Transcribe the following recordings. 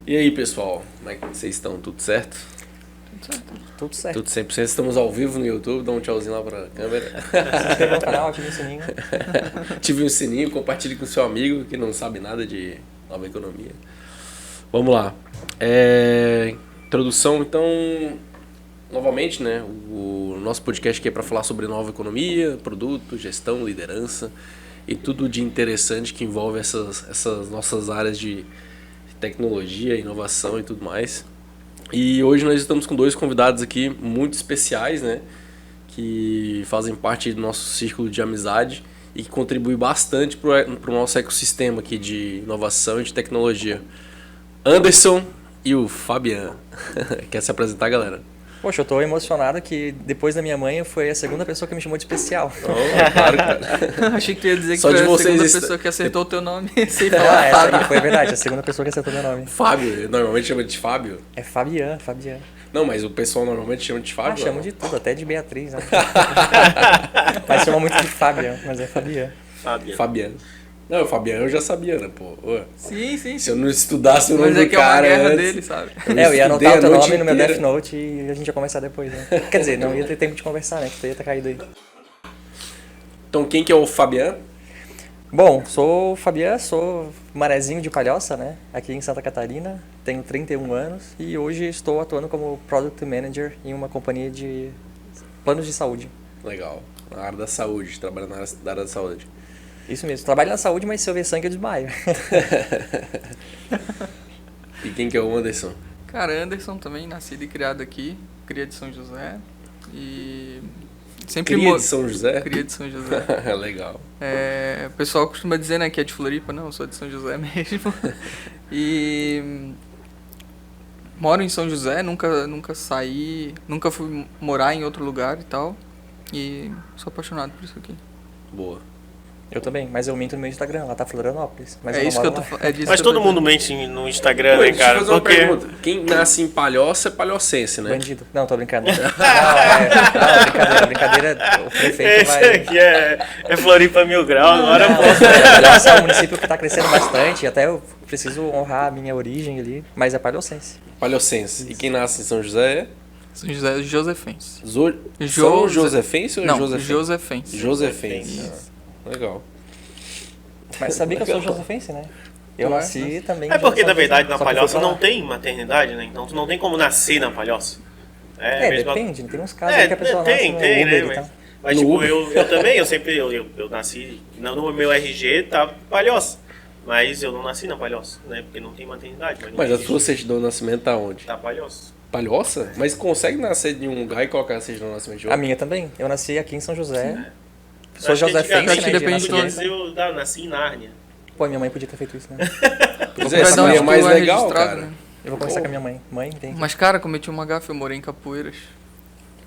E aí, pessoal, como é que vocês estão? Tudo certo? Tudo certo. Tudo 100%. Estamos ao vivo no YouTube, dá um tchauzinho lá pra câmera. Se inscreva no canal, ative o sininho. Ative o sininho, compartilhe com seu amigo que não sabe nada de nova economia. Vamos lá. Introdução, então, novamente, né? O nosso podcast aqui é para falar sobre nova economia, produto, gestão, liderança e tudo de interessante que envolve essas nossas áreas de tecnologia, inovação e tudo mais. E hoje nós estamos com dois convidados aqui muito especiais, né? Que fazem parte do nosso círculo de amizade e que contribuem bastante para o nosso ecossistema aqui de inovação e de tecnologia. Anderson e o Fabian. Quer se apresentar, galera? Poxa, eu tô emocionado que depois da minha mãe foi a segunda pessoa que me chamou de especial. Oh, claro, cara. Achei que tu ia dizer que Só tu de era a vocês segunda est- pessoa que acertou o teu nome sem Ah, falar essa Fábio. aí foi verdade, a segunda pessoa que acertou meu nome. Fábio, normalmente chama de Fábio. É Fabian. Não, mas o pessoal normalmente chama de Fábio. Ah, chamo de tudo, até de Beatriz, né? Mas chama muito de Fabian, mas é Fabian. Fabiano. Não, o Fabiano eu já sabia, né, pô? Ô, Sim. se eu não estudasse o nome Mas é do que é uma cara guerra antes, dele, sabe? Eu ia anotar estudei o teu a noite nome no meu inteira. Death Note e a gente ia conversar depois, né? Quer dizer, não ia ter tempo de conversar, né? Que tu ia ter caído aí. Então quem que é o Fabiano? Bom, sou o Fabian, sou manezinho de Palhoça, né? Aqui em Santa Catarina, tenho 31 anos e hoje estou atuando como Product Manager em uma companhia de planos de saúde. Legal. Na área da saúde, trabalhando na área da saúde. Isso mesmo, trabalho na saúde, mas se eu ver sangue eu desmaio. E quem que é o Anderson? Cara, Anderson também, nascido e criado aqui, cria de São José. E sempre Cria de São José? Cria de São José. Legal. O pessoal costuma dizer, né, que é de Floripa. Não, eu sou de São José mesmo. E moro em São José, nunca saí, nunca fui morar em outro lugar e tal. E sou apaixonado por isso aqui. Boa. Eu também, mas eu minto no meu Instagram, lá tá Florianópolis. Mas É não isso que eu moro tô lá. falando. É disso Mas que eu todo tô mundo dizendo. mente no Instagram, Pô, né, deixa eu cara? fazer uma Porque pergunta. Quem nasce em Palhoça é palhocense, né? Bandido. Não, tô brincando. Não, brincadeira, o prefeito esse vai... aqui é Floripa Mil Grau, agora Não, posso. Palhoça é um município que tá crescendo bastante, até eu preciso honrar a minha origem ali, mas é palhocense. Palhocense. E quem nasce em São José é? São José Josefense. São Josefense ou Não, Josefense? Josefense. Josefense. Legal. Mas sabia que eu sou josefense, né? Eu Ué, nasci também É porque, de na verdade, na só que eu fui Palhoça pra lá. não tem maternidade, né? Então tu não tem como nascer na Palhoça. É, mesmo- depende, tem uns casos aí que a pessoa nasce tem, no tem, Uber né? e tal. Mas No tipo, Uber. eu também, eu nasci, no meu RG tá Palhoça. Mas eu não nasci na Palhoça, né? Porque não tem maternidade. no Mas a RG sua certidão de nascimento tá onde? tá Palhoça. Palhoça? Mas consegue nascer de um lugar e colocar a certidão de nascimento de A outro? minha também. Eu nasci aqui em São José. Sou Acho que josefense, antigamente né? de depende de podia nascimento. dizer eu nasci em Nárnia. Pô, minha mãe podia ter feito isso, né? Pois Vai é, dar seria onde mais tu é legal, registrado, cara. né? Eu vou conversar com a minha mãe. Mãe, tem. Mas, cara, cometi uma gafe, eu morei em Capoeiras.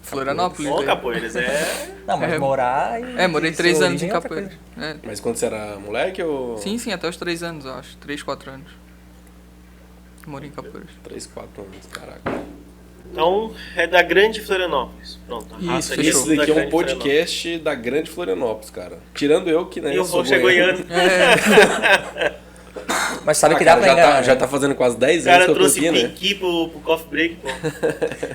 Florianópolis. Ô, daí. Capoeiras, Não, mas É. morar e... Morei e 3 ser anos em origem é outra Capoeiras. coisa. Mas quando você era moleque ou... Sim, até os 3 anos, eu acho. 3, 4 anos. Morei em Capoeiras. 3, 4 anos, caraca. Então, é da Grande Florianópolis. Pronto, a Isso, raça fechou. Esse da daqui é um Grande podcast da Grande Florianópolis, cara. Tirando eu que, né, E o sou roxo é goiano. Mas sabe Ah, que dá cara, pra já enganar, tá, né? já tá fazendo quase 10 O anos cara que eu tô trouxe aqui, né? piqui pro coffee break, pô.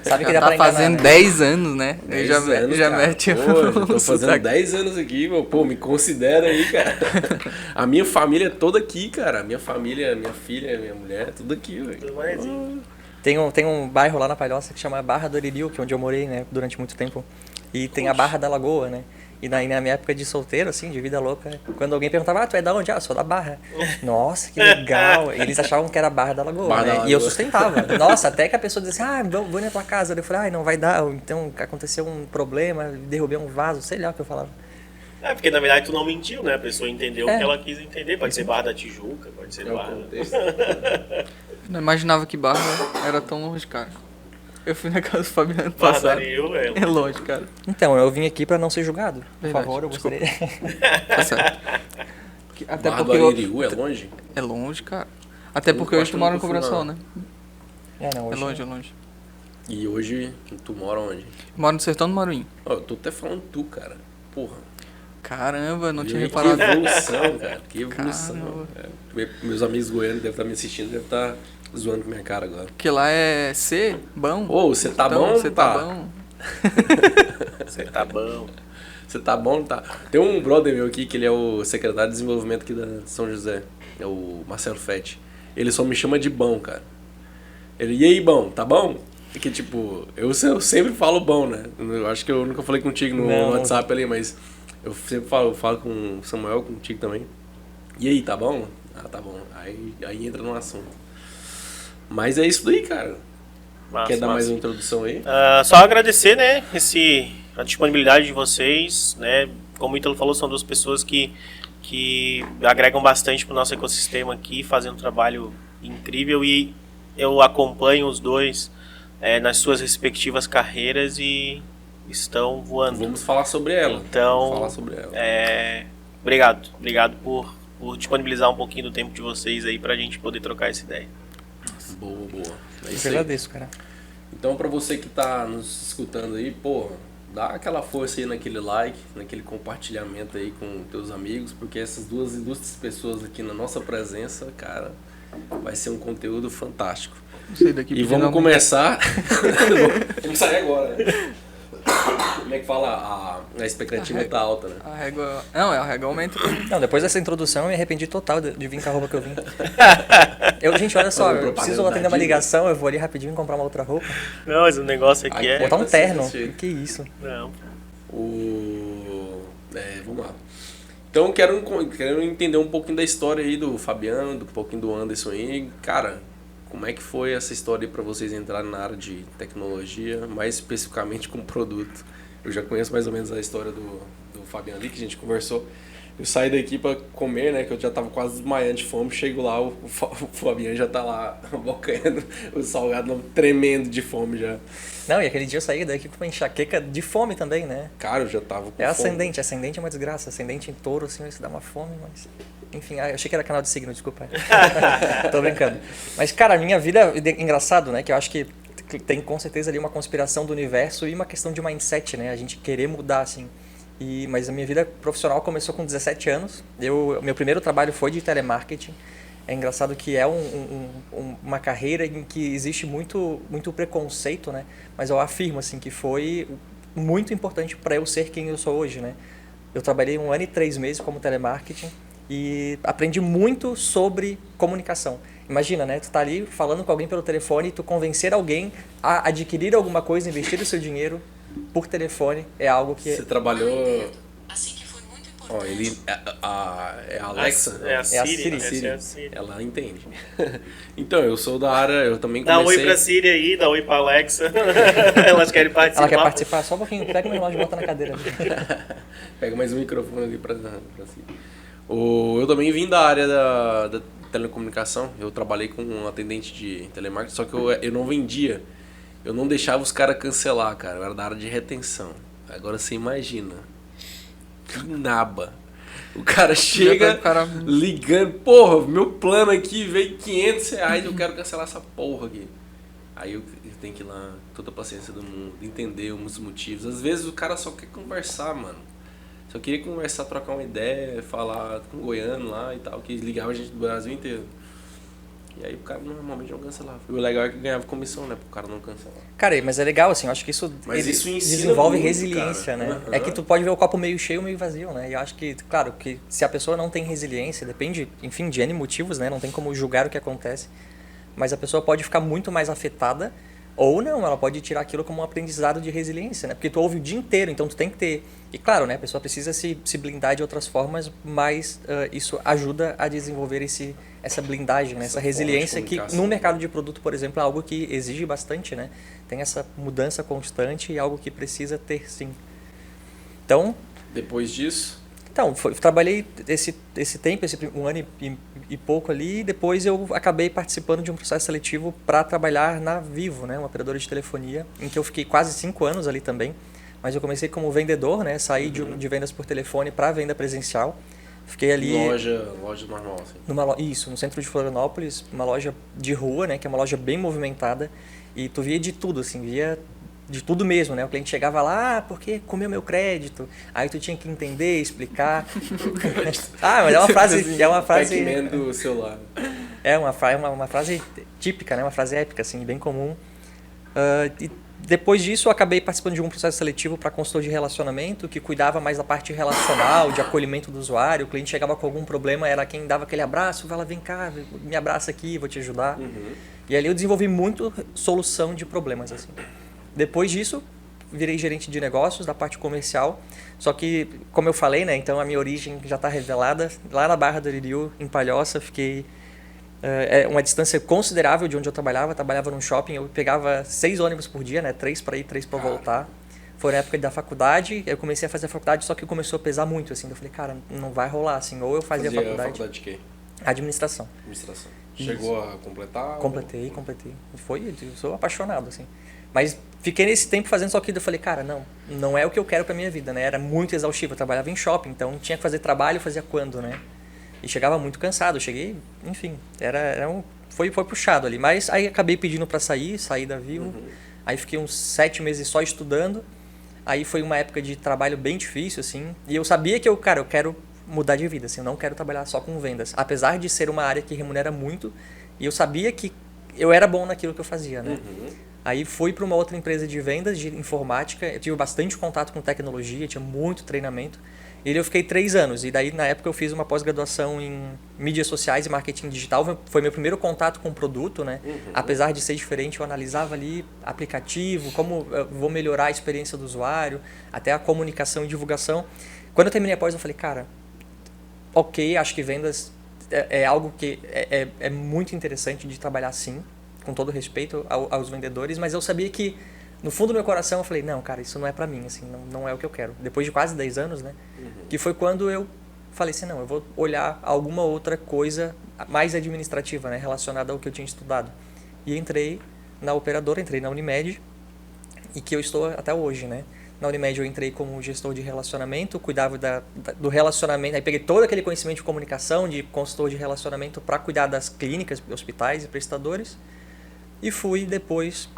Sabe que Já dá pra tá enganar, fazendo né? 10 anos, né? 10 já anos, já cara. mete Pô, eu tô o fazendo sotaque. 10 anos aqui, meu. Pô, me considera aí, cara. A minha família é toda aqui, cara. A minha família, minha filha, minha mulher, é tudo aqui, velho. Tudo manezinho. Tem um bairro lá na Palhoça que chama Barra do Aririu, que é onde eu morei, né, durante muito tempo. E tem a Barra da Lagoa, né? E na minha época de solteiro, assim, de vida louca, quando alguém perguntava, tu é da onde? Ah, eu sou da Barra. Nossa, que legal. E eles achavam que era Barra da Lagoa, Barra né? da E eu Lagoa. sustentava. Nossa, até que a pessoa dizia assim, vou na tua casa. Eu falei, não vai dar. Ou então aconteceu um problema, derrubei um vaso, sei lá o que eu falava. É, porque na verdade tu não mentiu, né? A pessoa entendeu É. o que ela quis entender. Pode ser Barra da Tijuca, pode ser É o Barra... contexto. Não imaginava que Barra era tão longe, cara. Eu fui na casa do Fabiano ano Barra da passado. Ariu, É longe, cara. Então, eu vim aqui pra não ser julgado. Por Verdade, favor, eu desculpa. gostaria. Tá certo. Até Barra do porque eu... Aririu é longe? É longe, cara. Até porque Eu hoje acho tu que mora eu no nunca fui Cobração, lá. né? Não, É hoje longe, é longe. E hoje tu mora onde? Eu moro no Sertão do Maruim. Ó, eu tô até falando tu, cara. Porra. Caramba, não tinha Que reparado. evolução, cara. Que evolução. Caramba. É, meus amigos goianos devem estar me assistindo, devem estar zoando com minha cara agora. Porque lá é C, bom. Ô, você tá Então, bom? Você tá bom. Você tá bom. Você tá bom? Tá. Tem um brother meu aqui, que ele é o secretário de desenvolvimento aqui da São José. É o Marcelo Fetti. Ele só me chama de bom, cara. Ele, e aí, bom, tá bom? Que tipo, eu sempre falo bom, né? Eu acho que eu nunca falei contigo no WhatsApp ali, mas eu sempre falo com o Samuel, contigo também. E aí, tá bom? Ah, tá bom. Aí entra no assunto. Mas é isso daí, cara. Quer dar mais uma introdução aí? Só agradecer, né, a disponibilidade de vocês, né? Como o Ítalo falou, são duas pessoas que agregam bastante pro nosso ecossistema aqui, fazendo um trabalho incrível, e eu acompanho os dois nas suas respectivas carreiras e estão voando. Vamos falar sobre ela. Então, vamos falar sobre ela. Obrigado por disponibilizar um pouquinho do tempo de vocês aí pra gente poder trocar essa ideia. Boa. É Eu isso aí. agradeço, cara. Então, pra você que tá nos escutando aí, pô, dá aquela força aí naquele like, naquele compartilhamento aí com teus amigos, porque essas duas ilustres pessoas aqui na nossa presença, cara, vai ser um conteúdo fantástico. Sei daqui E vamos começar. Vamos sair agora, né? Como é que fala? A expectativa tá alta, né? A régua... Não, a régua aumenta. Não, depois dessa introdução eu me arrependi total de vir com a roupa que eu vim. Gente, olha só, eu preciso atender uma ligação, eu vou ali rapidinho comprar uma outra roupa. Não, mas o negócio aqui Ai, Botar um terno. desse jeito. Que isso? Não. Vamos lá. Então, quero entender um pouquinho da história aí do Fabiano, um pouquinho do Anderson aí. Cara, como é que foi essa história aí pra vocês entrarem na área de tecnologia, mais especificamente com produto? Eu já conheço mais ou menos a história do Fabiano ali, que a gente conversou. Eu saí daqui pra comer, né, que eu já tava quase desmaiando de fome. Chego lá, o Fabiano já tá lá, bocanhando o salgado, tremendo de fome já. Não, e aquele dia eu saí daqui com uma enxaqueca de fome também, né? Cara, eu já tava com É fome. ascendente é uma desgraça. Ascendente em touro, assim, isso dá uma fome, mas... Enfim, eu achei que era canal de signo, desculpa. Tô brincando. Mas, cara, a minha vida... Engraçado, né? Que eu acho que tem com certeza ali uma conspiração do universo e uma questão de mindset, né? A gente querer mudar, assim. Mas a minha vida profissional começou com 17 anos. Meu primeiro trabalho foi de telemarketing. É engraçado que é uma carreira em que existe muito preconceito, né? Mas eu afirmo, assim, que foi muito importante para eu ser quem eu sou hoje, né? Eu trabalhei 1 ano e 3 meses como telemarketing e aprendi muito sobre comunicação. Imagina, né? Tu tá ali falando com alguém pelo telefone e tu convencer alguém a adquirir alguma coisa, investir o seu dinheiro por telefone, é algo que... Você trabalhou... Assim que foi muito importante. Ó, ele... É a Alexa? É a Siri. Siri. Essa é a Siri. Ela entende. Então, eu sou da área, eu também Dá comecei... oi pra Siri aí, dá oi pra Alexa. Elas querem participar. Ela quer participar, só um pouquinho, pega o relógio e bota na cadeira. Pega mais um microfone ali pra si. Eu também vim da área da telecomunicação. Eu trabalhei com um atendente de telemarketing, só que eu não vendia. Eu não deixava os caras cancelar, cara. Eu era da área de retenção. Agora você imagina. Que naba. O cara chega ligando. Porra, meu plano aqui veio R$500. Eu quero cancelar essa porra aqui. Aí eu tenho que ir lá, toda a paciência do mundo, entender os motivos. Às vezes o cara só quer conversar, mano. Só queria conversar, trocar uma ideia, falar com o goiano lá e tal, que ligava a gente do Brasil inteiro. E aí o cara normalmente não cancelava. E o legal é que ganhava comissão, né? Pro cara não cancelar. Cara, mas é legal, assim, eu acho que isso, Mas isso ensina desenvolve muito, resiliência, cara. né? Uhum. É que tu pode ver o copo meio cheio ou meio vazio, né? E eu acho que, claro, que se a pessoa não tem resiliência, depende, enfim, de N motivos, né? Não tem como julgar o que acontece. Mas a pessoa pode ficar muito mais afetada ou não, ela pode tirar aquilo como um aprendizado de resiliência, né? Porque tu ouve o dia inteiro, então tu tem que ter... E claro, né? A pessoa precisa se blindar de outras formas, mas isso ajuda a desenvolver essa blindagem, né? Essa resiliência que no mercado de produto, por exemplo, é algo que exige bastante, né? Tem essa mudança constante e algo que precisa ter, sim. Então... Depois disso... Então, trabalhei esse tempo, esse 1 ano e pouco ali, e depois eu acabei participando de um processo seletivo para trabalhar na Vivo, né, uma operadora de telefonia, em que eu fiquei quase 5 anos ali também, mas eu comecei como vendedor, né, saí de vendas por telefone para venda presencial, fiquei ali... Loja normal, assim. Isso, no centro de Florianópolis, uma loja de rua, né, que é uma loja bem movimentada, e tu via de tudo, assim, via... de tudo mesmo, né? O cliente chegava lá, porque comeu meu crédito. Aí tu tinha que entender, explicar. Mas é uma frase... Pac-Man do celular. É uma frase típica, né? Uma frase épica, assim, bem comum. E depois disso, eu acabei participando de um processo seletivo para consultor de relacionamento, que cuidava mais da parte relacional, de acolhimento do usuário. O cliente chegava com algum problema, era quem dava aquele abraço, vai lá, vem cá, me abraça aqui, vou te ajudar. E ali eu desenvolvi muito solução de problemas, assim. Depois disso, virei gerente de negócios da parte comercial. Só que, como eu falei, né? Então a minha origem já está revelada. Lá na Barra do Liriu, em Palhoça, fiquei uma distância considerável de onde eu trabalhava. Trabalhava num shopping, eu pegava 6 ônibus por dia, né? 3 para ir, 3 para voltar. Foi na época da faculdade, eu comecei a fazer a faculdade, só que começou a pesar muito, assim. Eu falei, cara, não vai rolar, assim. Ou eu fazia faculdade de quê? Administração. Administração. Isso. Chegou a completar? Completei. Eu sou apaixonado, assim. Mas fiquei nesse tempo fazendo só aquilo. Eu falei, cara, não é o que eu quero pra minha vida, né? Era muito exaustivo. Eu trabalhava em shopping, então tinha que fazer trabalho, fazia quando, né? E chegava muito cansado. Eu cheguei, enfim, foi puxado ali. Mas aí acabei pedindo pra sair da Vivo. Aí fiquei uns 7 meses só estudando. Aí foi uma época de trabalho bem difícil, assim. E eu sabia que eu quero mudar de vida, assim. Eu não quero trabalhar só com vendas. Apesar de ser uma área que remunera muito. E eu sabia que eu era bom naquilo que eu fazia, né? Aí fui para uma outra empresa de vendas de informática. Eu tive bastante contato com tecnologia, tinha muito treinamento. E ali eu fiquei 3 anos. E daí, na época, eu fiz uma pós-graduação em mídias sociais e marketing digital. Foi meu primeiro contato com o produto, né? Apesar de ser diferente, eu analisava ali aplicativo, como eu vou melhorar a experiência do usuário, até a comunicação e divulgação. Quando eu terminei a pós, eu falei, cara, ok, acho que vendas é algo que é muito interessante de trabalhar sim, com todo respeito aos vendedores, mas eu sabia que, no fundo do meu coração, eu falei, não, cara, isso não é pra mim, assim, não é o que eu quero. Depois de quase 10 anos, né, que foi quando eu falei assim, não, eu vou olhar alguma outra coisa mais administrativa, né, relacionada ao que eu tinha estudado. E entrei na operadora, entrei na Unimed, e que eu estou até hoje, né. Na Unimed eu entrei como gestor de relacionamento, cuidava do relacionamento, aí peguei todo aquele conhecimento de comunicação, de consultor de relacionamento para cuidar das clínicas, hospitais e prestadores. E fui depois,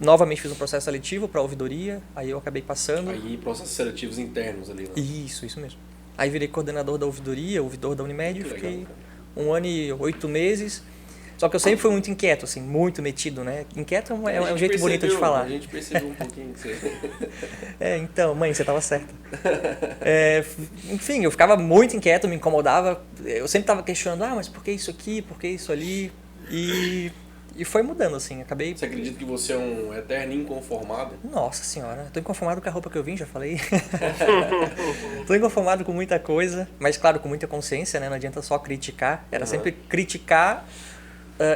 novamente fiz um processo seletivo para ouvidoria, aí eu acabei passando. Aí processos seletivos internos ali, né? Isso mesmo. Aí virei coordenador da ouvidoria, ouvidor da Unimed, fiquei 1 ano e 8 meses. Só que eu sempre fui muito inquieto, assim, muito metido, né? Inquieto é um jeito bonito de falar. A gente percebeu um pouquinho que você... Então, mãe, você estava certa. Enfim, eu ficava muito inquieto, me incomodava. Eu sempre estava questionando, mas por que isso aqui, por que isso ali? E foi mudando, assim, acabei... Você acredita que você é um eterno inconformado? Nossa senhora, tô inconformado com a roupa que eu vim, já falei. Tô inconformado com muita coisa, mas claro, com muita consciência, né? Não adianta só criticar. Era sempre criticar...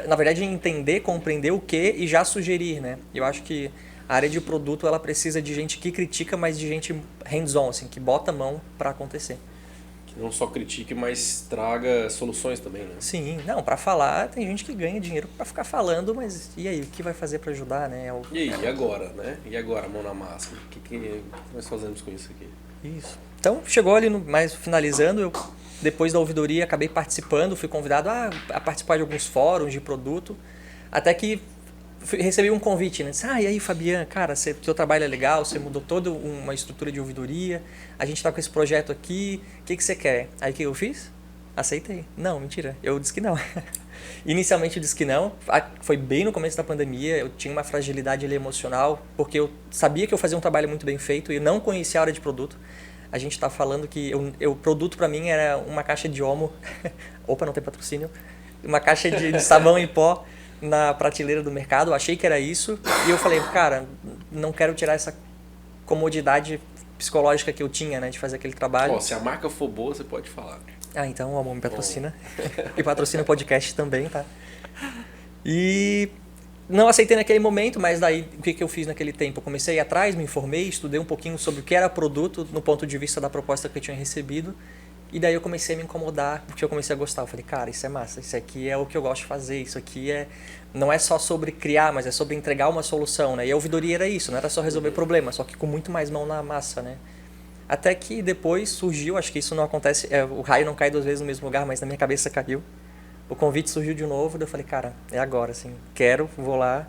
na verdade, entender, compreender o que e já sugerir, né? Eu acho que a área de produto, ela precisa de gente que critica, mas de gente hands-on, assim, que bota a mão para acontecer. Que não só critique, mas traga soluções também, né? Sim, não, para falar, tem gente que ganha dinheiro para ficar falando, mas e aí, o que vai fazer para ajudar, né? E aí, e agora, né? E agora, mão na massa? O que nós fazemos com isso aqui? Isso. Então, chegou ali, mais finalizando, eu... Depois da ouvidoria, acabei participando, fui convidado a participar de alguns fóruns de produto, até que recebi um convite, né? Disse, e aí, Fabian, cara, seu trabalho é legal, você mudou toda uma estrutura de ouvidoria, a gente tá com esse projeto aqui, o que você quer? Aí o que eu fiz? Aceitei. Não, mentira, eu disse que não. Inicialmente eu disse que não, foi bem no começo da pandemia, eu tinha uma fragilidade ali emocional, porque eu sabia que eu fazia um trabalho muito bem feito e não conhecia a área de produto. A gente está falando que o produto para mim era uma caixa de Omo, opa, não tem patrocínio, uma caixa de sabão em pó na prateleira do mercado, eu achei que era isso, e eu falei, cara, não quero tirar essa comodidade psicológica que eu tinha, né, de fazer aquele trabalho. Se a marca for boa, você pode falar. Então o Omo me patrocina, e patrocina o podcast também, tá? E... não aceitei naquele momento, mas daí o que eu fiz naquele tempo? Eu comecei a ir atrás, me informei, estudei um pouquinho sobre o que era produto no ponto de vista da proposta que eu tinha recebido. E daí eu comecei a me incomodar, porque eu comecei a gostar. Eu falei, cara, isso é massa, isso aqui é o que eu gosto de fazer, isso aqui não é só sobre criar, mas é sobre entregar uma solução, né? E a ouvidoria era isso, não era só resolver problemas, só que com muito mais mão na massa, né? Até que depois surgiu, acho que isso não acontece, o raio não cai 2 vezes no mesmo lugar, mas na minha cabeça caiu. O convite surgiu de novo, daí eu falei, cara, é agora, assim, vou lá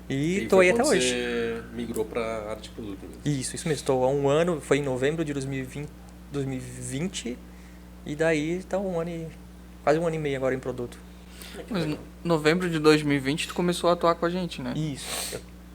e tô aí até hoje. Você migrou para área de produto mesmo. Isso mesmo, estou há 1 ano, foi em novembro de 2020 e daí está quase 1 ano e meio agora em produto. Mas em novembro de 2020 tu começou a atuar com a gente, né?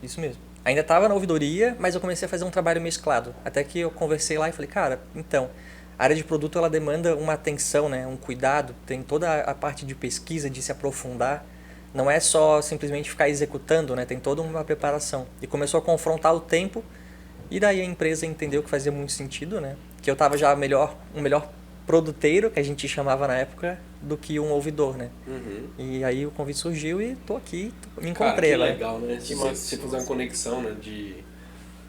Isso mesmo. Ainda estava na ouvidoria, mas eu comecei a fazer um trabalho mesclado. Até que eu conversei lá e falei, cara, então, a área de produto ela demanda uma atenção, né, um cuidado, tem toda a parte de pesquisa, de se aprofundar. Não é só simplesmente ficar executando, né, tem toda uma preparação. E começou a confrontar o tempo, e daí a empresa entendeu que fazia muito sentido, né, que eu estava já um melhor produteiro, que a gente chamava na época, do que um ouvidor, né. E aí o convite surgiu e tô aqui, me encontrei. Cara, que né? legal, né? Você fazer uma conexão, né? De,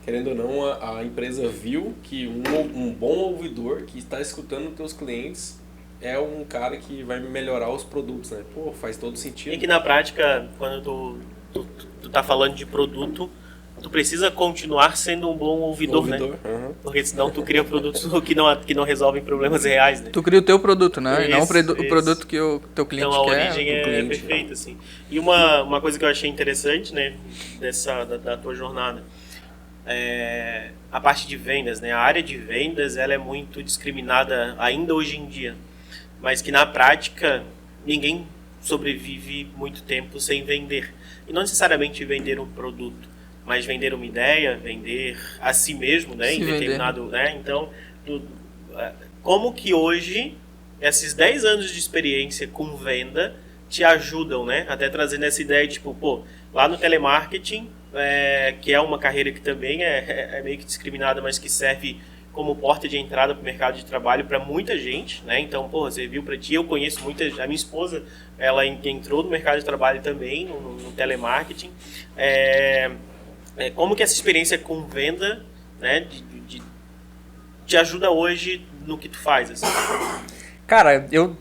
querendo ou não, a empresa viu que um bom ouvidor que está escutando os teus clientes é um cara que vai melhorar os produtos, né? Pô, faz todo sentido. E que na prática, quando tu tá falando de produto, tu precisa continuar sendo um bom ouvidor, né? Porque senão tu cria produtos que não resolvem problemas reais, né? Tu cria o teu produto, né? E não o Isso. produto que o teu cliente Então a quer. origem é perfeita, assim. E uma coisa que eu achei interessante, né, da tua jornada, é a parte de vendas, né? A área de vendas, ela é muito discriminada ainda hoje em dia, mas que na prática ninguém sobrevive muito tempo sem vender. E não necessariamente vender um produto, mas vender uma ideia, vender a si mesmo, né, Se em vender. determinado, né? Então, como que hoje esses 10 anos de experiência com venda te ajudam, né? Até trazendo essa ideia, tipo, pô, lá no telemarketing, que é uma carreira que também é meio que discriminada, mas que serve como porta de entrada para o mercado de trabalho para muita gente, né? Então, porra, serviu para ti. Eu conheço a minha esposa, ela entrou no mercado de trabalho também, no telemarketing. Como que essa experiência com venda, né, te ajuda hoje no que tu faz, assim? Cara, eu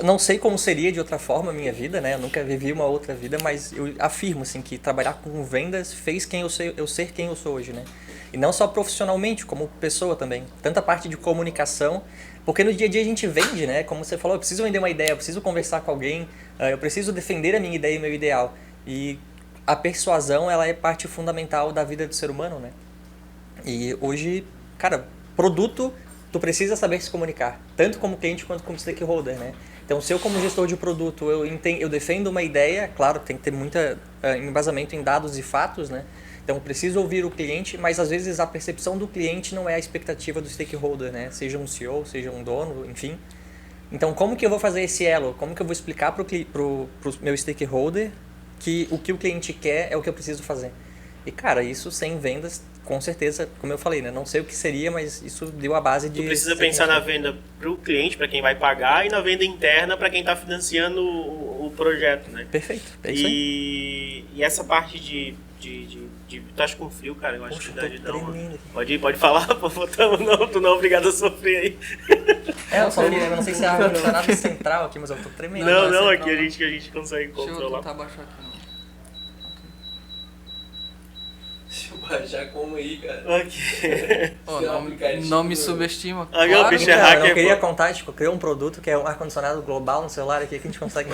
não sei como seria de outra forma a minha vida, né? Eu nunca vivi uma outra vida, mas eu afirmo, assim, que trabalhar com vendas fez eu ser quem eu sou hoje, né? E não só profissionalmente, como pessoa também. Tanta parte de comunicação, porque no dia a dia a gente vende, né? Como você falou, eu preciso vender uma ideia, eu preciso conversar com alguém, eu preciso defender a minha ideia e meu ideal. E a persuasão, ela é parte fundamental da vida do ser humano, né? E hoje, cara, produto, tu precisa saber se comunicar, tanto como cliente quanto como stakeholder, né? Então, se eu como gestor de produto, eu defendo uma ideia, claro, tem que ter muita embasamento em dados e fatos, né? Então, eu preciso ouvir o cliente, mas às vezes a percepção do cliente não é a expectativa do stakeholder, né? Seja um CEO, seja um dono, enfim. Então, como que eu vou fazer esse elo? Como que eu vou explicar pro meu stakeholder que o cliente quer é o que eu preciso fazer? E, cara, isso sem vendas, com certeza, como eu falei, né? Não sei o que seria, mas isso deu a base de... Tu precisa pensar na venda para o cliente, para quem vai pagar, e na venda interna para quem está financiando o projeto, né? Perfeito, é isso aí. E essa parte de tu acha com frio, cara? Eu acho Poxa, que eu dá de tô dar uma... tremendo aqui. Pode falar, pô, tu não é obrigado a sofrer aí. Eu só queria, eu não sei se é ar-condicionado central aqui, mas eu tô tremendo. Não, é aqui a central, gente consegue Deixa eu controlar. tentar baixar aqui. Deixa eu baixar como aí, cara. Ok. Ó, Tem um não, aplicativo, não me né? subestima. Ah, não, bicho, é Então, hacker, eu queria pô. contar, tipo, eu criei um produto que é um ar-condicionado global no celular aqui que a gente consegue...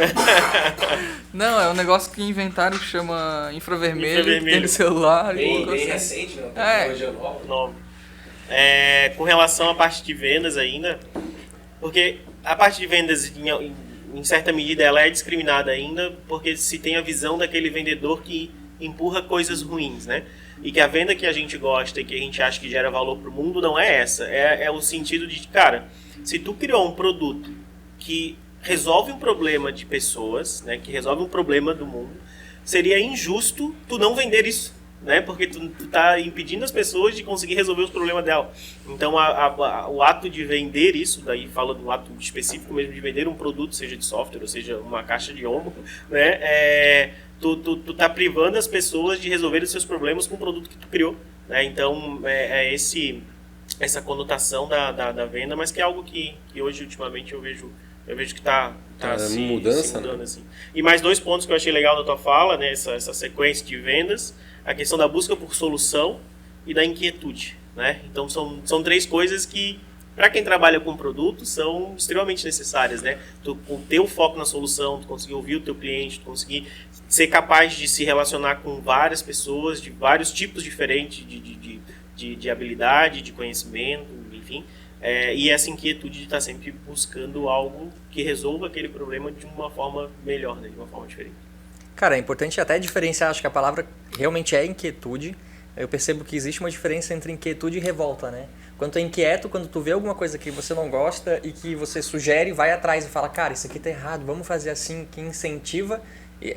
Não, é um negócio que inventaram que chama infravermelho, que Infravermelho. tem no celular. Bem, e bem consegue. recente, né? É. Tecnologia nova. Nome. Com relação à parte de vendas ainda, porque a parte de vendas, em certa medida, ela é discriminada ainda, porque se tem a visão daquele vendedor que empurra coisas ruins, né? E que a venda que a gente gosta e que a gente acha que gera valor para o mundo não é essa. É o sentido de, cara, se tu criou um produto que resolve um problema de pessoas, né, que resolve um problema do mundo, seria injusto tu não vender isso, né? Porque tu tá impedindo as pessoas de conseguir resolver os problemas dela. Então, o ato de vender isso, daí fala do ato específico mesmo de vender um produto, seja de software, ou seja, uma caixa de omo, né? Tu tá privando as pessoas de resolver os seus problemas com o produto que tu criou, né? Então, essa conotação da venda, mas que é algo que hoje, ultimamente, eu vejo que tá se mudança, mudando, né? assim. E mais 2 pontos que eu achei legal da tua fala, né? Essa sequência de vendas, a questão da busca por solução e da inquietude, né? Então, são 3 coisas que, para quem trabalha com produto, são extremamente necessárias, né? Tu ter o foco na solução, tu conseguir ouvir o teu cliente, tu conseguir ser capaz de se relacionar com várias pessoas, de vários tipos diferentes de habilidade, de conhecimento, enfim. E essa inquietude de estar sempre buscando algo que resolva aquele problema de uma forma melhor, né? De uma forma diferente. Cara, é importante até diferenciar, acho que a palavra realmente é inquietude. Eu percebo que existe uma diferença entre inquietude e revolta, né? Quando tu é inquieto, quando tu vê alguma coisa que você não gosta e que você sugere, vai atrás e fala, cara, isso aqui tá errado, vamos fazer assim, que incentiva,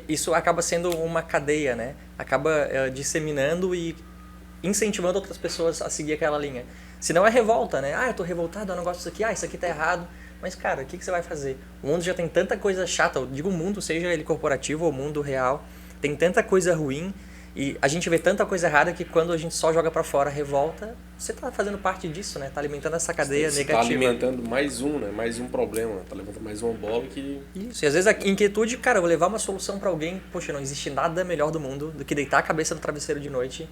isso acaba sendo uma cadeia, né? Acaba disseminando e incentivando outras pessoas a seguir aquela linha. Se não é revolta, né? Ah, eu tô revoltado, eu não gosto disso aqui, isso aqui tá errado. Mas, cara, o que você vai fazer? O mundo já tem tanta coisa chata, eu digo o mundo, seja ele corporativo ou mundo real, tem tanta coisa ruim e a gente vê tanta coisa errada que quando a gente só joga pra fora revolta, você tá fazendo parte disso, né? Tá alimentando essa cadeia Você negativa. tá alimentando mais um, né? Mais um problema, tá levantando mais uma bola que... Isso, e às vezes a inquietude, cara, eu vou levar uma solução pra alguém, poxa, não existe nada melhor do mundo do que deitar a cabeça no travesseiro de noite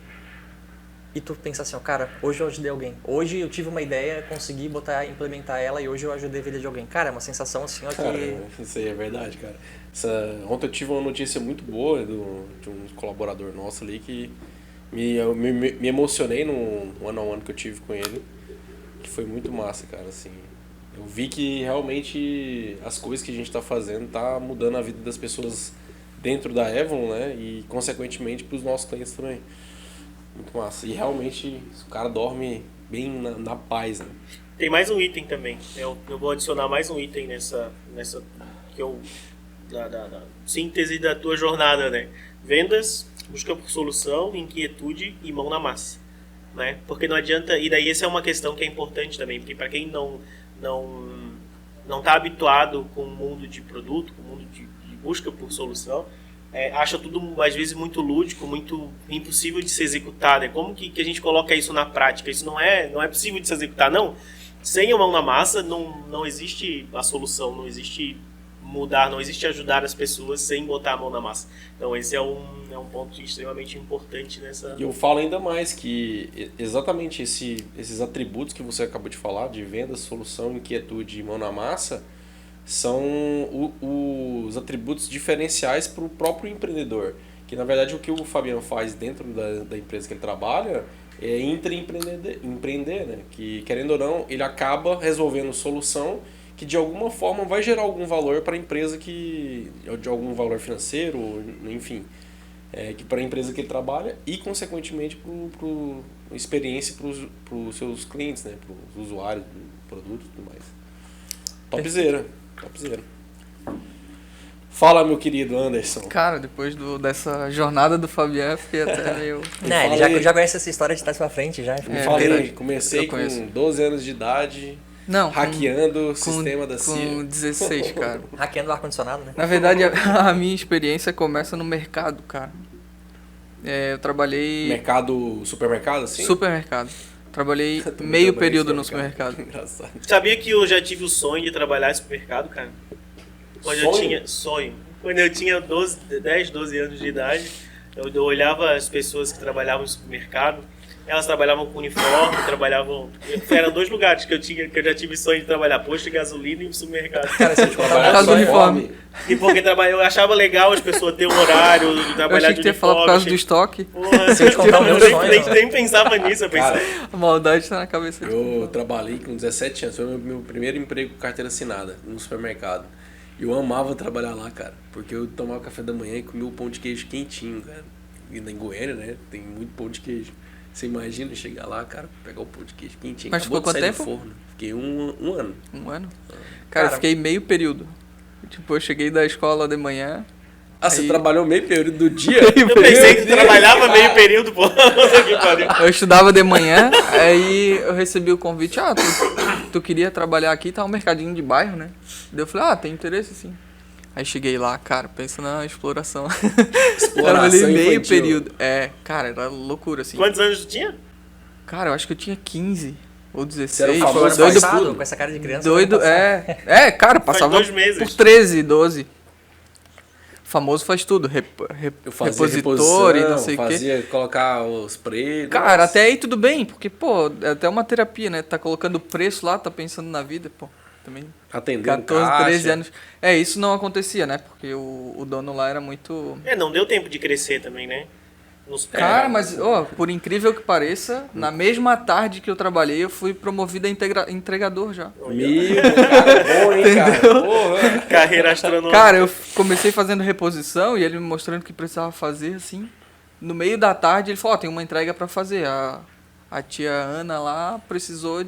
e tu pensa assim, ó, cara, hoje eu ajudei alguém. Hoje eu tive uma ideia, consegui implementar ela e hoje eu ajudei a vida de alguém. Cara, é uma sensação assim, ó, Cara, que... isso aí é verdade, cara. Ontem eu tive uma notícia muito boa de um colaborador nosso ali que eu me emocionei no one-on-one que eu tive com ele, que foi muito massa, cara, assim. Eu vi que realmente as coisas que a gente tá fazendo tá mudando a vida das pessoas dentro da Evon, né, e consequentemente pros nossos clientes também. Muito massa. E realmente o cara dorme bem na paz, né? Tem mais um item também. Eu vou adicionar mais um item nessa que da síntese da tua jornada, né? Vendas, busca por solução, inquietude e mão na massa, né? Porque não adianta, e daí essa é uma questão que é importante também, porque para quem não tá habituado com o mundo de produto, com o mundo de busca por solução, acha tudo às vezes muito lúdico, muito impossível de ser executado. Como que a gente coloca isso na prática? Isso não é possível de se executar, não. Sem a mão na massa não existe a solução, não existe mudar, não existe ajudar as pessoas sem botar a mão na massa. Então esse é um ponto extremamente importante nessa... E eu falo ainda mais que exatamente esses atributos que você acabou de falar, de venda, solução, inquietude e mão na massa, são os atributos diferenciais para o próprio empreendedor. Que na verdade o que o Fabiano faz dentro da empresa que ele trabalha é empreender, né? Que querendo ou não, ele acaba resolvendo solução que de alguma forma vai gerar algum valor para a empresa, de algum valor financeiro, enfim, que para a empresa que ele trabalha e consequentemente para experiência para os seus clientes, né? Para os usuários do produto e tudo mais. Topzera. Fala, meu querido Anderson. Cara, depois dessa jornada do Fabiano, fiquei até meio... Né, ele já conhece essa história de trás pra frente, já. Me falei, comecei com 12 anos de idade, hackeando o sistema da CIA. Com 16, cara. Hackeando o ar-condicionado, né? Na verdade, a minha experiência começa no mercado, cara. Eu trabalhei... Supermercado, assim? Supermercado. Trabalhei meio período no supermercado. Engraçado. Sabia que eu já tive o sonho de trabalhar em supermercado, cara? Quando eu tinha 10, 12 anos de idade, eu olhava as pessoas que trabalhavam em supermercado. Elas trabalhavam com uniforme, eram 2 lugares que eu já tive sonho de trabalhar: posto de gasolina e supermercado. Cara, você Por do uniforme. E porque eu achava legal as pessoas terem um horário de Eu trabalhar achei de que ia falar por causa do uniforme. estoque. Porra, Se eu te contar o meu sonho, eu nem pensava nisso, eu pensava. A maldade tá na cabeça Eu trabalhei com 17 anos, foi o meu primeiro emprego com carteira assinada no supermercado. E eu amava trabalhar lá, cara, porque eu tomava café da manhã e comia o pão de queijo quentinho, cara. E em Goiânia, né, tem muito pão de queijo. Você imagina chegar lá, cara, pegar o pão de queijo quentinho. Mas ficou quanto tempo? Forno. Fiquei um ano. Um ano? Cara, eu fiquei meio período. Tipo, eu cheguei da escola de manhã. Você trabalhou meio período do dia? Eu pensei que trabalhava meio período, pô. Que pariu. Eu estudava de manhã, aí eu recebi o convite, tu queria trabalhar aqui, tá um mercadinho de bairro, né? Daí eu falei, tem interesse sim. Aí cheguei lá, cara, pensa na exploração. Trabalhei meio infantil. período. Cara, era loucura, assim. Quantos anos tu tinha? Cara, eu acho que eu tinha 15 ou Você era 16. o famoso Foi Doido passado, com essa cara de criança. Doido, foi passado. cara, passava 2 meses. por 13, 12. Famoso faz tudo, Eu fazia repositor e não reposição, sei o quê. colocar os preços. Cara, até aí tudo bem, porque, pô, é até uma terapia, né? Tá colocando preço lá, tá pensando na vida, pô. Também Atendendo 14, caixa. 13 anos. Isso não acontecia, né? Porque o dono lá era muito... Não deu tempo de crescer também, né? Cara, mas, ó, por incrível que pareça, na mesma tarde que eu trabalhei, eu fui promovido a entregador já. Meu, cara, bom, hein, cara? Porra. Carreira astronômica. Cara, eu comecei fazendo reposição e ele me mostrando o que precisava fazer, assim. No meio da tarde, ele falou, ó, tem uma entrega pra fazer. A tia Ana lá precisou...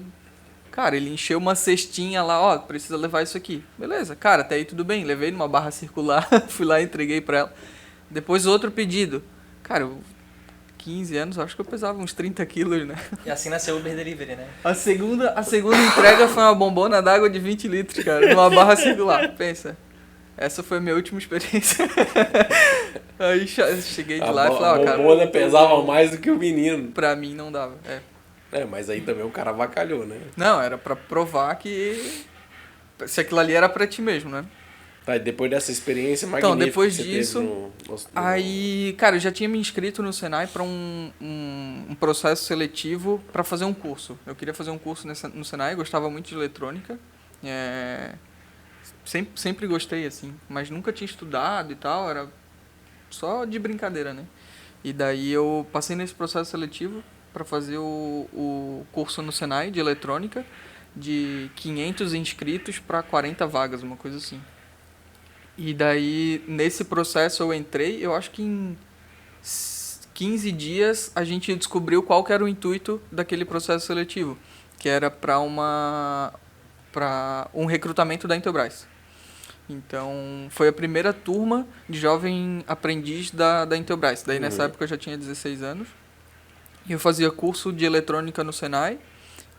Cara, ele encheu uma cestinha lá, ó, precisa levar isso aqui. Beleza, cara, até aí tudo bem. Levei numa barra circular, fui lá e entreguei pra ela. Depois outro pedido. Cara, eu... 15 anos, acho que eu pesava uns 30 quilos, né? E assim nasceu o Uber Delivery, né? A segunda entrega foi uma bombona d'água de 20 litros, cara, numa barra circular. Pensa, essa foi a minha última experiência. Aí cheguei de lá e falei, ó, cara... A bombona pesava mais do que o menino. Pra mim não dava, Mas aí também o cara avacalhou, né? Não, era pra provar que... Se aquilo ali era pra ti mesmo, né? Tá, e depois dessa experiência magnífica Então, depois que você disso, teve no aí, cara, eu já tinha me inscrito no Senai para um processo seletivo para fazer um curso. Eu queria fazer um curso no Senai, gostava muito de eletrônica, sempre gostei, assim, mas nunca tinha estudado e tal, era só de brincadeira, né? E daí eu passei nesse processo seletivo para fazer o curso no Senai de eletrônica, de 500 inscritos para 40 vagas, uma coisa assim. E daí, nesse processo eu entrei, eu acho que em 15 dias a gente descobriu qual que era o intuito daquele processo seletivo, que era para um recrutamento da Intelbras. Então, foi a primeira turma de jovem aprendiz da Intelbras. Daí, nessa época, eu já tinha 16 anos. E eu fazia curso de eletrônica no Senai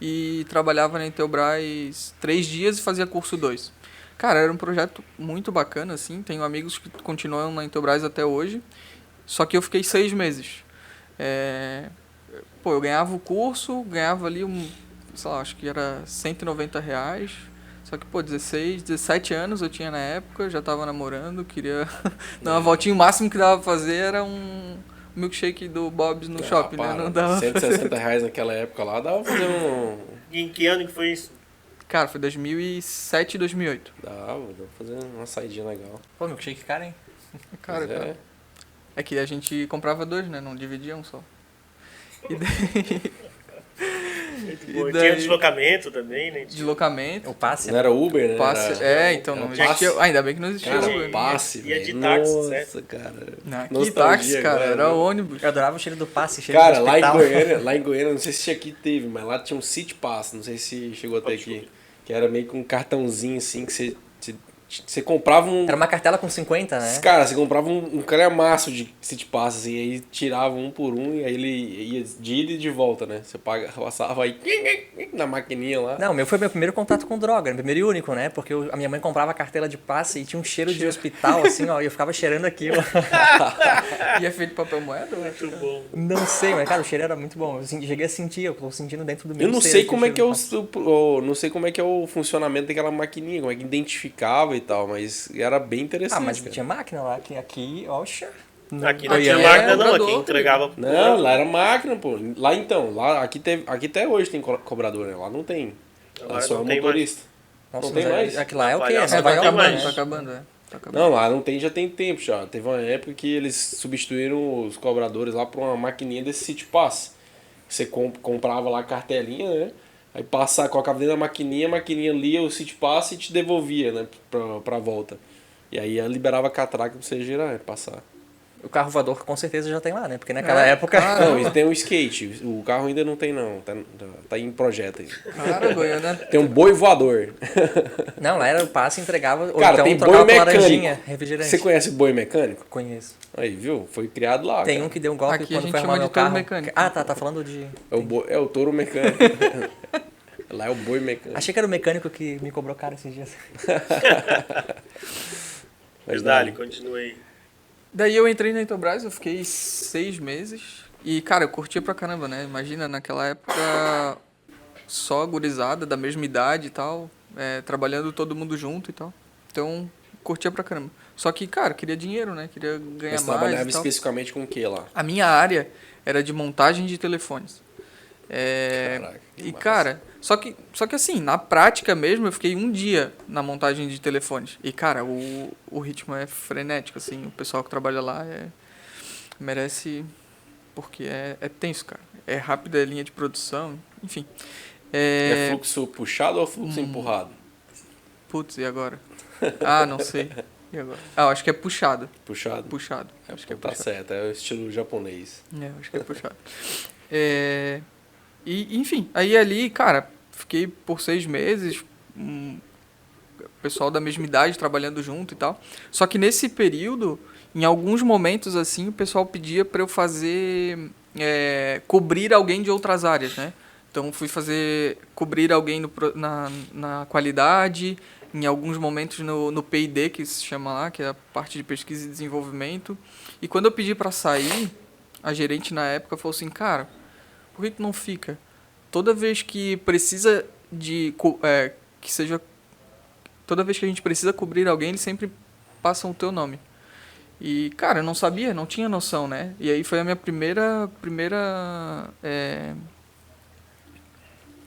e trabalhava na Intelbras 3 dias e fazia curso 2. Cara, era um projeto muito bacana, assim. Tenho amigos que continuam na Intelbras até hoje. Só que eu fiquei 6 meses. Eu ganhava o curso, ganhava ali sei lá, acho que era R$190. Só que, 17 anos eu tinha na época, já tava namorando, queria dar uma voltinha. O máximo que dava pra fazer era um milkshake do Bob's no shopping, né? Não dava R$160 naquela época lá, dava pra fazer um... E em que ano que foi isso? Cara, foi 2007 e 2008. Dava pra fazer uma saidinha legal. Pô, milkshake caro, hein? Cara, Mas cara. É que a gente comprava 2, né? Não dividia um só. E daí... Tinha deslocamento também, né? Deslocamento. O passe, Não era Uber, né? Passe, então não passe. existia. Ainda bem que não existia Cara, Uber. passe, Ia de velho. táxi, Nossa, certo? cara. Que Nostalgia táxi, cara. agora, Era né? ônibus. Eu adorava o cheiro do passe, cheiro Cara, do lá hospital. em Goiânia, não sei se aqui teve, mas lá tinha um City Pass, não sei se chegou até aqui. Que era meio que um cartãozinho assim, que você comprava um... Era uma cartela com 50, né? Cara, você comprava um calhamaço de City Pass, assim, aí tirava um por um e aí ele ia de ida e de volta, né? Você passava aí na maquininha lá. Não, o meu foi meu primeiro contato com droga, meu primeiro e único, né? Porque a minha mãe comprava cartela de passe e tinha um cheiro de hospital, assim, ó, e eu ficava cheirando aquilo. E é feito de papel moeda? Muito bom. Não sei, mas, cara, o cheiro era muito bom. Eu cheguei a sentir, eu tô sentindo dentro do meu Eu não ser sei aqui como é que cheiro é do passe. não sei como é que é o funcionamento daquela maquininha, como é que identificava e tal, mas era bem interessante. Ah, mas cara. tinha máquina lá, que aqui, oxa. Aqui não Aí tinha é máquina não, cobrador. aqui entregava... Não, lá era máquina, pô. Lá então, aqui até hoje tem cobrador, né? Lá não tem. Lá Agora só não é tem motorista. Nossa, Não tem mas mais? aquilo lá é o quê? Palhaçada, É Nova não York, tem né? mais. Tá acabando, Tá acabando. Não, lá não tem, já tem tempo já. Teve uma época que eles substituíram os cobradores lá por uma maquininha desse City Pass. Você comprava lá a cartelinha, né? Aí colocava dentro da maquininha, a maquininha lia o City Pass e te devolvia, né? Pra volta. E aí ela liberava a catraca pra você girar, passar. O carro voador com certeza já tem lá, né? Porque naquela época... Não, e tem um skate. O carro ainda não tem, não. Tá em projeto ainda. Cara, Goiânia... Tem um boi voador. Não, lá era o passe, entregava, ou Cara, então tem trocava boi por laranjinha, mecânico. refrigerante. Você conhece boi mecânico? Conheço. Aí, viu? Foi criado lá. Tem cara. um que deu um golpe Aqui a quando gente foi chama arrumar de meu touro carro. mecânico. Ah, tá falando de... É o touro mecânico. Lá é o boi mecânico. Achei que era o mecânico que me cobrou caro esses dias. Mas dali, continuei. Daí eu entrei na Intelbras, eu fiquei 6 meses. E, cara, eu curtia pra caramba, né? Imagina, naquela época, só gurizada, da mesma idade e tal. Trabalhando todo mundo junto e tal. Então, curtia pra caramba. Só que, cara, queria dinheiro, né? Queria ganhar Mas mais trabalhava e tal. especificamente com o que lá? A minha área era de montagem de telefones. Caraca, que E, massa. cara, só que assim, na prática mesmo, eu fiquei um dia na montagem de telefones. E, cara, o ritmo é frenético, assim. O pessoal que trabalha lá merece porque é tenso, cara. É rápida a linha de produção, enfim. É fluxo puxado ou fluxo empurrado? Putz, e agora? Ah, não sei. E agora? Ah, eu acho que é puxado. Puxado? Puxado. Acho que é Tá puxado. certo, é o estilo japonês. Acho que é puxado. E, enfim, aí ali, cara, fiquei por 6 meses, pessoal da mesma idade trabalhando junto e tal. Só que nesse período, em alguns momentos, assim, o pessoal pedia para eu fazer... cobrir alguém de outras áreas, né? Então, fui cobrir alguém na qualidade, em alguns momentos no P&D, que se chama lá, que é a parte de pesquisa e desenvolvimento. E quando eu pedi para sair, a gerente na época falou assim, cara, por que não fica? Toda vez que precisa toda vez que a gente precisa cobrir alguém, eles sempre passam o teu nome. E, cara, eu não sabia, não tinha noção, né? E aí foi a minha primeira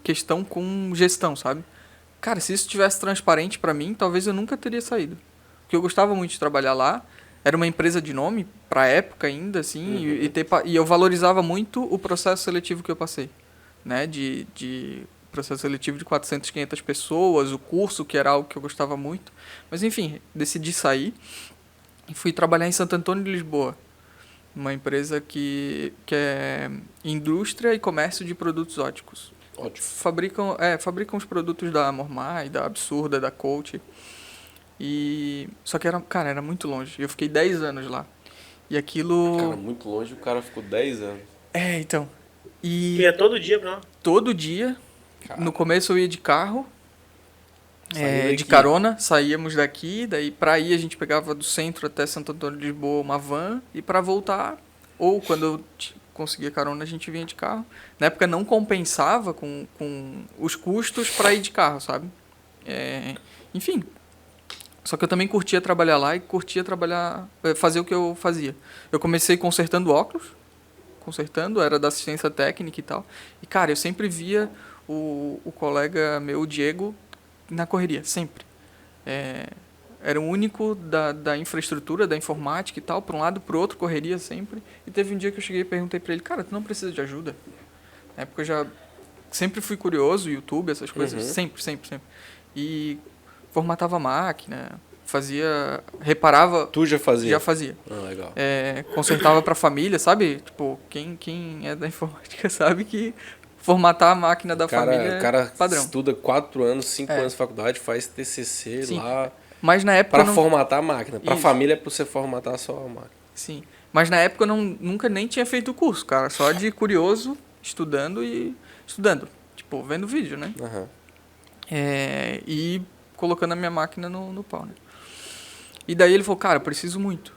questão com gestão, sabe? Cara, se isso tivesse transparente pra mim, talvez eu nunca teria saído. Porque eu gostava muito de trabalhar lá. Era uma empresa de nome, pra época ainda, assim, e eu valorizava muito o processo seletivo que eu passei, né? De processo seletivo de 400, 500 pessoas, o curso, que era algo que eu gostava muito. Mas, enfim, decidi sair e fui trabalhar em Santo Antônio de Lisboa, uma empresa que é indústria e comércio de produtos óticos. Ótimo. Fabricam os produtos da Mormai, da Absurda, da Coach. Só que era muito longe. Eu fiquei 10 anos lá. E aquilo... Cara, muito longe, o cara ficou 10 anos. Então. Tu ia todo dia pra lá? Todo dia. Cara. No começo eu ia de carro, Saía de daqui. carona, saíamos daqui, daí pra ir a gente pegava do centro até Santo Antônio de Lisboa uma van, e pra voltar, ou quando eu conseguia carona a gente vinha de carro. Na época não compensava com os custos pra ir de carro, sabe? Enfim. Só que eu também curtia trabalhar lá e curtia fazer o que eu fazia. Eu comecei consertando óculos, era da assistência técnica e tal. E, cara, eu sempre via o colega meu, o Diego, na correria, sempre. Era o único da infraestrutura, da informática e tal, para um lado, para o outro, correria sempre. E teve um dia que eu cheguei e perguntei para ele, cara, tu não precisa de ajuda? Na época eu já sempre fui curioso, YouTube, essas coisas, sempre. E formatava a máquina, reparava... Tu já fazia? Já fazia. Ah, legal. Consertava para a família, sabe? Tipo, quem é da informática sabe que formatar a máquina da família O cara é padrão. estuda 4 anos, 5 anos de faculdade, faz TCC Sim. lá Mas na época pra formatar a máquina. Pra Isso. família é pra você formatar só a máquina. Sim. Mas na época eu nunca nem tinha feito o curso, cara. Só de curioso, estudando. Tipo, vendo vídeo, né? Aham. E colocando a minha máquina no pau, né? E daí ele falou, cara, preciso muito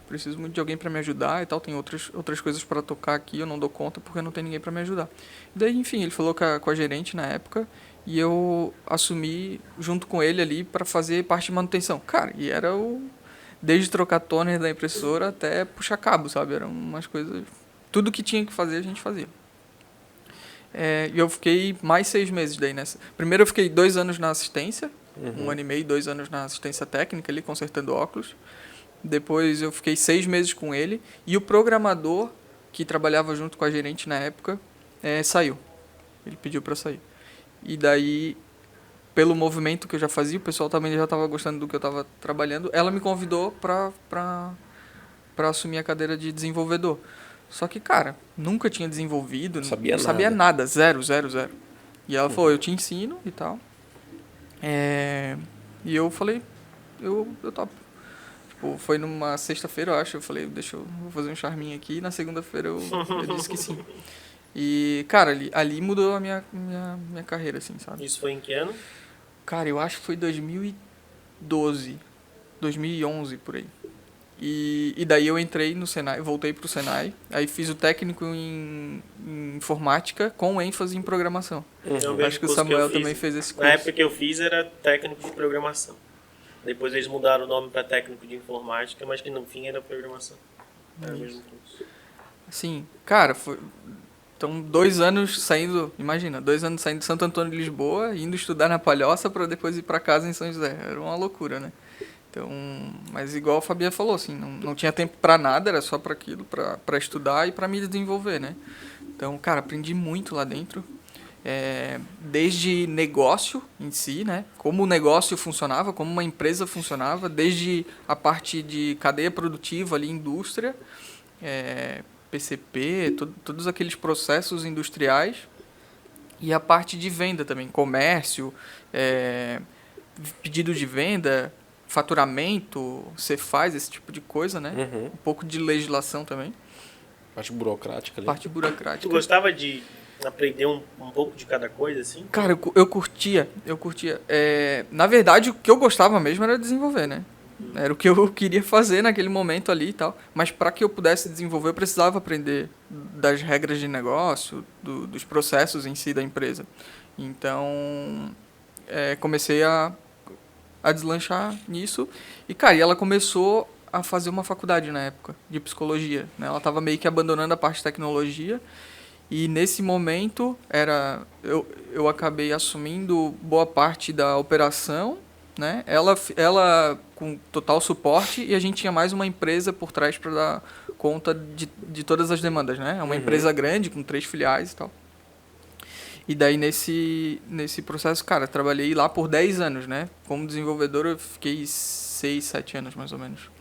de alguém para me ajudar e tal, tem outras coisas para tocar aqui, eu não dou conta porque não tem ninguém para me ajudar. E daí, enfim, ele falou com a gerente na época e eu assumi junto com ele ali para fazer parte de manutenção. Cara, e era desde trocar toner da impressora até puxar cabo, sabe? Eram umas coisas... Tudo que tinha que fazer, a gente fazia. E eu fiquei mais 6 meses daí nessa. Primeiro eu fiquei 2 anos na assistência, 1 ano e meio, 2 anos na assistência técnica ali, consertando óculos. Depois eu fiquei 6 meses com ele. E o programador, que trabalhava junto com a gerente na época, saiu. Ele pediu para sair. E daí, pelo movimento que eu já fazia, o pessoal também já estava gostando do que eu estava trabalhando. Ela me convidou para assumir a cadeira de desenvolvedor. Só que, cara, nunca tinha desenvolvido. Não sabia nada. Zero. E ela falou, eu te ensino e tal. E eu falei, eu topo. Tipo, foi numa sexta-feira, eu acho. Eu falei, vou fazer um charminho aqui. E na segunda-feira eu disse que sim. E, cara, ali mudou a minha carreira, assim, sabe? Isso foi em que ano? Cara, eu acho que foi 2012, 2011, por aí. E daí eu entrei no Senai, voltei pro Senai, aí fiz o técnico em informática com ênfase em programação. Acho que o Samuel também fez esse curso. Na época que eu fiz era técnico de programação. Depois eles mudaram o nome para técnico de informática, mas que no fim era programação. Era o mesmo curso. Sim, cara, foi... Então, 2 anos saindo, imagina, 2 anos saindo de Santo Antônio de Lisboa, indo estudar na Palhoça para depois ir para casa em São José. Era uma loucura, né? Então, mas igual a Fabia falou, assim, não tinha tempo para nada, era só para aquilo, para estudar e para me desenvolver, né? Então, cara, aprendi muito lá dentro. Desde negócio em si, né? Como o negócio funcionava, como uma empresa funcionava, desde a parte de cadeia produtiva ali, indústria, PCP, todos aqueles processos industriais, e a parte de venda também, comércio, pedido de venda, faturamento, Cefaz, esse tipo de coisa, né? Uhum. Um pouco de legislação também, Parte burocrática ali. parte burocrática. Tu gostava de aprender um pouco de cada coisa, assim? Cara, eu curtia. Na verdade, o que eu gostava mesmo era desenvolver, né? Era o que eu queria fazer naquele momento ali e tal. Mas para que eu pudesse desenvolver, eu precisava aprender das regras de negócio, dos processos em si da empresa. Então, comecei a deslanchar nisso. E, cara, ela começou a fazer uma faculdade na época de psicologia, né? Ela estava meio que abandonando a parte de tecnologia. E nesse momento eu acabei assumindo boa parte da operação, né? Ela com total suporte, e a gente tinha mais uma empresa por trás para dar conta de todas as demandas, né? É uma empresa grande com 3 filiais e tal. E daí nesse processo, cara, trabalhei lá por 10 anos, né? Como desenvolvedor eu fiquei 6, 7 anos mais ou menos.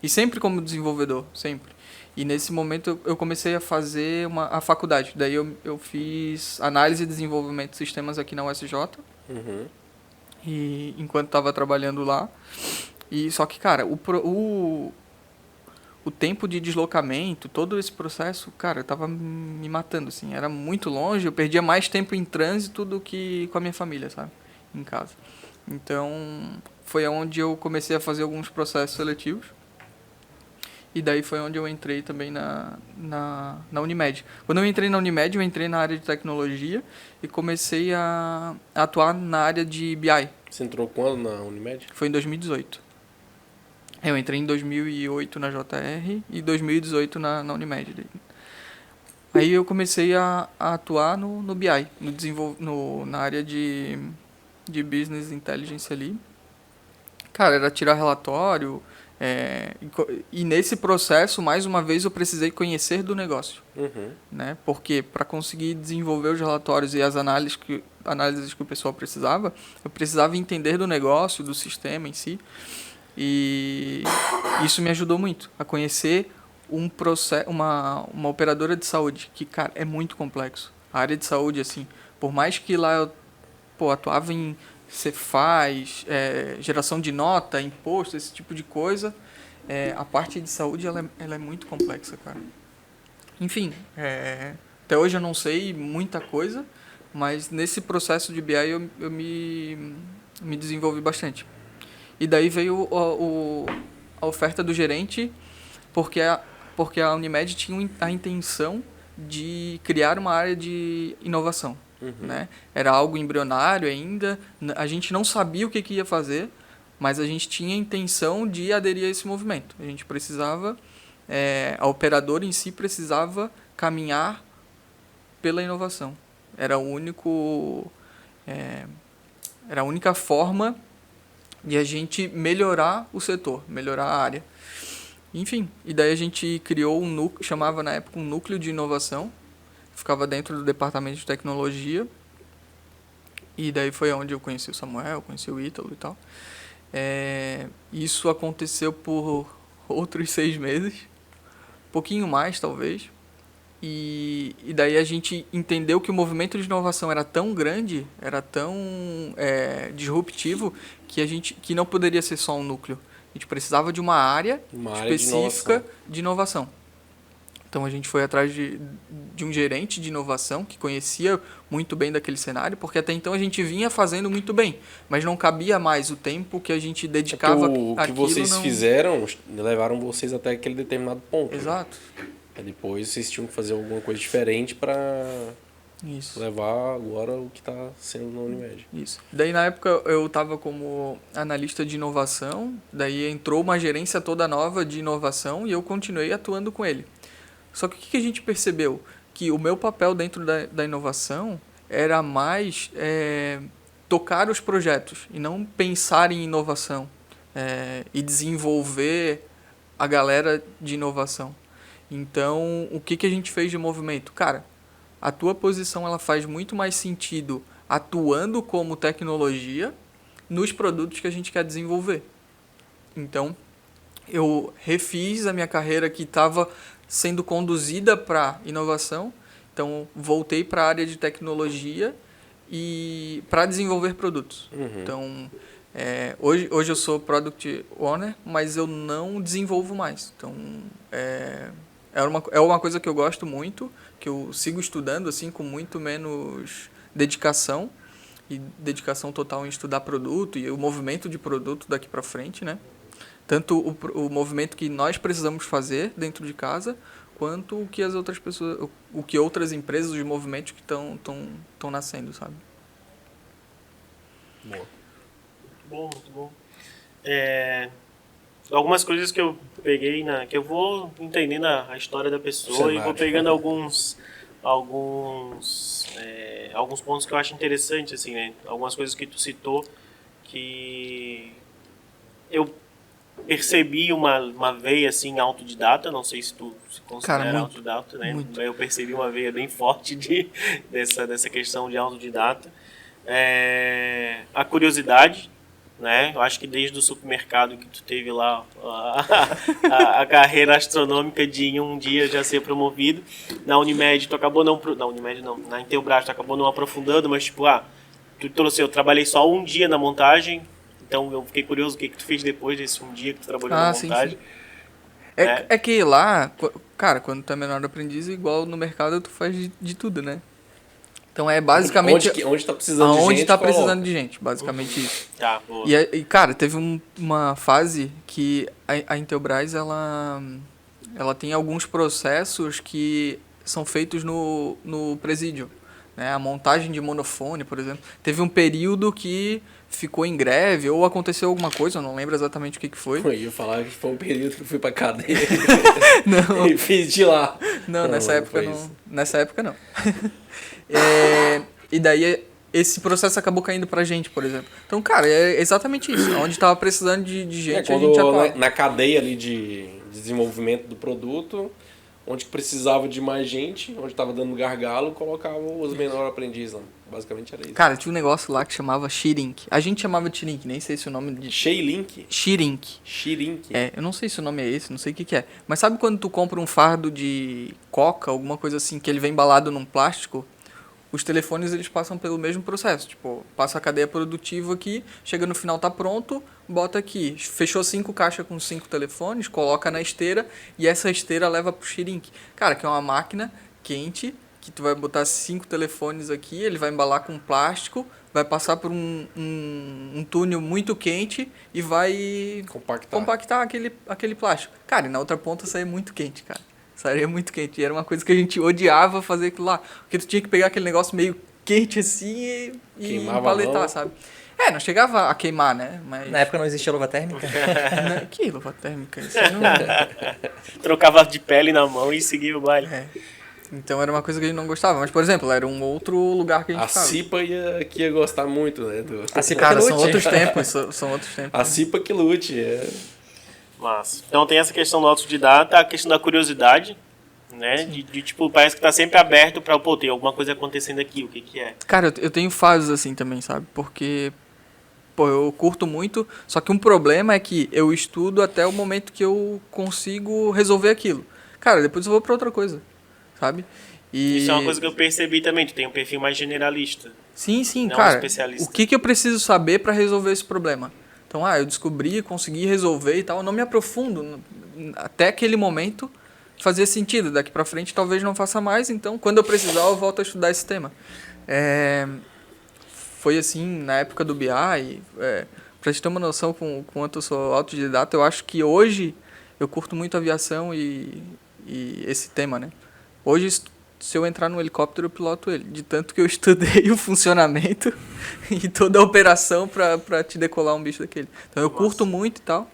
E sempre como desenvolvedor, sempre. E nesse momento eu comecei a fazer a faculdade. Daí eu fiz análise e desenvolvimento de sistemas aqui na USJ. Uhum. E enquanto estava trabalhando lá. E só que, cara, o tempo de deslocamento, todo esse processo, cara, tava me matando, assim. Era muito longe, eu perdia mais tempo em trânsito do que com a minha família, sabe? Em casa. Então, foi onde eu comecei a fazer alguns processos seletivos. E daí foi onde eu entrei também na Unimed. Quando eu entrei na Unimed, eu entrei na área de tecnologia e comecei a atuar na área de BI. Você entrou quando na Unimed? Foi em 2018. Eu entrei em 2008 na JR e 2018 na Unimed. Aí eu comecei a atuar no BI, na área de Business Intelligence ali. Cara, era tirar relatório. E nesse processo, mais uma vez, eu precisei conhecer do negócio. Uhum. Né? Porque para conseguir desenvolver os relatórios e as análises que o pessoal precisava, eu precisava entender do negócio, do sistema em si. E isso me ajudou muito a conhecer uma operadora de saúde, que, cara, é muito complexo. A área de saúde, assim, por mais que lá eu atuava em Cefaz, geração de nota, imposto, esse tipo de coisa, a parte de saúde ela é muito complexa, cara. Enfim, até hoje eu não sei muita coisa, mas nesse processo de BI eu me desenvolvi bastante. E daí veio a oferta do gerente, porque a Unimed tinha a intenção de criar uma área de inovação. Uhum. Né? Era algo embrionário ainda, a gente não sabia o que ia fazer, mas a gente tinha a intenção de aderir a esse movimento. A gente precisava, a operadora em si precisava caminhar pela inovação. Era a única forma de a gente melhorar o setor, melhorar a área. Enfim, e daí a gente criou chamava na época um núcleo de inovação, ficava dentro do departamento de tecnologia, e daí foi onde eu conheci o Samuel, conheci o Ítalo e tal. Isso aconteceu por outros 6 meses, um pouquinho mais talvez, e daí a gente entendeu que o movimento de inovação era tão grande, era tão disruptivo, que não poderia ser só um núcleo. A gente precisava de uma área específica de inovação. Então a gente foi atrás de um gerente de inovação que conhecia muito bem daquele cenário, porque até então a gente vinha fazendo muito bem, mas não cabia mais o tempo que a gente dedicava àquilo. O que vocês fizeram levaram vocês até aquele determinado ponto. Exato. Né? Depois vocês tinham que fazer alguma coisa diferente para levar agora o que está sendo na Unimed. Isso. Daí na época eu estava como analista de inovação, daí entrou uma gerência toda nova de inovação e eu continuei atuando com ele. Só que o que a gente percebeu? Que o meu papel dentro da inovação era mais tocar os projetos e não pensar em inovação. e desenvolver a galera de inovação. Então, o que a gente fez de movimento? Cara, a tua posição ela faz muito mais sentido atuando como tecnologia nos produtos que a gente quer desenvolver. Então, eu refiz a minha carreira que estava sendo conduzida para inovação. Então, voltei para a área de tecnologia e para desenvolver produtos. Então, hoje eu sou Product Owner, mas eu não desenvolvo mais. Então, é uma coisa que eu gosto muito, que eu sigo estudando assim com muito menos dedicação e dedicação total em estudar produto e o movimento de produto daqui para frente, né? Tanto o movimento que nós precisamos fazer dentro de casa, quanto o que as outras pessoas, o que outras empresas, os movimentos que estão nascendo, sabe? Boa. Muito bom. Algumas coisas que eu peguei, que eu vou entendendo a história da pessoa e vou pegando alguns pontos que eu acho interessantes, assim, né? Algumas coisas que tu citou que eu percebi uma veia, assim, autodidata, não sei se tu se considera Cara, muito, autodidata, né? muito. Eu percebi uma veia bem forte dessa questão de autodidata. A curiosidade, né? Eu acho que desde o supermercado que tu teve lá a carreira astronômica de em um dia já ser promovido. Na Unimed tu acabou na Intelbras tu acabou não aprofundando, mas tipo, tu trouxe, eu trabalhei só um dia na montagem, então eu fiquei curioso o que tu fez depois desse um dia que tu trabalhou na montagem. Sim. É que lá, cara, quando tu é menor aprendiz, igual no mercado tu faz de tudo, né? Então é basicamente Onde tá precisando de gente, onde tá precisando de gente, basicamente isso. Tá, boa. E cara, teve uma fase que a Intelbras, ela tem alguns processos que são feitos no presídio, né? A montagem de monofone, por exemplo. Teve um período que ficou em greve ou aconteceu alguma coisa, eu não lembro exatamente o que foi. Eu ia falar que foi um período que eu fui pra cadeia Não. e fiz de lá. Não, nessa época não. E daí esse processo acabou caindo pra gente, por exemplo. Então, cara, é exatamente isso. Onde tava precisando de gente, a gente atua. Na cadeia ali de desenvolvimento do produto, onde precisava de mais gente, onde tava dando gargalo, colocava os menores aprendizes lá. Basicamente era isso. Cara, tinha um negócio lá que chamava Shirink. A gente chamava de Shirink, nem sei se o nome de... Sheilink? Shirink. Shirink. Eu não sei se o nome é esse, não sei o que é. Mas sabe quando tu compra um fardo de coca, alguma coisa assim, que ele vem embalado num plástico? Os telefones, eles passam pelo mesmo processo. Tipo, passa a cadeia produtiva aqui, chega no final, tá pronto, bota aqui. Fechou 5 caixas com 5 telefones, coloca na esteira e essa esteira leva pro Shirink. Cara, que é uma máquina quente, que tu vai botar 5 telefones aqui, ele vai embalar com plástico, vai passar por um túnel muito quente e vai compactar aquele plástico. Cara, e na outra ponta sai muito quente, cara. Sairia muito quente. E era uma coisa que a gente odiava fazer aquilo lá. Porque tu tinha que pegar aquele negócio meio quente assim e empaletar, sabe? Não chegava a queimar, né? Mas... Na época não existia luva térmica? Que luva térmica? Isso aí não... Trocava de pele na mão e seguia o baile. Então era uma coisa que a gente não gostava. Mas, por exemplo, era um outro lugar que a gente ficava. A Cipa que ia gostar muito, né? A Cipa Cara, que são lute. outros tempos. São outros tempos. A Cipa que lute, Massa. Então tem essa questão do autodidata, a questão da curiosidade, né? De tipo, parece que tá sempre aberto pra, tem alguma coisa acontecendo aqui, o que é? Cara, eu tenho fases assim também, sabe? Porque, eu curto muito, só que um problema é que eu estudo até o momento que eu consigo resolver aquilo. Cara, depois eu vou pra outra coisa, sabe? Isso é uma coisa que eu percebi também, tu tem um perfil mais generalista. Sim, não cara. Especialista. O que eu preciso saber pra resolver esse problema? Então, eu descobri, consegui resolver e tal, eu não me aprofundo. Até aquele momento fazia sentido, daqui pra frente talvez não faça mais, então quando eu precisar eu volto a estudar esse tema. Foi assim, na época do BI, pra gente ter uma noção com quanto eu sou autodidata, eu acho que hoje eu curto muito aviação e esse tema, né? Hoje, se eu entrar no helicóptero, eu piloto ele, de tanto que eu estudei o funcionamento e toda a operação pra te decolar um bicho daquele. Então eu curto muito e tal,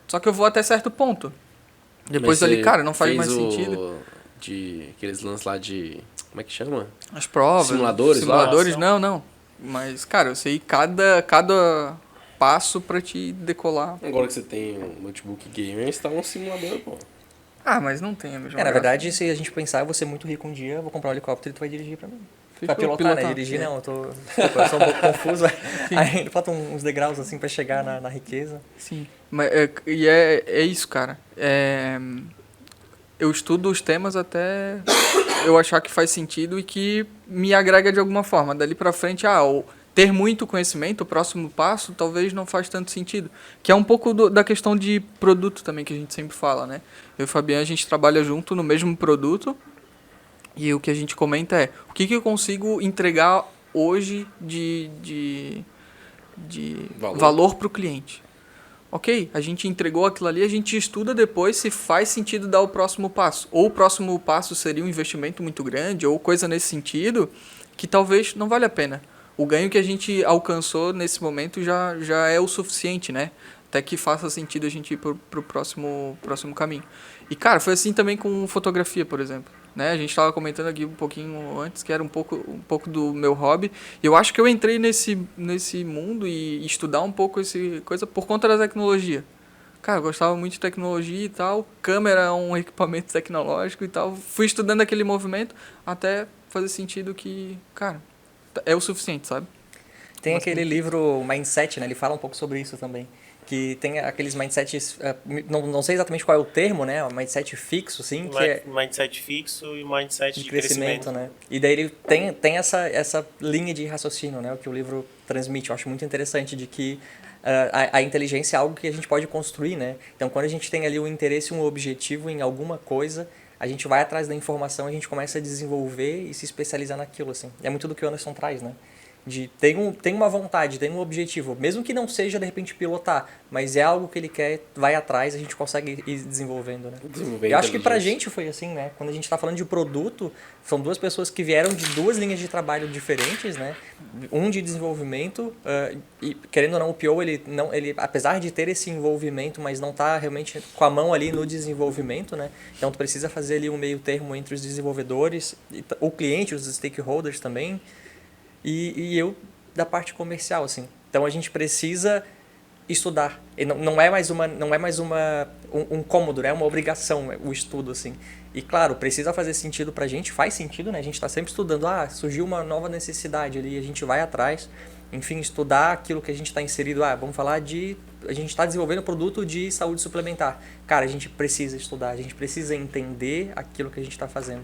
só que eu vou até certo ponto. Depois ali, cara, não faz mais sentido. De aqueles lances lá de... Como é que chama? As provas. Simuladores não. Mas, cara, eu sei cada passo para te decolar. Agora que você tem um notebook gamer, você tá um simulador, pô. Ah, mas não tem a mesma Na graça. verdade, se a gente pensar, eu vou ser muito rico um dia, eu vou comprar um helicóptero e tu vai dirigir pra mim. Fechou, Pra pilotar, né? Dirigir não, desculpa, eu sou um pouco confuso. Ainda faltam uns degraus assim pra chegar na riqueza. Sim, mas é isso, cara. Eu estudo os temas até eu achar que faz sentido e que me agrega de alguma forma. Dali pra frente, ter muito conhecimento, o próximo passo, talvez não faz tanto sentido. Que é um pouco da questão de produto também, que a gente sempre fala, né? Eu e o Fabiano, a gente trabalha junto no mesmo produto e o que a gente comenta é o que eu consigo entregar hoje de valor para o cliente. Ok, a gente entregou aquilo ali, a gente estuda depois se faz sentido dar o próximo passo. Ou o próximo passo seria um investimento muito grande, ou coisa nesse sentido, que talvez não vale a pena. O ganho que a gente alcançou nesse momento já é o suficiente, né? Até que faça sentido a gente ir pro próximo caminho. E, cara, foi assim também com fotografia, por exemplo. Né? A gente estava comentando aqui um pouquinho antes, que era um pouco do meu hobby. E eu acho que eu entrei nesse mundo e estudar um pouco essa coisa por conta da tecnologia. Cara, eu gostava muito de tecnologia e tal. Câmera é um equipamento tecnológico e tal. Fui estudando aquele movimento até fazer sentido que, cara, é o suficiente, sabe? Tem aquele livro Mindset, né? Ele fala um pouco sobre isso também. Que tem aqueles mindsets, não sei exatamente qual é o termo, né? O mindset fixo, sim. Que é mindset fixo e mindset de de crescimento. né? E daí ele tem essa linha de raciocínio, né? O que o livro transmite. Eu acho muito interessante de que a inteligência é algo que a gente pode construir, né? Então, quando a gente tem ali um interesse, um objetivo em alguma coisa, a gente vai atrás da informação, a gente começa a desenvolver e se especializar naquilo, assim. É muito do que o Anderson traz, né? Tem uma vontade, tem um objetivo, mesmo que não seja de repente pilotar, mas é algo que ele quer, vai atrás, a gente consegue ir desenvolvendo, né? Eu acho que pra gente foi assim, né? Quando a gente tá falando de produto, são duas pessoas que vieram de duas linhas de trabalho diferentes, né? Um de desenvolvimento, e querendo ou não, o PO, ele apesar de ter esse envolvimento, mas não tá realmente com a mão ali no desenvolvimento, né? Então tu precisa fazer ali um meio termo entre os desenvolvedores, o cliente, os stakeholders também. E eu da parte comercial, assim. Então a gente precisa estudar. E não é mais um cômodo, né? É uma obrigação o estudo, assim. E claro, precisa fazer sentido pra gente, faz sentido, né? A gente tá sempre estudando, surgiu uma nova necessidade ali, a gente vai atrás. Enfim, estudar aquilo que a gente está inserido. Vamos falar a gente está desenvolvendo um produto de saúde suplementar. Cara, a gente precisa estudar, a gente precisa entender aquilo que a gente está fazendo.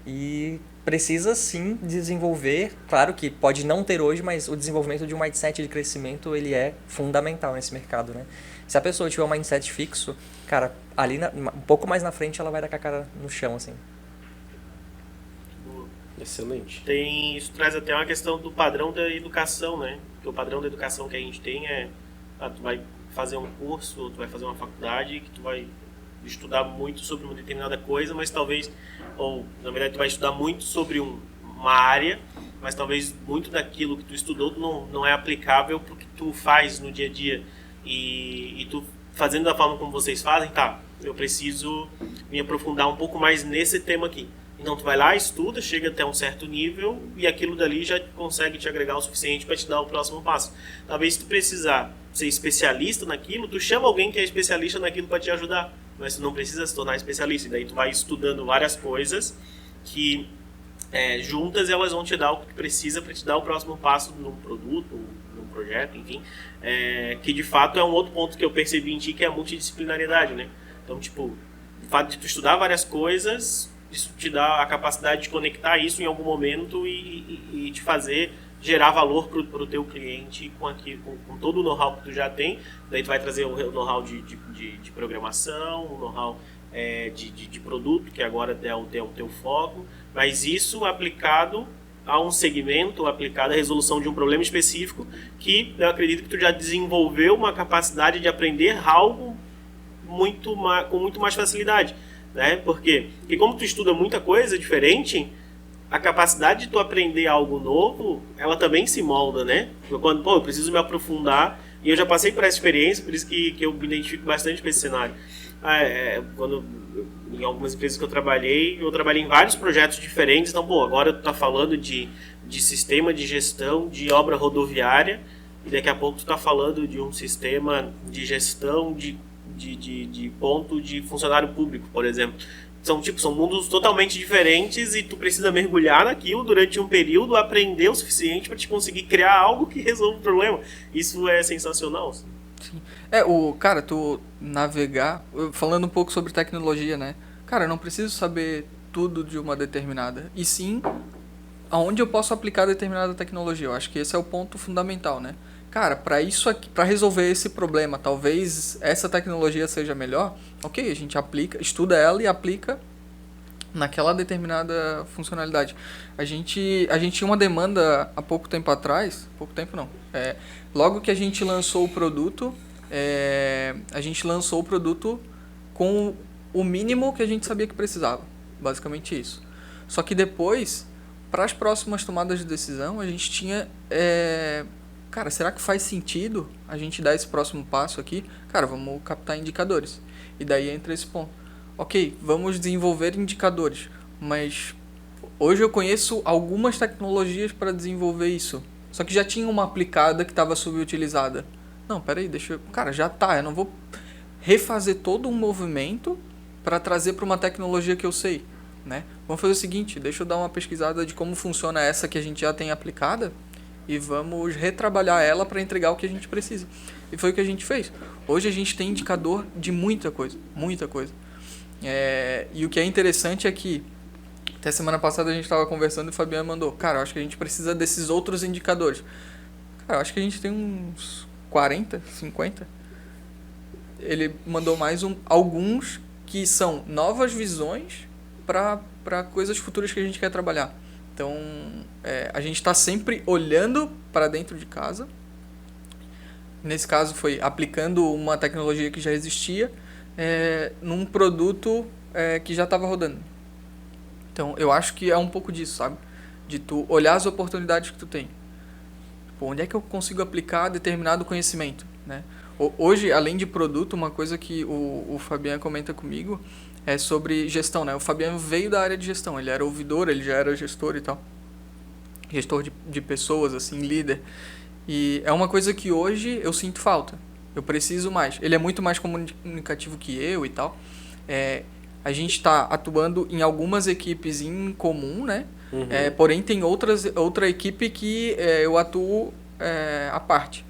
E precisa sim desenvolver, claro que pode não ter hoje, mas o desenvolvimento de um mindset de crescimento, ele é fundamental nesse mercado, né? Se a pessoa tiver um mindset fixo, cara, ali um pouco mais na frente ela vai dar com a cara no chão, assim. Excelente. Isso traz até uma questão do padrão da educação, né? Porque o padrão da educação que a gente tem tu vai fazer um curso, tu vai fazer uma faculdade, que tu vai estudar muito sobre uma determinada coisa, mas talvez, ou na verdade tu vai estudar muito sobre uma área, mas talvez muito daquilo que tu estudou não é aplicável pro que tu faz no dia a dia. E tu fazendo da forma como vocês fazem, eu preciso me aprofundar um pouco mais nesse tema aqui. Então tu vai lá, estuda, chega até um certo nível e aquilo dali já consegue te agregar o suficiente para te dar o próximo passo. Talvez se tu precisar ser especialista naquilo, tu chama alguém que é especialista naquilo para te ajudar, mas tu não precisa se tornar especialista. E daí tu vai estudando várias coisas que juntas elas vão te dar o que tu precisa para te dar o próximo passo num produto, num projeto, enfim. Que de fato é um outro ponto que eu percebi em ti, que é a multidisciplinariedade, né? Então, tipo, o fato de tu estudar várias coisas, isso te dá a capacidade de conectar isso em algum momento e te fazer gerar valor para o teu cliente com todo o know-how que tu já tem. Daí tu vai trazer o know-how de programação, o know-how de produto, que agora é o teu foco, mas isso aplicado a um segmento, aplicado à resolução de um problema específico, que eu acredito que tu já desenvolveu uma capacidade de aprender algo com muito mais facilidade. Né? Porque como tu estuda muita coisa diferente, a capacidade de tu aprender algo novo, ela também se molda, né? Quando, eu preciso me aprofundar, e eu já passei por essa experiência, por isso que eu me identifico bastante com esse cenário. Em algumas empresas que eu trabalhei em vários projetos diferentes, então, agora tu tá falando de sistema de gestão de obra rodoviária, e daqui a pouco tu tá falando de um sistema de gestão de ponto de funcionário público, por exemplo. São mundos totalmente diferentes e tu precisa mergulhar naquilo durante um período, aprender o suficiente para te conseguir criar algo que resolva o problema. Isso é sensacional. Sim. Cara, tu navegar, falando um pouco sobre tecnologia, né? Cara, eu não preciso saber tudo de uma determinada, e sim aonde eu posso aplicar determinada tecnologia. Eu acho que esse é o ponto fundamental, né? Cara, para isso aqui, para resolver esse problema, talvez essa tecnologia seja melhor. Ok, a gente aplica, estuda ela e aplica naquela determinada funcionalidade. A gente tinha uma demanda há pouco tempo atrás, pouco tempo não. Logo que a gente lançou o produto, a gente lançou o produto com o mínimo que a gente sabia que precisava. Basicamente isso. Só que depois, para as próximas tomadas de decisão, a gente tinha... Cara, será que faz sentido a gente dar esse próximo passo aqui? Cara, vamos captar indicadores. E daí entra esse ponto. Ok, vamos desenvolver indicadores, mas hoje eu conheço algumas tecnologias para desenvolver isso. Só que já tinha uma aplicada que estava subutilizada. Não, peraí, Cara, já tá, eu não vou refazer todo um movimento para trazer para uma tecnologia que eu sei, né? Vamos fazer o seguinte, deixa eu dar uma pesquisada de como funciona essa que a gente já tem aplicada e vamos retrabalhar ela para entregar o que a gente precisa. E foi o que a gente fez. Hoje a gente tem indicador de muita coisa, muita coisa. E o que é interessante é que até semana passada a gente estava conversando e o Fabiano mandou, cara, eu acho que a gente precisa desses outros indicadores. Cara, eu acho que a gente tem uns 40, 50. Ele mandou mais alguns que são novas visões para coisas futuras que a gente quer trabalhar. Então, a gente está sempre olhando para dentro de casa. Nesse caso, foi aplicando uma tecnologia que já existia num produto que já estava rodando. Então, eu acho que é um pouco disso, sabe? De tu olhar as oportunidades que tu tem. Pô, onde é que eu consigo aplicar determinado conhecimento, né? Hoje, além de produto, uma coisa que o Fabiano comenta comigo é sobre gestão, né? O Fabiano veio da área de gestão, ele era ouvidor, ele já era gestor e tal. Gestor de pessoas, assim, líder. E é uma coisa que hoje eu sinto falta. Eu preciso mais. Ele é muito mais comunicativo que eu e tal. A gente está atuando em algumas equipes em comum, né? Uhum. Porém, tem outra equipe que eu atuo à parte.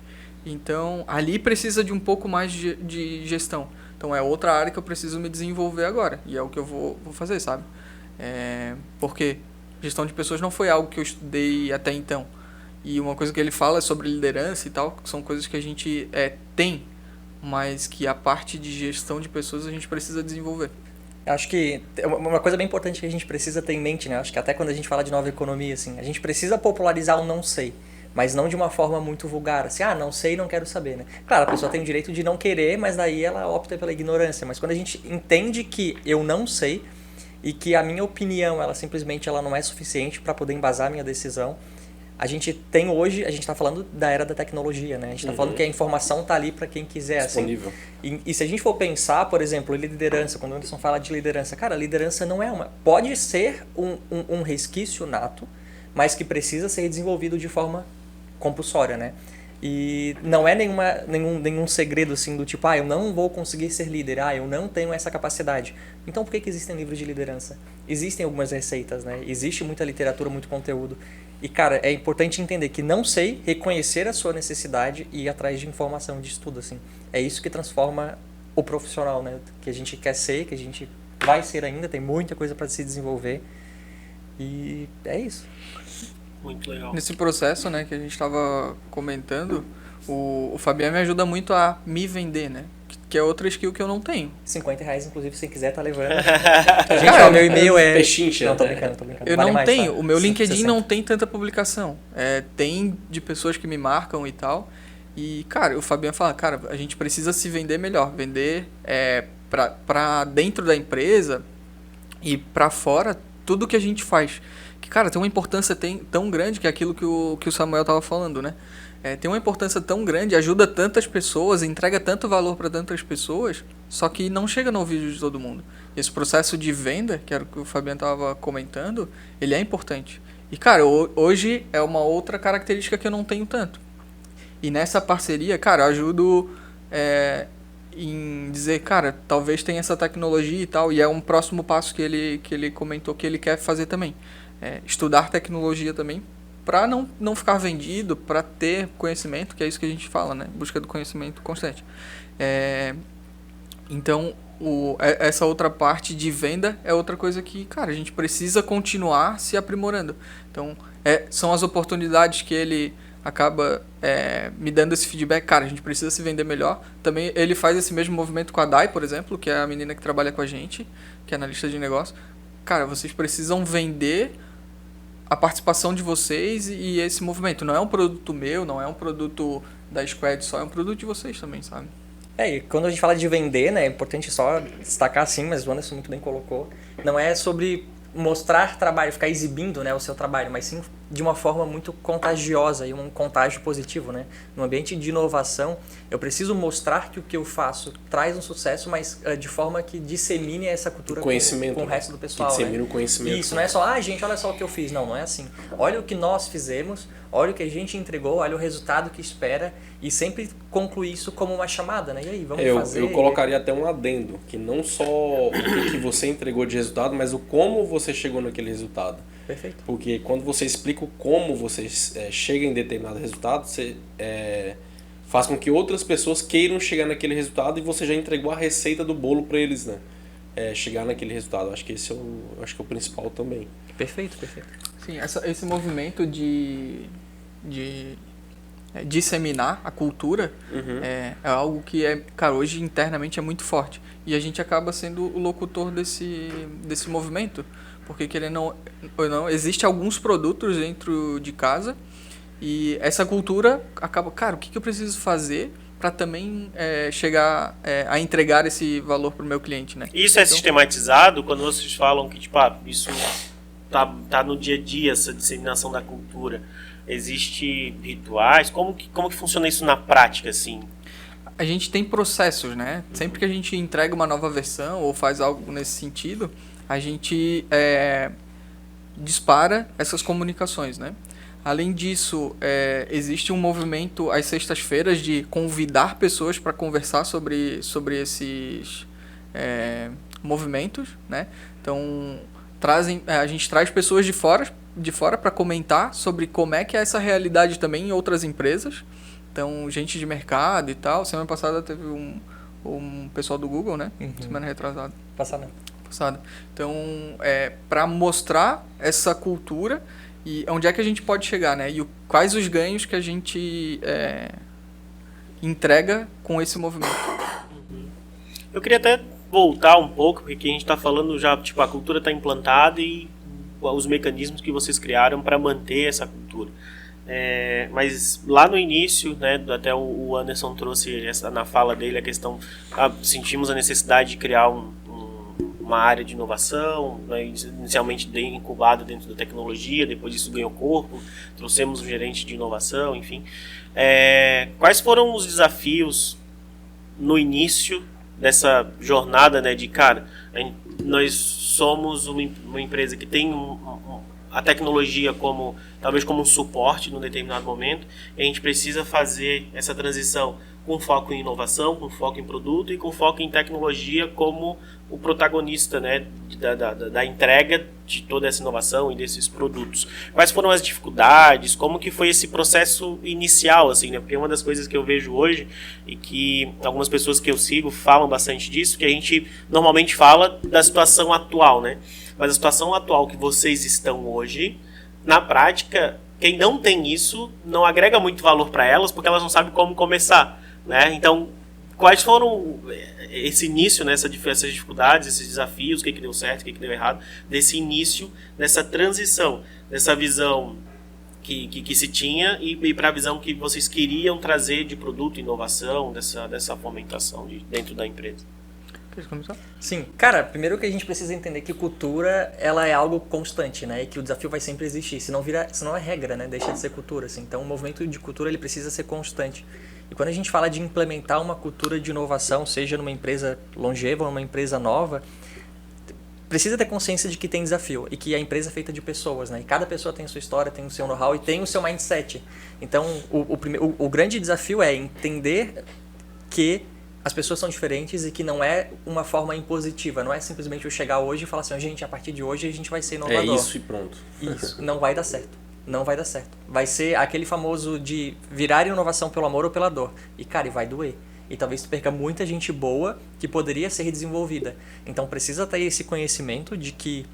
Então, ali precisa de um pouco mais de gestão. Então, é outra área que eu preciso me desenvolver agora. E é o que eu vou fazer, sabe? Porque gestão de pessoas não foi algo que eu estudei até então. E uma coisa que ele fala é sobre liderança e tal, que são coisas que a gente tem, mas que a parte de gestão de pessoas a gente precisa desenvolver. Acho que uma coisa bem importante que a gente precisa ter em mente, né? Acho que até quando a gente fala de nova economia, assim, a gente precisa popularizar o não sei, mas não de uma forma muito vulgar, assim, não sei, não quero saber, né? Claro, a pessoa tem o direito de não querer, mas daí ela opta pela ignorância. Mas quando a gente entende que eu não sei e que a minha opinião, ela simplesmente não é suficiente para poder embasar a minha decisão, a gente tem hoje, a gente está falando da era da tecnologia, né? A gente está falando que a informação está ali para quem quiser. Disponível. Assim. E se a gente for pensar, por exemplo, liderança, quando o Anderson fala de liderança, cara, liderança não é pode ser um resquício nato, mas que precisa ser desenvolvido de forma compulsória, né? E não é nenhum segredo assim do tipo, eu não vou conseguir ser líder, eu não tenho essa capacidade. Então por que existem livros de liderança? Existem algumas receitas, né? Existe muita literatura, muito conteúdo. E, cara, é importante entender que não sei, reconhecer a sua necessidade e ir atrás de informação, de estudo, assim. É isso que transforma o profissional, né? Que a gente quer ser, que a gente vai ser ainda, tem muita coisa para se desenvolver. E é isso. Muito legal. Nesse processo, né, que a gente estava comentando, o Fabiano me ajuda muito a me vender, né? Que é outra skill que eu não tenho. R$50, inclusive, se quiser, tá levando. Gente, o meu e-mail é... Pechincha. Não, tô brincando. Eu vale não mais, tenho. tá? O meu LinkedIn 60. não tem tanta publicação. Tem de pessoas que me marcam e tal. E, cara, o Fabiano fala, cara, a gente precisa se vender melhor. Vender pra dentro da empresa e pra fora tudo que a gente faz. Que, cara, tem uma importância tão grande que é aquilo que o Samuel tava falando, né? Tem uma importância tão grande, ajuda tantas pessoas, entrega tanto valor para tantas pessoas, só que não chega no ouvido de todo mundo. Esse processo de venda, que era o que o Fabiano estava comentando, ele é importante. E, cara, hoje é uma outra característica que eu não tenho tanto. E nessa parceria, cara, eu ajudo em dizer, cara, talvez tenha essa tecnologia e tal, e é um próximo passo que ele comentou que ele quer fazer também. Estudar tecnologia também, para não ficar vendido, para ter conhecimento, que é isso que a gente fala, né? Busca do conhecimento constante. Então, essa outra parte de venda é outra coisa que, cara, a gente precisa continuar se aprimorando. Então, são as oportunidades que ele acaba me dando esse feedback. Cara, a gente precisa se vender melhor. Também ele faz esse mesmo movimento com a Dai, por exemplo, que é a menina que trabalha com a gente, que é analista de negócio. Cara, vocês precisam vender a participação de vocês e esse movimento. Não é um produto meu, não é um produto da Squad só, é um produto de vocês também, sabe? E quando a gente fala de vender, né, é importante só destacar assim, mas o Anderson muito bem colocou, não é sobre mostrar trabalho, ficar exibindo, né, o seu trabalho, mas sim de uma forma muito contagiosa e um contágio positivo, né? No ambiente de inovação, eu preciso mostrar que o que eu faço traz um sucesso, mas de forma que dissemine essa cultura com o resto do pessoal. Que dissemine né? o conhecimento. Isso, não é só, gente, olha só o que eu fiz. Não é assim. Olha o que nós fizemos, olha o que a gente entregou, olha o resultado que espera e sempre concluir isso como uma chamada, né? E aí, vamos fazer... Eu colocaria até um adendo, que não só o que você entregou de resultado, mas o como você chegou naquele resultado. Perfeito. Porque quando você explica o como você chega em determinado resultado, você faz com que outras pessoas queiram chegar naquele resultado e você já entregou a receita do bolo para eles, né? Chegar naquele resultado. Acho que esse é o principal também. Perfeito. Sim, esse movimento de disseminar a cultura é algo que cara, hoje internamente é muito forte. E a gente acaba sendo o locutor desse movimento. Porque querendo ou não, existe alguns produtos dentro de casa e essa cultura acaba, cara, o que eu preciso fazer para também chegar a entregar esse valor para o meu cliente, né? Isso é sistematizado quando vocês falam que tipo, isso tá no dia a dia, essa disseminação da cultura. Existe rituais? Como que funciona isso na prática, assim? A gente tem processos, né? Sempre que a gente entrega uma nova versão ou faz algo nesse sentido, a gente dispara essas comunicações, né? Além disso, existe um movimento às sextas-feiras de convidar pessoas para conversar sobre esses movimentos, né? Então, a gente traz pessoas de fora para comentar sobre como é que é essa realidade também em outras empresas. Então, gente de mercado e tal. Semana passada teve um pessoal do Google, né? Semana retrasada. Passada. Então, para mostrar essa cultura e onde é que a gente pode chegar, né? E quais os ganhos que a gente entrega com esse movimento. Eu queria até voltar um pouco, porque a gente está falando já, tipo, a cultura está implantada e os mecanismos que vocês criaram para manter essa cultura. Mas lá no início, né, até o Anderson trouxe na fala dele a questão, sentimos a necessidade de criar uma área de inovação, né, inicialmente incubada dentro da tecnologia, depois isso ganhou corpo, trouxemos um gerente de inovação, enfim. Quais foram os desafios no início dessa jornada, né, de cara, nós somos uma empresa que tem a tecnologia talvez como um suporte num determinado momento, e a gente precisa fazer essa transição com foco em inovação, com foco em produto e com foco em tecnologia como o protagonista, né, da entrega de toda essa inovação e desses produtos. Quais foram as dificuldades? Como que foi esse processo inicial, assim, né? Porque uma das coisas que eu vejo hoje e que algumas pessoas que eu sigo falam bastante disso, que a gente normalmente fala da situação atual, né? Mas a situação atual que vocês estão hoje, na prática, quem não tem isso não agrega muito valor para elas, porque elas não sabem como começar, né? Então, quais foram esse início, né, essas dificuldades, esses desafios, o que deu certo, o que deu errado, desse início, dessa transição, dessa visão que se tinha e para a visão que vocês queriam trazer de produto, inovação, dessa fomentação dentro da empresa? Quer começar? Sim. Cara, primeiro que a gente precisa entender que cultura, ela é algo constante, né? E que o desafio vai sempre existir. Senão é regra, né? Deixa de ser cultura, assim. Então, o movimento de cultura, ele precisa ser constante. E quando a gente fala de implementar uma cultura de inovação, seja numa empresa longeva ou numa empresa nova, precisa ter consciência de que tem desafio e que a empresa é feita de pessoas, né? E cada pessoa tem a sua história, tem o seu know-how e tem o seu mindset. Então, o grande desafio é entender que as pessoas são diferentes e que não é uma forma impositiva, não é simplesmente eu chegar hoje e falar assim, gente, a partir de hoje a gente vai ser inovador. É isso e pronto. Isso, não vai dar certo. Não vai dar certo. Vai ser aquele famoso de virar inovação pelo amor ou pela dor. E, cara, vai doer. E talvez tu perca muita gente boa que poderia ser desenvolvida. Então precisa ter esse conhecimento de que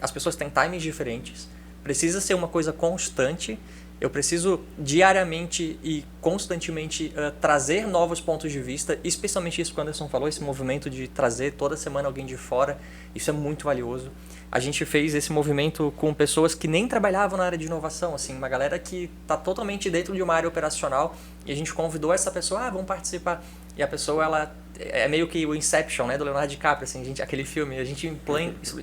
as pessoas têm timings diferentes. Precisa ser uma coisa constante. Eu preciso diariamente e constantemente trazer novos pontos de vista, especialmente isso que o Anderson falou, esse movimento de trazer toda semana alguém de fora, isso é muito valioso. A gente fez esse movimento com pessoas que nem trabalhavam na área de inovação, assim, uma galera que está totalmente dentro de uma área operacional e a gente convidou essa pessoa, vamos participar. E a pessoa, ela é meio que o Inception, né, do Leonardo DiCaprio, assim, aquele filme, a gente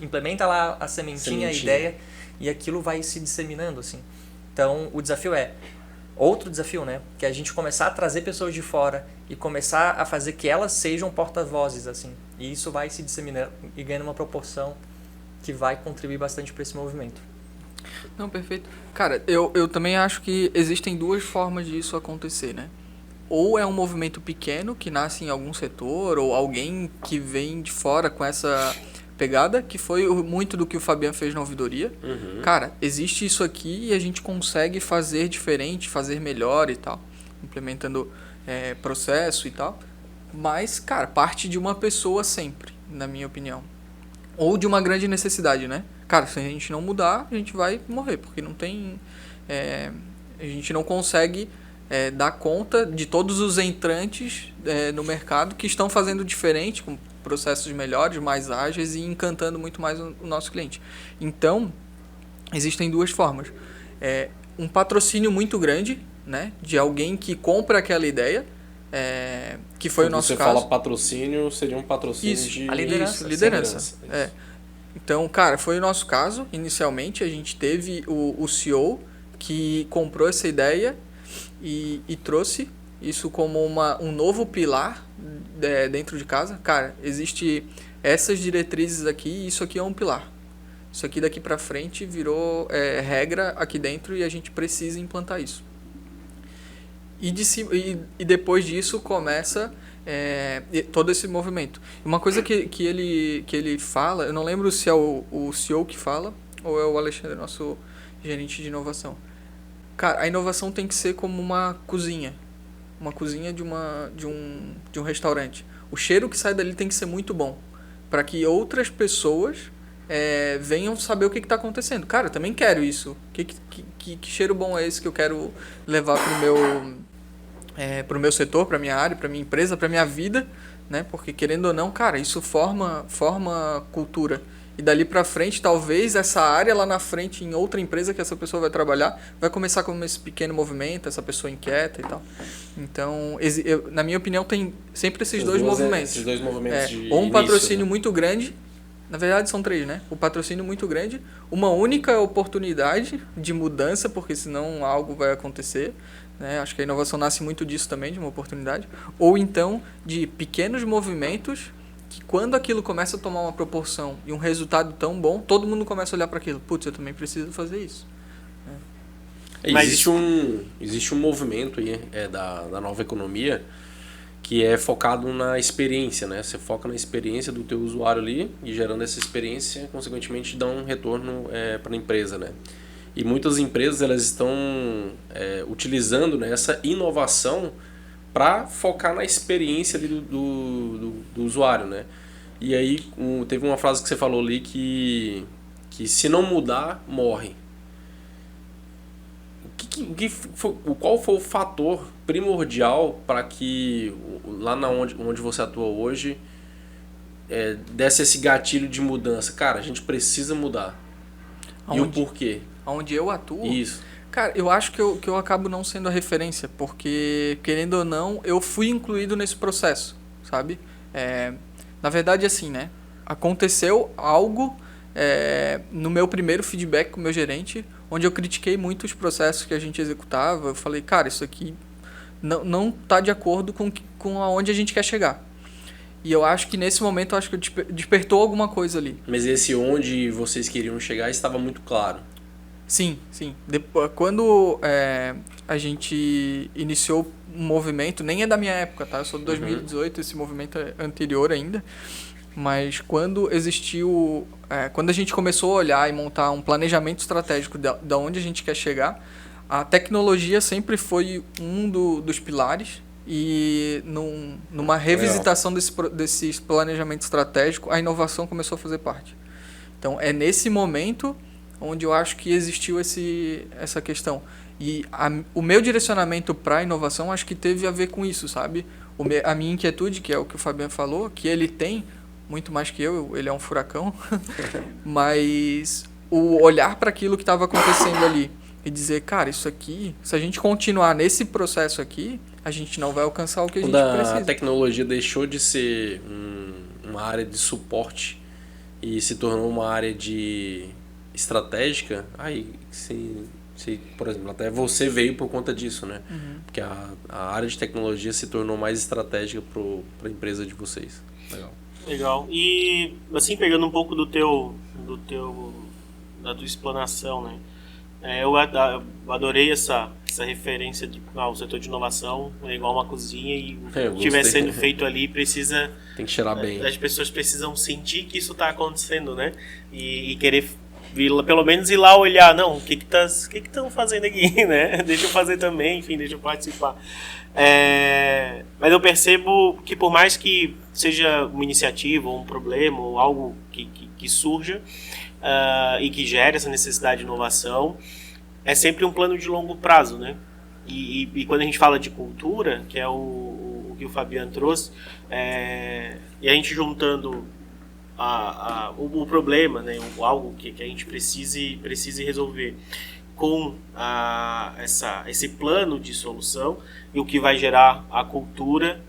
implementa lá a sementinha, a ideia e aquilo vai se disseminando, assim. Então, o desafio outro desafio, né? Que é a gente começar a trazer pessoas de fora e começar a fazer que elas sejam porta-vozes, assim. E isso vai se disseminando e ganhando uma proporção que vai contribuir bastante para esse movimento. Não, perfeito. Cara, eu também acho que existem duas formas disso acontecer, né? Ou é um movimento pequeno que nasce em algum setor, ou alguém que vem de fora com essa pegada, que foi muito do que o Fabian fez na ouvidoria. Uhum. Cara, existe isso aqui e a gente consegue fazer diferente, fazer melhor e tal, implementando processo e tal. Mas, cara, parte de uma pessoa sempre, na minha opinião. Ou de uma grande necessidade, né? Cara, se a gente não mudar, a gente vai morrer, porque não tem... a gente não consegue dar conta de todos os entrantes no mercado que estão fazendo diferente, com processos melhores, mais ágeis e encantando muito mais o nosso cliente. Então, existem duas formas. Um patrocínio muito grande, né, de alguém que compra aquela ideia, que foi quando o nosso você caso. Fala patrocínio, seria um patrocínio de... A liderança. Liderança. Então, cara, foi o nosso caso. Inicialmente, a gente teve o CEO que comprou essa ideia e trouxe isso como um novo pilar dentro de casa. Cara, existe essas diretrizes aqui e isso aqui é um pilar. Isso aqui daqui pra frente virou regra aqui dentro e a gente precisa implantar isso. E depois disso começa todo esse movimento. Uma coisa que ele fala, eu não lembro se é o CEO que fala ou é o Alexandre, nosso gerente de inovação. Cara, a inovação tem que ser como uma cozinha de um restaurante. O cheiro que sai dali tem que ser muito bom, para que outras pessoas venham saber o que está acontecendo. Cara, eu também quero isso. Que cheiro bom é esse que eu quero levar pro meu setor, para minha área, para minha empresa, para minha vida, né? Porque querendo ou não, cara, isso forma cultura. E dali para frente, talvez essa área lá na frente, em outra empresa que essa pessoa vai trabalhar, vai começar como esse pequeno movimento, essa pessoa inquieta e tal. Então, na minha opinião, tem sempre esses dois movimentos. Esses dois movimentos de ou um patrocínio início, né? muito grande, na verdade são três, né? O patrocínio muito grande, uma única oportunidade de mudança, porque senão algo vai acontecer, né? Acho que a inovação nasce muito disso também, de uma oportunidade. Ou então, de pequenos movimentos que quando aquilo começa a tomar uma proporção e um resultado tão bom, todo mundo começa a olhar para aquilo. Putz, eu também preciso fazer isso. Mas existe um movimento aí da nova economia que é focado na experiência, né? Você foca na experiência do teu usuário ali e gerando essa experiência, consequentemente dá um retorno para a empresa, né? E muitas empresas elas estão utilizando, né, essa inovação para focar na experiência ali do usuário, né? E aí teve uma frase que você falou ali que se não mudar, morre. Qual foi o fator primordial para que lá onde você atua hoje desse esse gatilho de mudança? Cara, a gente precisa mudar. E o porquê? Onde eu atuo? Isso. Cara, eu acho que eu acabo não sendo a referência, porque, querendo ou não, eu fui incluído nesse processo, sabe? Na verdade, assim, né? Aconteceu algo no meu primeiro feedback com o meu gerente, onde eu critiquei muito os processos que a gente executava. Eu falei, cara, isso aqui não tá de acordo com aonde a gente quer chegar. E eu acho que nesse momento, eu acho que despertou alguma coisa ali. Mas esse onde vocês queriam chegar estava muito claro. Sim, sim. Depois, quando a gente iniciou um movimento, nem é da minha época, tá? Eu sou de 2018, esse movimento é anterior ainda. Mas quando existiu... quando a gente começou a olhar e montar um planejamento estratégico da onde a gente quer chegar, a tecnologia sempre foi dos pilares. E numa revisitação desse planejamento estratégico, a inovação começou a fazer parte. Então, é nesse momento onde eu acho que existiu essa questão. E o meu direcionamento para a inovação acho que teve a ver com isso, sabe? A minha inquietude, que é o que o Fabiano falou, que ele tem, muito mais que eu, ele é um furacão, mas o olhar para aquilo que estava acontecendo ali e dizer, cara, isso aqui, se a gente continuar nesse processo aqui, a gente não vai alcançar o que a gente precisa. A tecnologia deixou de ser uma área de suporte e se tornou uma área de estratégica, aí sim, por exemplo, até você veio por conta disso, né? Porque a área de tecnologia se tornou mais estratégica para a empresa de vocês. Legal. E assim, pegando um pouco da tua explanação, né? Eu adorei essa referência de o setor de inovação é igual uma cozinha e o que estiver sendo feito ali precisa... Tem que cheirar bem. As pessoas precisam sentir que isso está acontecendo, né? E querer pelo menos ir lá olhar, não, o que estão fazendo aqui, né? Deixa eu fazer também, enfim, deixa eu participar. Mas eu percebo que por mais que seja uma iniciativa, ou um problema, ou algo que surja, e que gere essa necessidade de inovação, é sempre um plano de longo prazo, né? E quando a gente fala de cultura, que é o que o Fabiano trouxe, e a gente juntando o problema, né? Algo que a gente precise resolver com esse plano de solução, e o que vai gerar a cultura,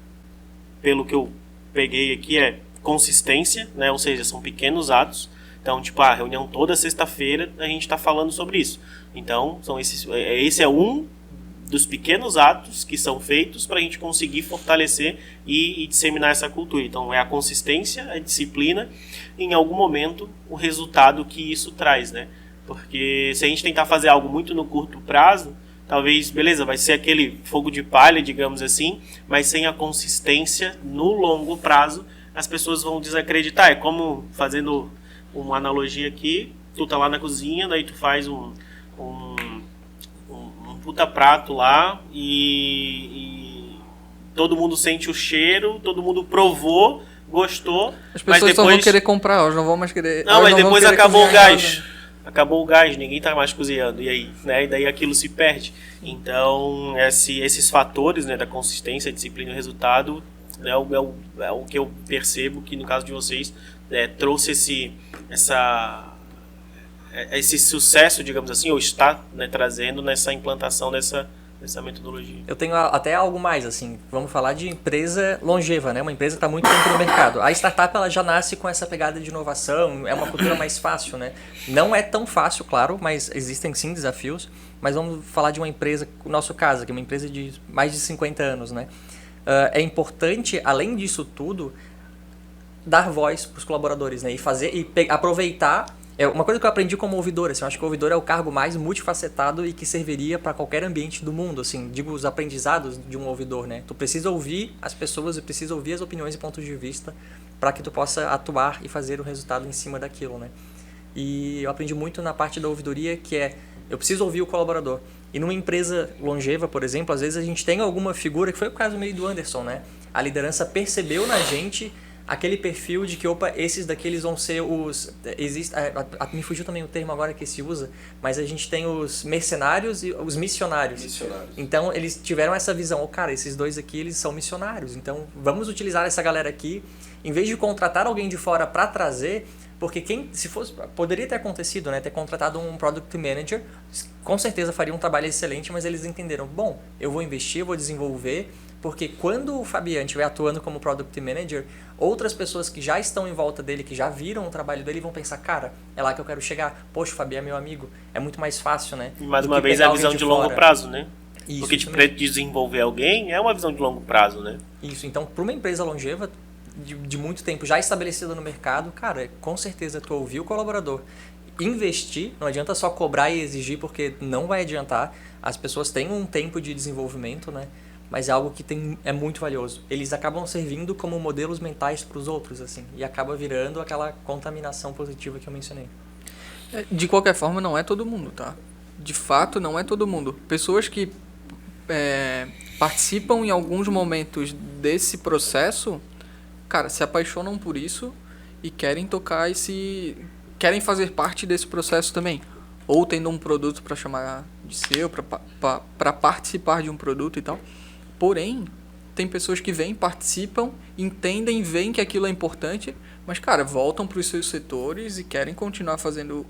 pelo que eu peguei aqui, é consistência, né? Ou seja, são pequenos atos. Então, tipo, a reunião toda sexta-feira a gente está falando sobre isso. Então, esse é um dos pequenos atos que são feitos para a gente conseguir fortalecer e disseminar essa cultura. Então, é a consistência, a disciplina, e em algum momento o resultado que isso traz, né? Porque se a gente tentar fazer algo muito no curto prazo, talvez, beleza, vai ser aquele fogo de palha, digamos assim, mas sem a consistência no longo prazo, as pessoas vão desacreditar. É como, fazendo uma analogia aqui, tu tá lá na cozinha, daí tu faz um puta prato lá e todo mundo sente o cheiro, todo mundo provou, gostou. As pessoas mas depois... só vão querer comprar, elas não vão mais querer... Não, mas depois acabou o gás. Nada. Acabou o gás, ninguém tá mais cozinhando, e aí? Né? E daí aquilo se perde. Então, esses fatores, né, da consistência, disciplina e resultado, é o que eu percebo que no caso de vocês trouxe esse sucesso, digamos assim, ou está, né, trazendo nessa implantação dessa metodologia. Eu tenho até algo mais, assim, vamos falar de empresa longeva, né? Uma empresa que está muito tempo no mercado. A startup, ela já nasce com essa pegada de inovação, é uma cultura mais fácil, né? Não é tão fácil, claro, mas existem sim desafios. Mas vamos falar de uma empresa, no nosso caso, que é uma empresa de mais de 50 anos, né? É importante, além disso tudo, dar voz para os colaboradores, né? E aproveitar. Uma coisa que eu aprendi como ouvidor, assim, eu acho que o ouvidor é o cargo mais multifacetado e que serviria para qualquer ambiente do mundo, assim, digo, os aprendizados de um ouvidor, né? Tu precisa ouvir as pessoas e precisa ouvir as opiniões e pontos de vista para que tu possa atuar e fazer o resultado em cima daquilo, né? E eu aprendi muito na parte da ouvidoria, que eu preciso ouvir o colaborador. E numa empresa longeva, por exemplo, às vezes a gente tem alguma figura, que foi o caso meio do Anderson, né? A liderança percebeu na gente aquele perfil de que, esses daqui eles vão ser os... me fugiu também o termo agora que se usa, mas a gente tem os mercenários e os missionários. Então, eles tiveram essa visão, cara, esses dois aqui, eles são missionários, então vamos utilizar essa galera aqui, em vez de contratar alguém de fora para trazer, porque poderia ter acontecido, né, ter contratado um Product Manager, com certeza faria um trabalho excelente, mas eles entenderam, bom, eu vou investir, eu vou desenvolver, porque quando o Fabiano estiver atuando como Product Manager, outras pessoas que já estão em volta dele, que já viram o trabalho dele, vão pensar, cara, é lá que eu quero chegar. Poxa, o Fabiano é meu amigo. É muito mais fácil, né? E mais uma vez é a visão de longo prazo, né? Isso, porque para desenvolver alguém é uma visão de longo prazo, né? Isso. Então, para uma empresa longeva, de muito tempo já estabelecida no mercado, cara, com certeza tu ouvir o colaborador, investir, não adianta só cobrar e exigir, porque não vai adiantar. As pessoas têm um tempo de desenvolvimento, né? Mas é algo que é muito valioso. Eles acabam servindo como modelos mentais para os outros, assim, e acaba virando aquela contaminação positiva que eu mencionei. De qualquer forma, não é todo mundo, tá? De fato, não é todo mundo. Pessoas que participam em alguns momentos desse processo, cara, se apaixonam por isso e querem tocar querem fazer parte desse processo também. Ou tendo um produto para chamar de seu, para participar de um produto e tal. Porém, tem pessoas que vêm, participam, entendem, veem que aquilo é importante, mas, cara, voltam para os seus setores e querem continuar fazendo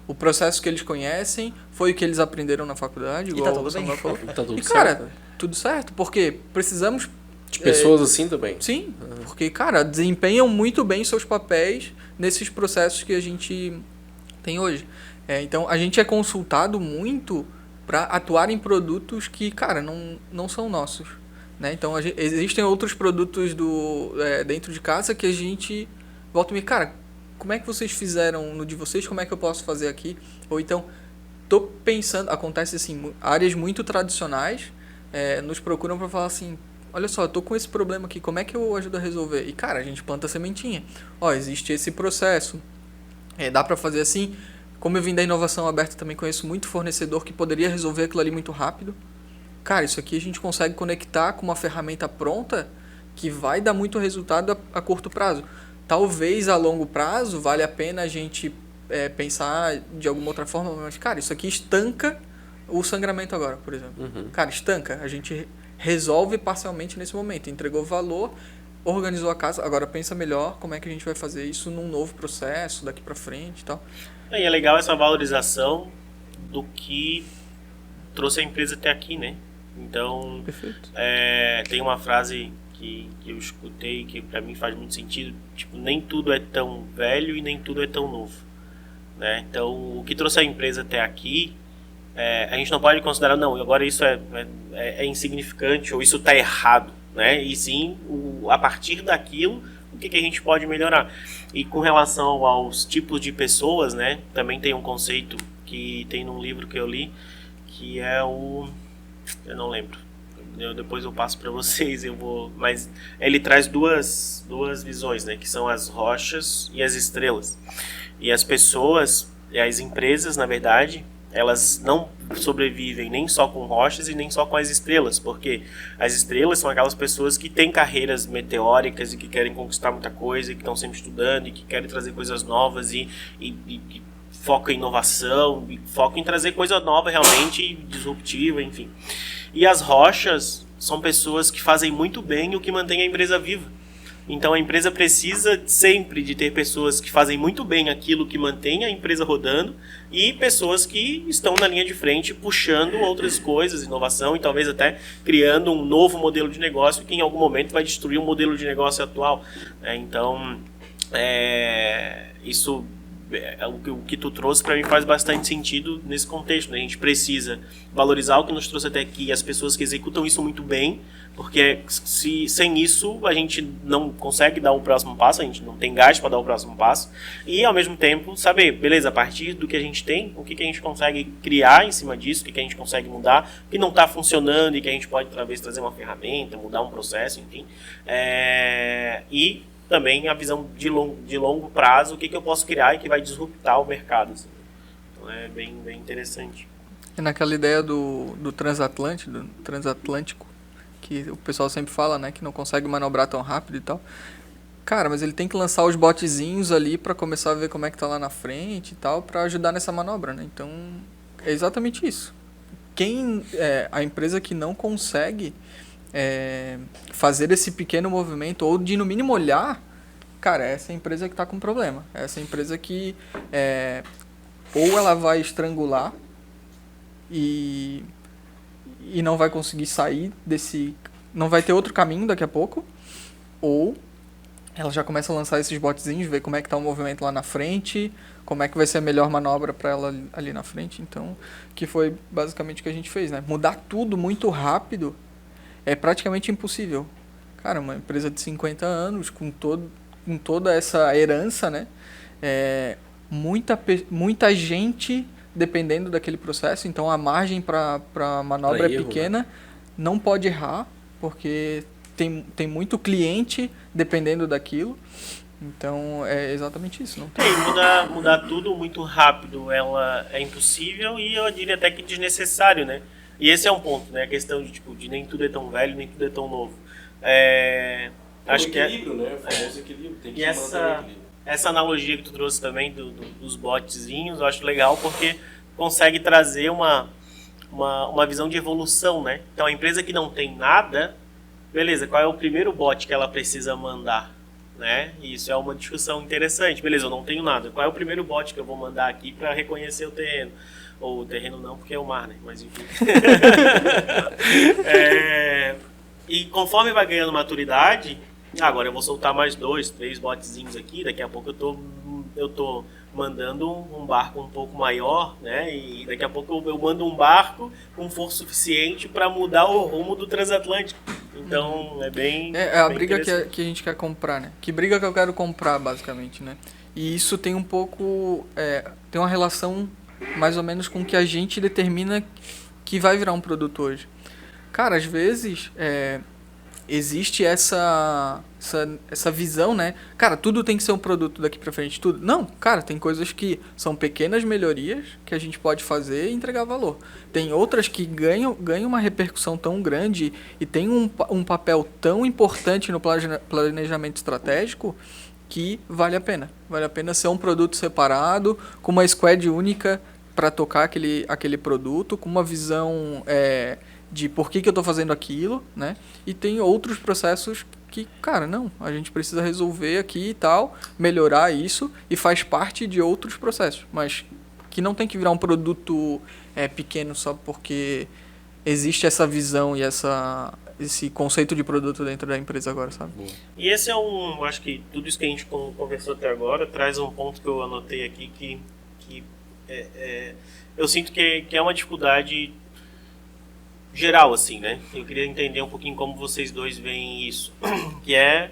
o processo que eles conhecem, foi o que eles aprenderam na faculdade, igual tá tudo o Samuel bem. falou. Tá tudo E, cara, certo. tudo certo, porque precisamos... De pessoas assim também. Sim, porque, cara, desempenham muito bem seus papéis nesses processos que a gente tem hoje. Então, a gente é consultado muito para atuar em produtos que, cara, não são nossos. Né? Então, existem outros produtos dentro de casa que a gente volta e me, cara, como é que vocês fizeram no de vocês? Como é que eu posso fazer aqui? Ou então, tô pensando, acontece assim, áreas muito tradicionais nos procuram para falar assim, olha só, eu tô com esse problema aqui, como é que eu ajudo a resolver? E, cara, a gente planta sementinha. Ó, existe esse processo. Dá para fazer assim. Como eu vim da inovação aberta, também conheço muito fornecedor que poderia resolver aquilo ali muito rápido. Cara, isso aqui a gente consegue conectar com uma ferramenta pronta que vai dar muito resultado a curto prazo. Talvez a longo prazo vale a pena a gente pensar de alguma outra forma, mas, cara, isso aqui estanca o sangramento agora, por exemplo. Uhum. Cara, estanca. A gente resolve parcialmente nesse momento. Entregou valor, organizou a casa. Agora pensa melhor como é que a gente vai fazer isso num novo processo, daqui pra frente e tal. E é legal essa valorização do que trouxe a empresa até aqui, né? Então, Perfeito. tem uma frase que eu escutei que pra mim faz muito sentido, tipo, nem tudo é tão velho e nem tudo é tão novo, né? Então, o que trouxe a empresa até aqui, a gente não pode considerar, não, agora isso é insignificante ou isso tá errado, né? E sim, a partir daquilo, o que a gente pode melhorar. E com relação aos tipos de pessoas, né, também tem um conceito que tem num livro que eu li, que é eu não lembro, depois eu passo para vocês, mas ele traz duas visões, né, que são as rochas e as estrelas. E as pessoas, as empresas, na verdade, elas não sobrevivem nem só com rochas e nem só com as estrelas, porque as estrelas são aquelas pessoas que têm carreiras meteóricas e que querem conquistar muita coisa, e que estão sempre estudando e que querem trazer coisas novas e focam em inovação, e focam em trazer coisa nova realmente, disruptiva, enfim. E as rochas são pessoas que fazem muito bem o que mantém a empresa viva. Então a empresa precisa sempre de ter pessoas que fazem muito bem aquilo que mantém a empresa rodando e pessoas que estão na linha de frente puxando outras coisas, inovação e talvez até criando um novo modelo de negócio que em algum momento vai destruir o modelo de negócio atual. Então, isso o que tu trouxe para mim faz bastante sentido nesse contexto, né? A gente precisa valorizar o que nos trouxe até aqui, as pessoas que executam isso muito bem, porque sem isso a gente não consegue dar o próximo passo, a gente não tem gás para dar o próximo passo, e ao mesmo tempo saber, beleza, a partir do que a gente tem, o que a gente consegue criar em cima disso, o que a gente consegue mudar, o que não está funcionando e que a gente pode talvez trazer uma ferramenta, mudar um processo, enfim, e também a visão de longo prazo, o que eu posso criar e que vai disruptar o mercado. Assim. Então é bem interessante. É naquela ideia do transatlântico, que o pessoal sempre fala, né, que não consegue manobrar tão rápido e tal. Cara, mas ele tem que lançar os botezinhos ali para começar a ver como é que tá lá na frente e tal, para ajudar nessa manobra, né? Então, é exatamente isso. A empresa que não consegue fazer esse pequeno movimento, ou de no mínimo olhar, cara, essa é a empresa que está com problema. Essa é a empresa que ou ela vai estrangular e não vai conseguir sair não vai ter outro caminho daqui a pouco, ou ela já começa a lançar esses botezinhos, ver como é que está o movimento lá na frente, como é que vai ser a melhor manobra para ela ali na frente. Então, que foi basicamente o que a gente fez, né? Mudar tudo muito rápido é praticamente impossível. Cara, uma empresa de 50 anos, com toda essa herança, né? Muita gente dependendo daquele processo, então a margem para manobra Pra é erro, pequena, né? não pode errar, porque tem muito cliente dependendo daquilo. Então é exatamente isso. Não tem. E mudar tudo muito rápido, ela é impossível e eu diria até que desnecessário, né? E esse é um ponto, né? A questão de, tipo, de nem tudo é tão velho, nem tudo é tão novo. Acho que equilíbrio, né? O famoso equilíbrio. Tem que E manter o equilíbrio. essa analogia que tu trouxe também dos botzinhos, eu acho legal porque consegue trazer uma visão de evolução, né? Então a empresa que não tem nada, beleza, qual é o primeiro bot que ela precisa mandar? Né? E isso é uma discussão interessante. Beleza, eu não tenho nada. Qual é o primeiro bot que eu vou mandar aqui para reconhecer o terreno? Ou o terreno não, porque é o mar, né? Mas enfim. E conforme vai ganhando maturidade, agora eu vou soltar mais 2, 3 botzinhos aqui. Daqui a pouco eu tô mandando um barco um pouco maior, né? E daqui a pouco eu mando um barco com força suficiente para mudar o rumo do transatlântico. Então é bem. É a bem briga que a gente quer comprar, né? Que briga que eu quero comprar, basicamente, né? E isso tem um pouco. Tem uma relação mais ou menos com o que a gente determina que vai virar um produto hoje. Cara, às vezes existe essa visão, né? Cara, tudo tem que ser um produto daqui pra frente, tudo. Não, cara, tem coisas que são pequenas melhorias que a gente pode fazer e entregar valor. Tem outras que ganham uma repercussão tão grande e tem um papel tão importante no planejamento estratégico que vale a pena. Vale a pena ser um produto separado, com uma squad única para tocar aquele produto, com uma visão de por que eu estou fazendo aquilo, né? E tem outros processos que, cara, não, a gente precisa resolver aqui e tal, melhorar isso e faz parte de outros processos, mas que não tem que virar um produto pequeno só porque existe essa visão e esse conceito de produto dentro da empresa agora, sabe? E esse eu acho que tudo isso que a gente conversou até agora traz um ponto que eu anotei aqui que eu sinto que é uma dificuldade geral, assim, né? Eu queria entender um pouquinho como vocês dois veem isso, que é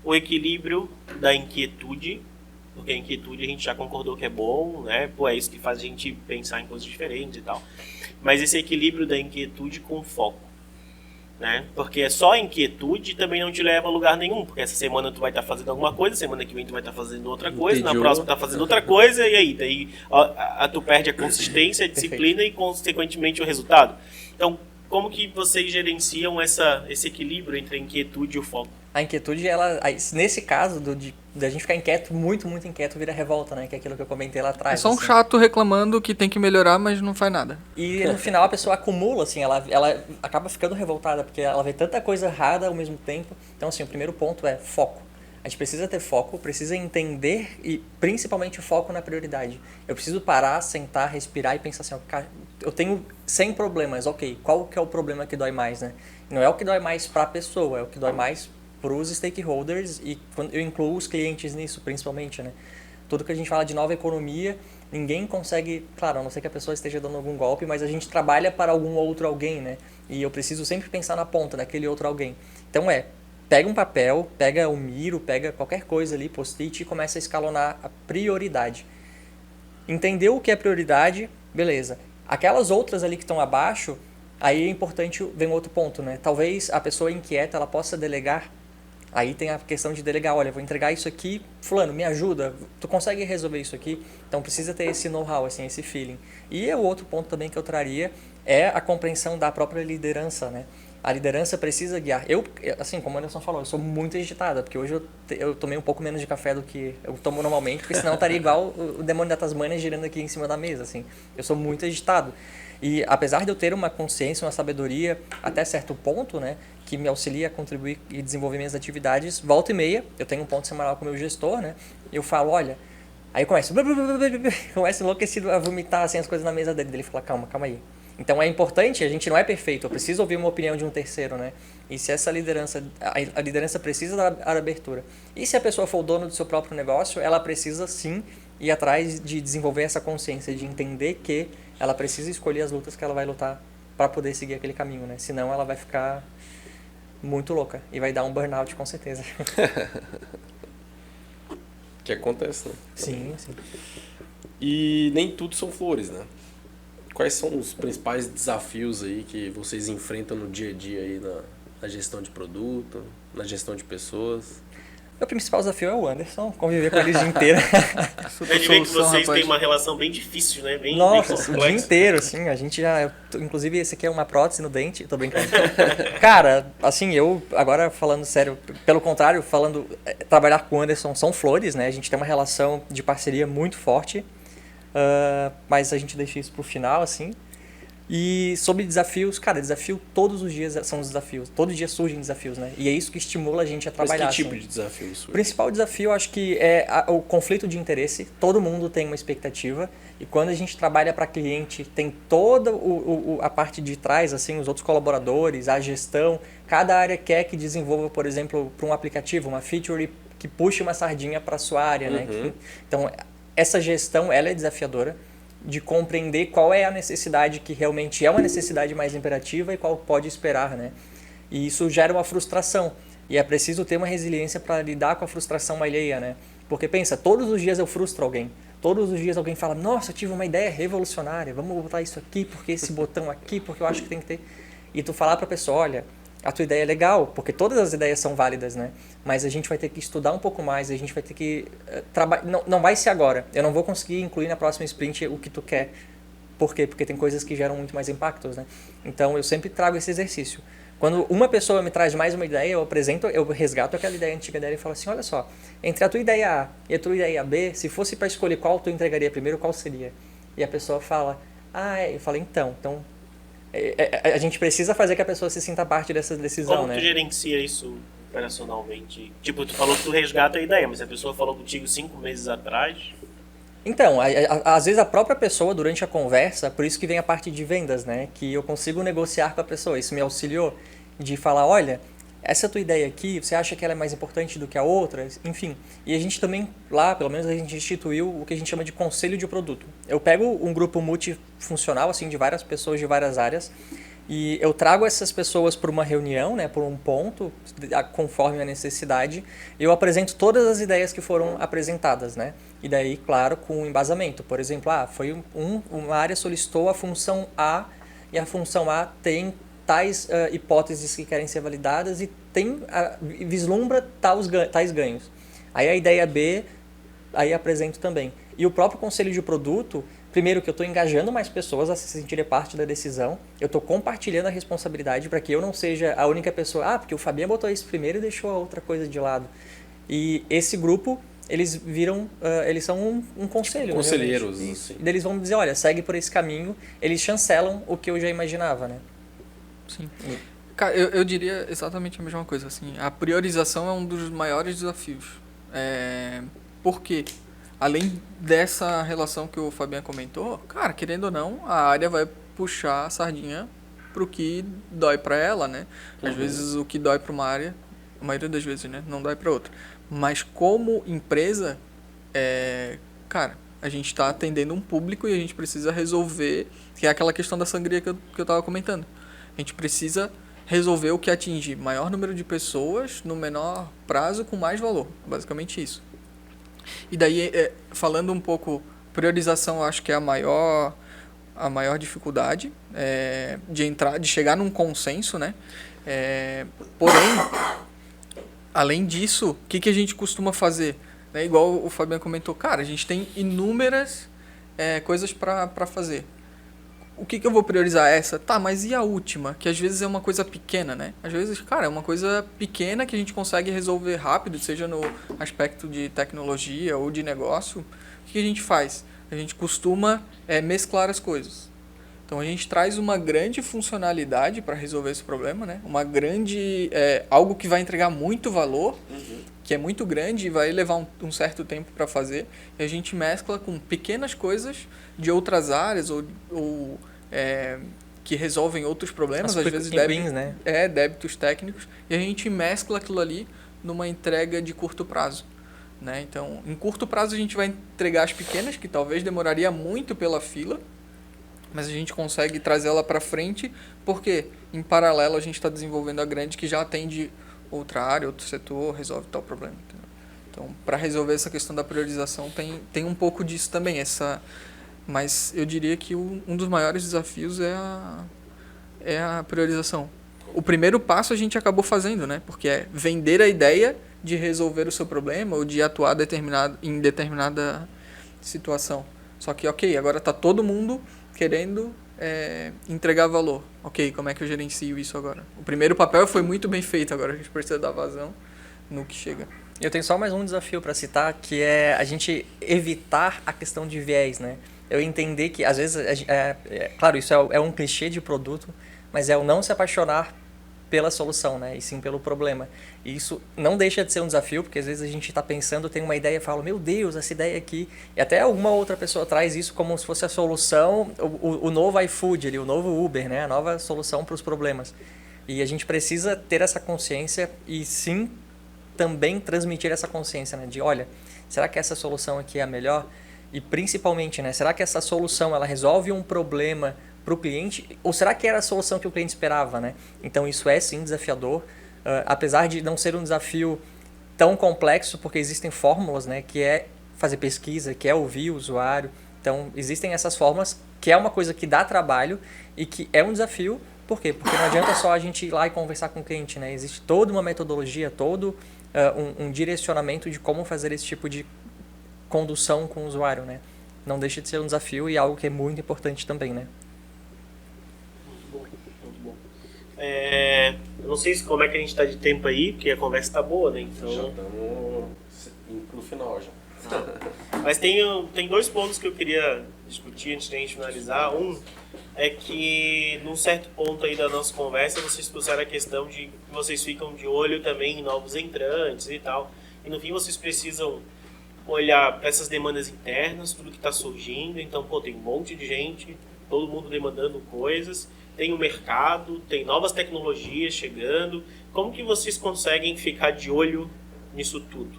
o equilíbrio da inquietude, porque a inquietude a gente já concordou que é bom, né? Pô, é isso que faz a gente pensar em coisas diferentes e tal. Mas esse equilíbrio da inquietude com foco, né? Porque só a inquietude também não te leva a lugar nenhum, porque essa semana tu vai estar fazendo alguma coisa, semana que vem tu vai estar fazendo outra coisa, na próxima tu tá fazendo outra coisa, e aí daí tu perde a consistência, a disciplina e consequentemente o resultado. Então, como que vocês gerenciam esse equilíbrio entre a inquietude e o foco? A inquietude, nesse caso, da gente ficar inquieto, muito, muito inquieto, vira revolta, né? Que é aquilo que eu comentei lá atrás. É só um assim. chato reclamando que tem que melhorar, mas não faz nada. E no final a pessoa acumula, assim, ela acaba ficando revoltada, porque ela vê tanta coisa errada ao mesmo tempo. Então, assim, o primeiro ponto é foco. A gente precisa ter foco, precisa entender e principalmente o foco na prioridade. Eu preciso parar, sentar, respirar e pensar assim, ó, eu tenho 100 problemas, ok, qual que é o problema que dói mais, né? Não é o que dói mais para a pessoa, é o que dói mais para os stakeholders e eu incluo os clientes nisso, principalmente, né? Tudo que a gente fala de nova economia, ninguém consegue, claro, a não ser que a pessoa esteja dando algum golpe, mas a gente trabalha para algum outro alguém, né? E eu preciso sempre pensar na ponta daquele outro alguém. Então pega um papel, pega o Miro, pega qualquer coisa ali, post-it e começa a escalonar a prioridade. Entendeu o que é prioridade? Beleza. Aquelas outras ali que estão abaixo, aí é importante, vem um outro ponto, né? Talvez a pessoa inquieta, ela possa delegar. Aí tem a questão de delegar, olha, vou entregar isso aqui, fulano, me ajuda, tu consegue resolver isso aqui? Então precisa ter esse know-how, assim, esse feeling. E o outro ponto também que eu traria é a compreensão da própria liderança, né? A liderança precisa guiar. Eu, assim, como o Anderson falou, eu sou muito agitada, porque hoje eu tomei um pouco menos de café do que eu tomo normalmente, porque senão eu estaria igual o demônio da Tasmânia girando aqui em cima da mesa, assim. Eu sou muito agitado. E apesar de eu ter uma consciência, uma sabedoria até certo ponto, né, que me auxilia a contribuir e desenvolver minhas atividades, volta e meia, eu tenho um ponto semanal com o meu gestor, né, eu falo, olha, aí eu começo enlouquecido a vomitar assim, as coisas na mesa dele. Ele fala, calma aí. Então é importante, a gente não é perfeito, eu preciso ouvir uma opinião de um terceiro, né? E se essa liderança, a liderança precisa dar abertura. E se a pessoa for o dono do seu próprio negócio, ela precisa sim ir atrás de desenvolver essa consciência, de entender que ela precisa escolher as lutas que ela vai lutar para poder seguir aquele caminho, né? Senão ela vai ficar muito louca. E vai dar um burnout com certeza. Que acontece, né? Sim, sim. E nem tudo são flores, né? Quais são os principais desafios aí que vocês enfrentam no dia a dia aí na gestão de produto, na gestão de pessoas? Meu principal desafio é o Anderson, conviver com ele o dia inteiro. A gente vê que vocês têm uma relação bem difícil, né? Bem Nossa, bem o dia complexa. inteiro, assim, a gente já... Inclusive, esse aqui é uma prótese no dente, tô brincando. Cara, assim, eu, agora falando sério, pelo contrário, trabalhar com o Anderson são flores, né? A gente tem uma relação de parceria muito forte, mas a gente deixa isso pro final, assim. E sobre desafios, cara, desafio todos os dias são os desafios. Todo dia surgem desafios, né? E é isso que estimula a gente a trabalhar. Mas que tipo assim. de desafio isso? O principal desafio, eu acho que é o conflito de interesse. Todo mundo tem uma expectativa. E quando a gente trabalha para cliente, tem toda a parte de trás, assim, os outros colaboradores, a gestão. Cada área quer que desenvolva, por exemplo, para um aplicativo, uma feature que puxe uma sardinha para a sua área, né? Então, essa gestão, ela é desafiadora, de compreender qual é a necessidade que realmente é uma necessidade mais imperativa e qual pode esperar, né? E isso gera uma frustração. E é preciso ter uma resiliência para lidar com a frustração alheia, né? Porque pensa, todos os dias eu frustro alguém. Todos os dias alguém fala, nossa, eu tive uma ideia revolucionária, vamos botar isso aqui, porque esse botão aqui, porque eu acho que tem que ter... E tu falar para a pessoa, olha, a tua ideia é legal, porque todas as ideias são válidas, né? Mas a gente vai ter que estudar um pouco mais, a gente vai ter que trabalhar... Não vai ser agora. Eu não vou conseguir incluir na próxima sprint o que tu quer. Por quê? Porque tem coisas que geram muito mais impactos, né? Então eu sempre trago esse exercício. Quando uma pessoa me traz mais uma ideia, eu resgato aquela ideia antiga dela e falo assim, olha só, entre a tua ideia A e a tua ideia B, se fosse para escolher qual tu entregaria primeiro, qual seria? E a pessoa fala, eu falei, então a gente precisa fazer que a pessoa se sinta parte dessa decisão, Como né? tu gerencia isso operacionalmente? Tipo, tu falou que tu resgata a ideia, mas a pessoa falou contigo 5 meses atrás. Então, às vezes a própria pessoa, durante a conversa, por isso que vem a parte de vendas, né? Que eu consigo negociar com a pessoa. Isso me auxiliou de falar, olha, essa tua ideia aqui, você acha que ela é mais importante do que a outra? Enfim. E a gente também, lá, pelo menos a gente instituiu o que a gente chama de conselho de produto. Eu pego um grupo multifuncional, assim, de várias pessoas de várias áreas, e eu trago essas pessoas para uma reunião, né, por um ponto, conforme a necessidade, e eu apresento todas as ideias que foram apresentadas, né? E daí, claro, com um embasamento. Por exemplo, uma área solicitou a função A, e a função A tem tais hipóteses que querem ser validadas e vislumbra tais ganhos. Aí a ideia B, aí apresento também. E o próprio conselho de produto, primeiro que eu estou engajando mais pessoas a se sentirem parte da decisão, eu estou compartilhando a responsabilidade para que eu não seja a única pessoa, porque o Fabiano botou isso primeiro e deixou a outra coisa de lado. E esse grupo, eles são um conselho. Tipo, conselheiros. Assim. E eles vão dizer, olha, segue por esse caminho, eles chancelam o que eu já imaginava, né? Sim. Cara, eu diria exatamente a mesma coisa. Assim, a priorização é um dos maiores desafios. Por quê? Além dessa relação que o Fabiano comentou, cara, querendo ou não, a área vai puxar a sardinha pro que dói para ela, né? Às vezes o que dói para uma área, a maioria das vezes, né? Não dói para outra. Mas como empresa, cara, a gente está atendendo um público e a gente precisa resolver, que é aquela questão da sangria que eu tava comentando. A gente precisa resolver o que atinge maior número de pessoas no menor prazo com mais valor. Basicamente isso. E daí, falando um pouco, priorização eu acho que é a maior dificuldade de chegar num consenso, né? Porém, além disso, o que a gente costuma fazer? Né? Igual o Fabiano comentou, cara, a gente tem inúmeras coisas para fazer. O que eu vou priorizar? Essa? Tá, mas e a última? Que às vezes é uma coisa pequena, né? Às vezes, cara, é uma coisa pequena que a gente consegue resolver rápido, seja no aspecto de tecnologia ou de negócio. O que a gente faz? A gente costuma mesclar as coisas. Então, a gente traz uma grande funcionalidade para resolver esse problema, né? Uma grande... algo que vai entregar muito valor, que é muito grande e vai levar um certo tempo para fazer. E a gente mescla com pequenas coisas de outras áreas ou que resolvem outros problemas, às vezes débitos técnicos, e a gente mescla aquilo ali numa entrega de curto prazo. Né? Então, em curto prazo a gente vai entregar as pequenas, que talvez demoraria muito pela fila, mas a gente consegue trazer ela para frente porque, em paralelo, a gente está desenvolvendo a grande que já atende outra área, outro setor, resolve tal problema. Entendeu? Então, para resolver essa questão da priorização, tem um pouco disso também. Mas eu diria que um dos maiores desafios é a priorização. O primeiro passo a gente acabou fazendo, né? Porque é vender a ideia de resolver o seu problema ou de atuar em determinada situação. Só que, ok, agora está todo mundo querendo entregar valor. Ok, como é que eu gerencio isso agora? O primeiro papel foi muito bem feito, agora a gente precisa dar vazão no que chega. Eu tenho só mais um desafio para citar, que é a gente evitar a questão de viés, né? Eu entender que, às vezes, claro, isso é um clichê de produto, mas é o não se apaixonar pela solução, né? E sim pelo problema. E isso não deixa de ser um desafio, porque às vezes a gente está pensando, tem uma ideia e fala, meu Deus, essa ideia aqui... E até alguma outra pessoa traz isso como se fosse a solução, o novo iFood, ali, o novo Uber, né? A nova solução para os problemas. E a gente precisa ter essa consciência e sim também transmitir essa consciência, né? De, olha, será que essa solução aqui é a melhor? E principalmente, né? Será que essa solução ela resolve um problema para o cliente, ou será que era a solução que o cliente esperava, né? Então isso é sim desafiador, apesar de não ser um desafio tão complexo, porque existem fórmulas, né? Que é fazer pesquisa, que é ouvir o usuário. Então existem essas fórmulas, que é uma coisa que dá trabalho e que é um desafio. Por quê? Porque não adianta só a gente ir lá e conversar com o cliente, né? Existe toda uma metodologia, todo um direcionamento de como fazer esse tipo de condução com o usuário, né? Não deixa de ser um desafio e algo que é muito importante também, né? Eu não sei como é que a gente está de tempo aí, porque a conversa está boa, né? Então... Já estamos indo pro final já. Mas tem dois pontos que eu queria discutir antes de a gente finalizar. Um é que, num certo ponto aí da nossa conversa, vocês trouxeram a questão de que vocês ficam de olho também em novos entrantes e tal. E no fim vocês precisam olhar para essas demandas internas, tudo que está surgindo. Então, tem um monte de gente, todo mundo demandando coisas. Tem o mercado, tem novas tecnologias chegando. Como que vocês conseguem ficar de olho nisso tudo?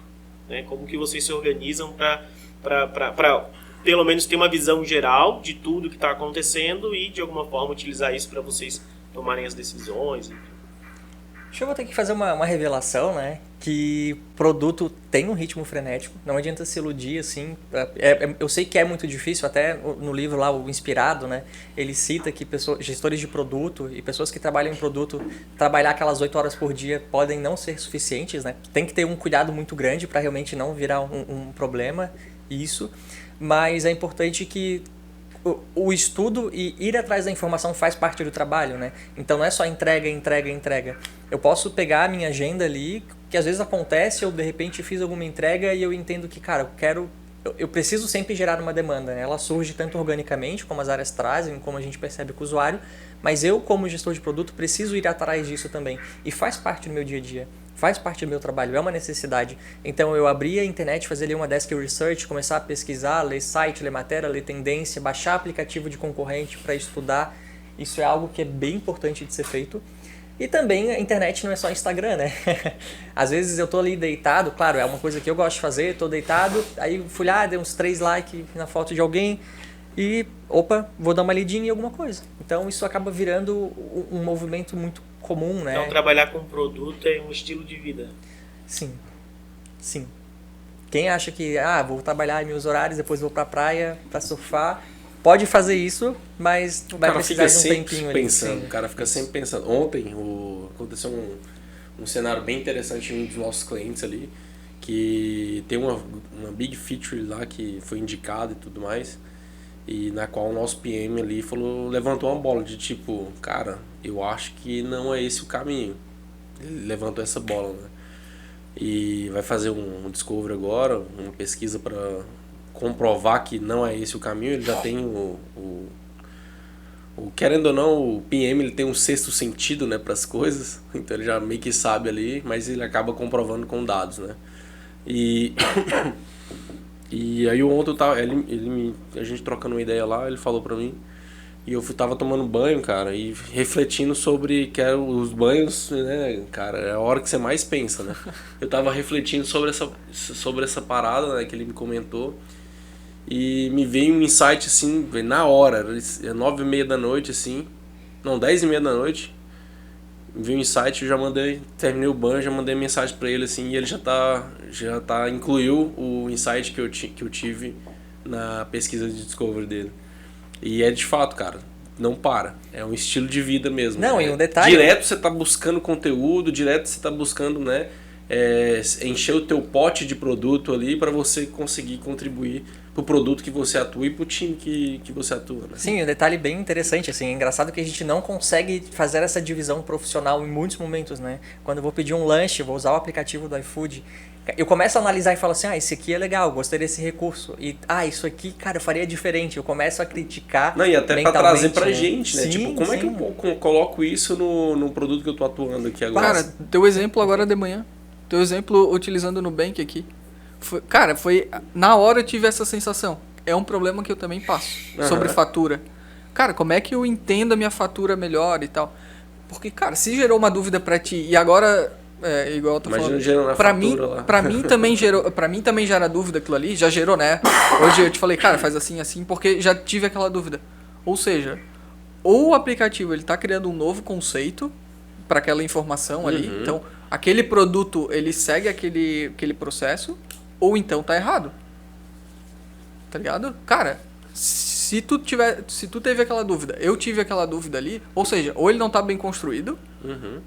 Né? Como que vocês se organizam para pelo menos ter uma visão geral de tudo que está acontecendo e de alguma forma utilizar isso para vocês tomarem as decisões? Acho que eu vou ter que fazer uma revelação, né? Que produto tem um ritmo frenético, não adianta se iludir, assim. Eu sei que é muito difícil, até no livro lá, o Inspirado, né? Ele cita que gestores de produto e pessoas que trabalham em produto, trabalhar aquelas 8 horas por dia podem não ser suficientes, né? Tem que ter um cuidado muito grande para realmente não virar um problema, isso. Mas é importante que o estudo e ir atrás da informação faz parte do trabalho, né? Então não é só entrega. Eu posso pegar a minha agenda ali, que às vezes acontece, eu de repente fiz alguma entrega e eu entendo que, cara, eu preciso sempre gerar uma demanda, né? Ela surge tanto organicamente, como as áreas trazem, como a gente percebe com o usuário, mas eu, como gestor de produto, preciso ir atrás disso também. E faz parte do meu dia a dia. Faz parte do meu trabalho, é uma necessidade. Então eu abri a internet, fazer ali uma desk research, começar a pesquisar, ler site, ler matéria, ler tendência, baixar aplicativo de concorrente para estudar. Isso é algo que é bem importante de ser feito. E também a internet não é só Instagram, né? Às vezes eu tô ali deitado, claro, é uma coisa que eu gosto de fazer, tô deitado, aí fui lá, dei uns 3 likes na foto de alguém e, opa, vou dar uma lidinha em alguma coisa. Então isso acaba virando um movimento muito comum, né? Então trabalhar com produto é um estilo de vida. Sim. Quem acha que, vou trabalhar em meus horários, depois vou pra praia pra surfar, pode fazer isso, mas vai precisar de um tempinho ali. O cara fica sempre pensando. Ontem aconteceu um cenário bem interessante em um dos nossos clientes ali, que tem uma big feature lá que foi indicada e tudo mais, e na qual o nosso PM ali levantou uma bola de tipo, cara, eu acho que não é esse o caminho. Ele levantou essa bola, né? E vai fazer um discovery agora, uma pesquisa para comprovar que não é esse o caminho. Ele já tem querendo ou não, o PM ele tem um sexto sentido, né, para as coisas, então ele já meio que sabe ali, mas ele acaba comprovando com dados, né? E aí ontem a gente trocando uma ideia lá, ele falou pra mim, e eu tava tomando banho, cara, e refletindo sobre que os banhos, né, cara, é a hora que você mais pensa, né? Eu tava refletindo sobre essa parada, né, que ele me comentou, e me veio um insight assim, na hora, 9h30 da noite, assim, não, 10h30 da noite, me veio um insight, eu já mandei, terminei o banho, já mandei mensagem pra ele assim, e ele incluiu o insight que eu tive na pesquisa de discovery dele. E é de fato, cara, não para. É um estilo de vida mesmo. Não, e um detalhe... Direto você tá buscando conteúdo, direto você tá buscando, né, encher o teu pote de produto ali para você conseguir contribuir pro produto que você atua e pro time que você atua, né? Sim, um detalhe bem interessante, assim, é engraçado que a gente não consegue fazer essa divisão profissional em muitos momentos, né? Quando eu vou pedir um lanche, vou usar o aplicativo do iFood, eu começo a analisar e falo assim, esse aqui é legal, gostei desse recurso. E, isso aqui, cara, eu faria diferente. Eu começo a criticar. Não, e até pra trazer pra gente, né? Sim, tipo, como é que eu coloco isso no produto que eu tô atuando aqui agora? Cara, teu exemplo agora de manhã. Teu exemplo utilizando o Nubank aqui. Foi na hora eu tive essa sensação. É um problema que eu também passo. Sobre fatura. Cara, como é que eu entendo a minha fatura melhor e tal? Porque, cara, se gerou uma dúvida pra ti e agora... igual eu tô falando. Pra mim também gera dúvida aquilo ali. Já gerou, né? Hoje eu te falei, cara, faz assim, assim, porque já tive aquela dúvida. Ou seja, ou o aplicativo ele tá criando um novo conceito para aquela informação ali. Então, aquele produto ele segue aquele processo, ou então tá errado. Tá ligado? Cara, se tu teve aquela dúvida, eu tive aquela dúvida ali, ou seja, ou ele não tá bem construído,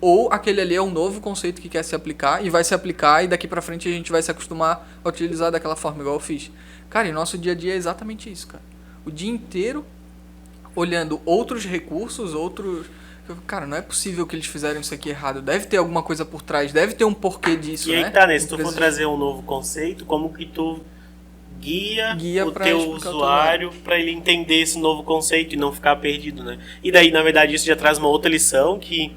ou aquele ali é um novo conceito que quer se aplicar e vai se aplicar e daqui pra frente a gente vai se acostumar a utilizar daquela forma, igual eu fiz. Cara, e nosso dia a dia é exatamente isso, cara. O dia inteiro olhando outros recursos, Cara, não é possível que eles fizeram isso aqui errado. Deve ter alguma coisa por trás, deve ter um porquê disso, e né? E aí tá, né? Se tu for trazer um novo conceito, como que tu guia o teu usuário para ele entender esse novo conceito e não ficar perdido, né? E daí, na verdade, isso já traz uma outra lição que,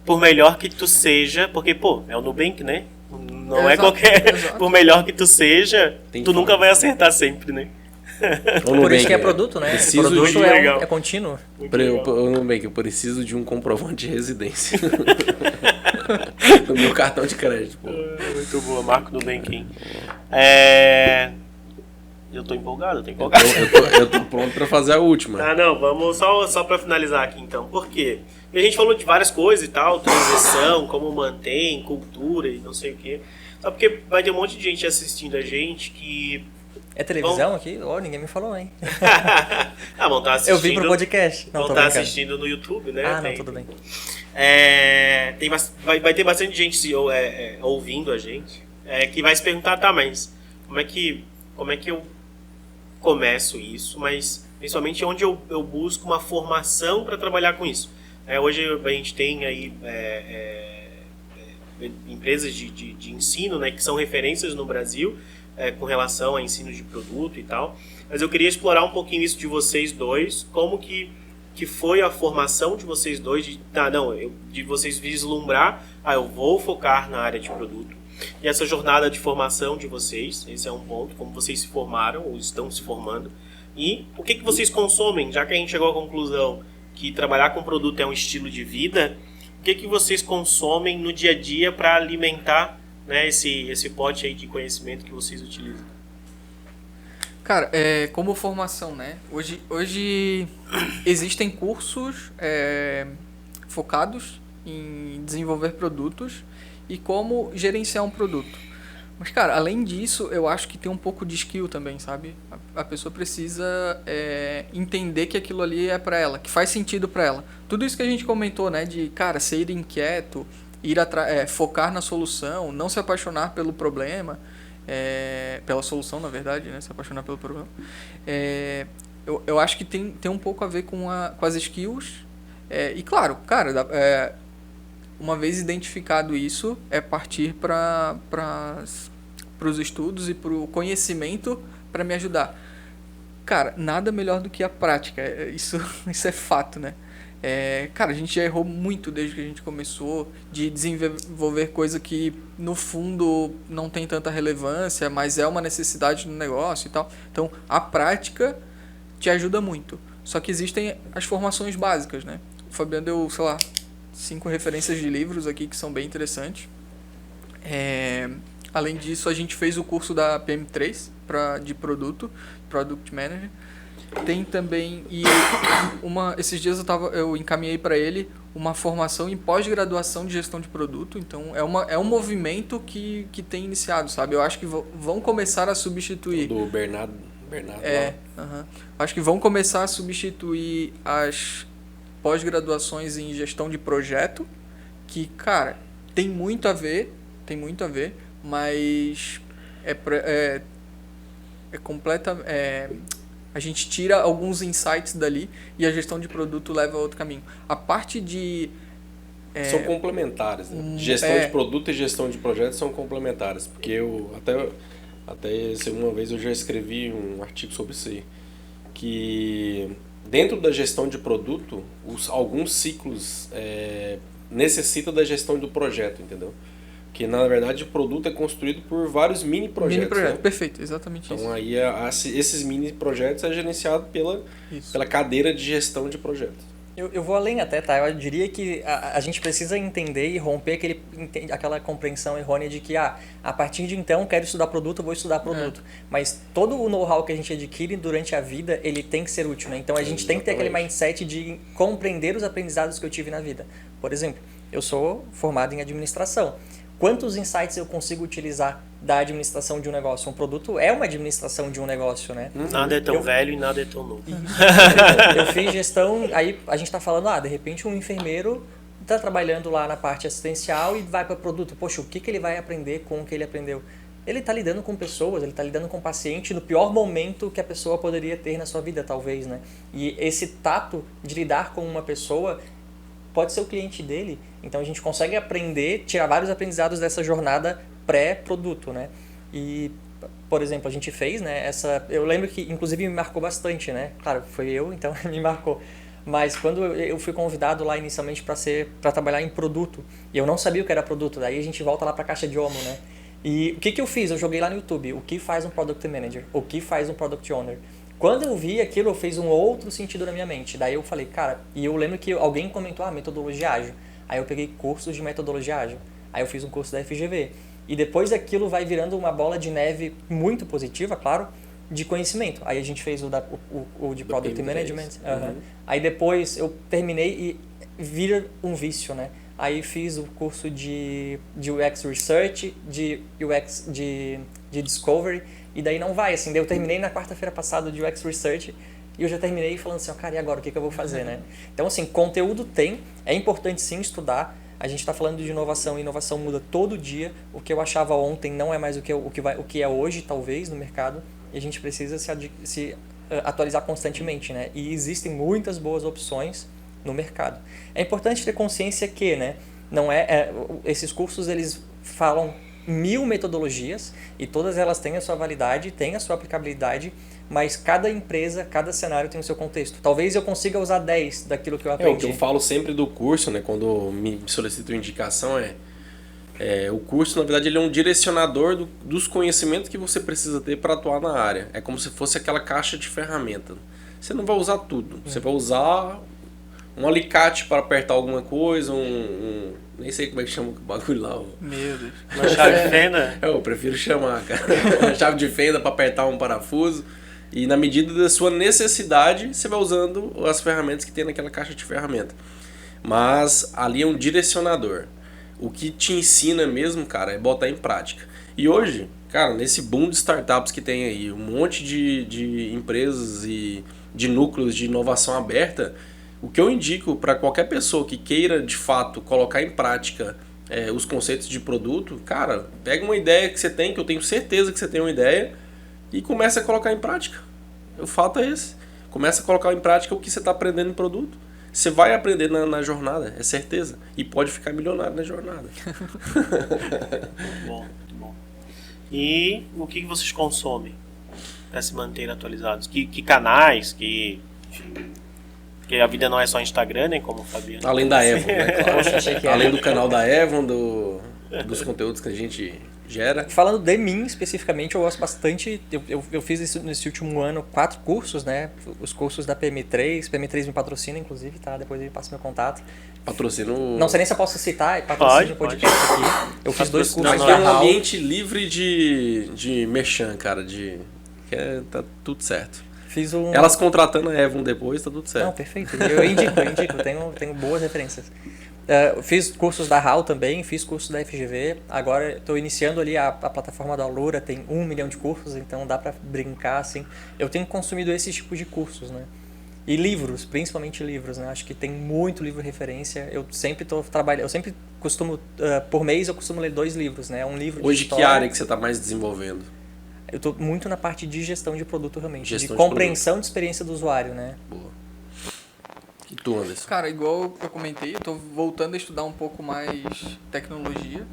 por melhor que tu seja, porque, é o Nubank, né? Não é qualquer... Exato. Por melhor que tu seja, tu nunca vai acertar sempre, né? Por isso que é produto, né? Produto é contínuo. Nubank, eu preciso de um comprovante de residência. No meu cartão de crédito, pô. Muito boa, Marco Nubank, hein? Eu tô empolgado, Eu tô pronto pra fazer a última. Não, vamos só pra finalizar aqui então. Por quê? Porque a gente falou de várias coisas e tal, transição, como mantém, cultura e não sei o quê. Só porque vai ter um monte de gente assistindo a gente que... É televisão aqui? Ninguém me falou, hein? Vão estar assistindo... Eu vim pro podcast. Vão estar assistindo no YouTube, né? Tudo bem. Vai ter bastante gente ouvindo a gente, que vai se perguntar, mas como é que eu começo isso, mas principalmente onde eu busco uma formação para trabalhar com isso. Hoje a gente tem aí empresas de ensino, né, que são referências no Brasil com relação a ensino de produto e tal, mas eu queria explorar um pouquinho isso de vocês dois, como que foi a formação de vocês dois, de vocês vislumbrar, eu vou focar na área de produto. E essa jornada de formação de vocês, esse é um ponto, como vocês se formaram ou estão se formando. E o que vocês consomem, já que a gente chegou à conclusão que trabalhar com produto é um estilo de vida, o que vocês consomem no dia a dia para alimentar, né, esse pote aí de conhecimento que vocês utilizam? Cara, como formação, né? Hoje existem cursos focados em desenvolver produtos e como gerenciar um produto. Mas, cara, além disso, eu acho que tem um pouco de skill também, sabe? A pessoa precisa entender que aquilo ali é pra ela, que faz sentido pra ela. Tudo isso que a gente comentou, né? De, cara, ser inquieto, focar na solução, não se apaixonar pelo problema, pela solução, na verdade, né? Se apaixonar pelo problema. Eu acho que tem um pouco a ver com as skills. E, claro, cara... uma vez identificado isso, partir para os estudos e para o conhecimento para me ajudar. Cara, nada melhor do que a prática. Isso é fato, né? Cara, a gente já errou muito desde que a gente começou de desenvolver coisa que, no fundo, não tem tanta relevância, mas é uma necessidade no negócio e tal. Então, a prática te ajuda muito. Só que existem as formações básicas, né? O Fabiano deu, 5 referências de livros aqui que são bem interessantes. Além disso, a gente fez o curso da PM3 de produto, Product Manager. Tem também, esses dias eu encaminhei para ele uma formação em pós-graduação de gestão de produto. Então, é um movimento que tem iniciado, sabe? Eu acho que vão começar a substituir... Do Bernardo Acho que vão começar a substituir as pós-graduações em gestão de projeto, que, cara, tem muito a ver, mas a gente tira alguns insights dali e a gestão de produto leva a outro caminho. A parte de... São complementares, né? Gestão de produto e gestão de projetos são complementares, porque eu até uma vez eu já escrevi um artigo sobre isso aí, que dentro da gestão de produto, alguns ciclos necessitam da gestão do projeto, entendeu? Que na verdade o produto é construído por vários mini projetos. Né? Perfeito, exatamente então, isso. Aí esses mini projetos é gerenciado pela cadeira de gestão de projetos. Eu vou além até, tá? Eu diria que a gente precisa entender e romper aquela compreensão errônea de que a partir de então quero estudar produto, vou estudar produto. Mas todo o know-how que a gente adquire durante a vida, ele tem que ser útil, né? Então a gente tem que ter aquele mindset de compreender os aprendizados que eu tive na vida. Por exemplo, eu sou formado em administração. Quantos insights eu consigo utilizar da administração de um negócio? Um produto é uma administração de um negócio, né? Nada é tão velho e nada é tão novo. Eu fiz gestão, aí a gente está falando, de repente um enfermeiro está trabalhando lá na parte assistencial e vai para produto. Poxa, o que ele vai aprender com o que ele aprendeu? Ele está lidando com pessoas, ele está lidando com paciente no pior momento que a pessoa poderia ter na sua vida, talvez, né? E esse tato de lidar com uma pessoa pode ser o cliente dele, então a gente consegue aprender, tirar vários aprendizados dessa jornada pré-produto, né? E, por exemplo, a gente fez, né, eu lembro que inclusive me marcou bastante, né? Claro, foi eu, então me marcou. Mas quando eu fui convidado lá inicialmente para trabalhar em produto, e eu não sabia o que era produto, daí a gente volta lá para a caixa de Omo, né? E o que eu fiz? Eu joguei lá no YouTube, o que faz um Product Manager, o que faz um Product Owner. Quando eu vi aquilo, fez um outro sentido na minha mente. Daí eu falei, cara, e eu lembro que alguém comentou, metodologia ágil. Aí eu peguei cursos de metodologia ágil. Aí eu fiz um curso da FGV. E depois aquilo vai virando uma bola de neve muito positiva, claro, de conhecimento. Aí a gente fez o de Product Management. Aí depois eu terminei e vira um vício, né? Aí fiz o curso de UX Research, de UX de Discovery. E daí não vai, assim, daí eu terminei na quarta-feira passada de UX Research e eu já terminei falando assim, cara, e agora, o que eu vou fazer, né? Então, assim, conteúdo é importante sim estudar, a gente está falando de inovação, e inovação muda todo dia, o que eu achava ontem não é mais o que é hoje, talvez, no mercado, e a gente precisa se atualizar constantemente, né? E existem muitas boas opções no mercado. É importante ter consciência que, né, esses cursos, eles falam 1000 metodologias e todas elas têm a sua validade, têm a sua aplicabilidade, mas cada empresa, cada cenário tem o seu contexto. Talvez eu consiga usar 10 daquilo que eu aprendi. O que eu falo sempre do curso, né, quando me solicitam indicação o curso, na verdade, ele é um direcionador dos conhecimentos que você precisa ter para atuar na área. É como se fosse aquela caixa de ferramenta. Você não vai usar tudo, você vai usar um alicate para apertar alguma coisa, nem sei como é que chama o bagulho lá. Meu Deus. Uma chave de fenda? Eu prefiro chamar, cara. Uma chave de fenda para apertar um parafuso. E na medida da sua necessidade, você vai usando as ferramentas que tem naquela caixa de ferramenta. Mas ali é um direcionador. O que te ensina mesmo, cara, é botar em prática. E hoje, cara, nesse boom de startups que tem aí, um monte de empresas e de núcleos de inovação aberta, o que eu indico para qualquer pessoa que queira, de fato, colocar em prática os conceitos de produto, cara, pega uma ideia que você tem, que eu tenho certeza que você tem uma ideia, e começa a colocar em prática. O fato é esse. Começa a colocar em prática o que você está aprendendo em produto. Você vai aprender na jornada, é certeza. E pode ficar milionário na jornada. Muito bom, muito bom. E o que vocês consomem para se manter atualizados? Que canais, porque a vida não é só Instagram, né? Como o Fabiano. Além da Evon, né? Claro. Além do canal da Evon, dos conteúdos que a gente gera. Falando de mim especificamente, eu gosto bastante. Eu fiz isso nesse último ano 4 cursos, né? Os cursos da PM3. PM3 me patrocina, inclusive, tá? Depois ele passa meu contato. Patrocínio. Não sei nem se eu posso citar, patrocínio Pode, podcast aqui. Eu fiz 2 cursos Aqui da é um HAL. ambiente livre de merchan, cara. Tá tudo certo. Fiz um... Elas contratando a Evon depois, tá tudo certo. Não, perfeito. Eu indico. Tenho boas referências. Fiz cursos da HAL também, fiz curso da FGV. Agora estou iniciando ali a plataforma da Alura, tem 1 milhão de cursos, então dá para brincar, assim. Eu tenho consumido esses tipos de cursos, né? E livros, principalmente livros, né? Acho que tem muito livro referência. Eu sempre estou trabalhando, eu sempre costumo, por mês eu costumo ler 2 livros, né? Um livro de Hoje, história. que área que você está mais desenvolvendo? Eu estou muito na parte de gestão de produto, realmente. Gestão de de compreensão de experiência do usuário, né? Boa. E tu, Anderson? Cara, igual eu comentei, eu tô voltando a estudar um pouco mais tecnologia,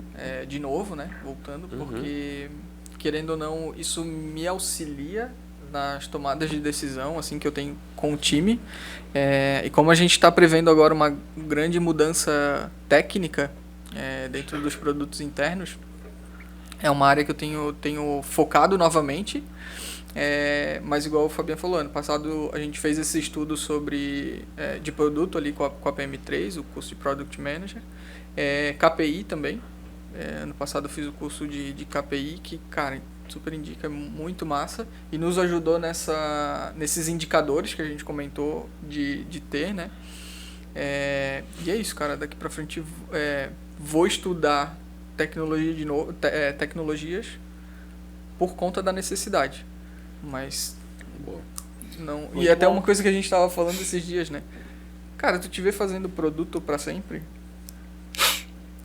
de novo, né? Voltando, porque, querendo ou não, isso me auxilia nas tomadas de decisão, assim, que eu tenho com o time. E como a gente está prevendo agora uma grande mudança técnica dentro dos produtos internos, é uma área que eu tenho focado novamente. Mas igual o Fabiano falou, ano passado a gente fez esse estudo sobre de produto ali com a PM3, o curso de Product Manager, KPI também. Ano passado eu fiz o curso de KPI, que, cara, super indica, é muito massa, e nos ajudou nesses indicadores que a gente comentou de ter, né? E é isso, cara, daqui pra frente vou estudar tecnologia de novo, tecnologias por conta da necessidade. Mas Boa. não. Muito E até bom. uma coisa que a gente tava falando esses dias, né? Cara, tu te vê fazendo produto pra sempre?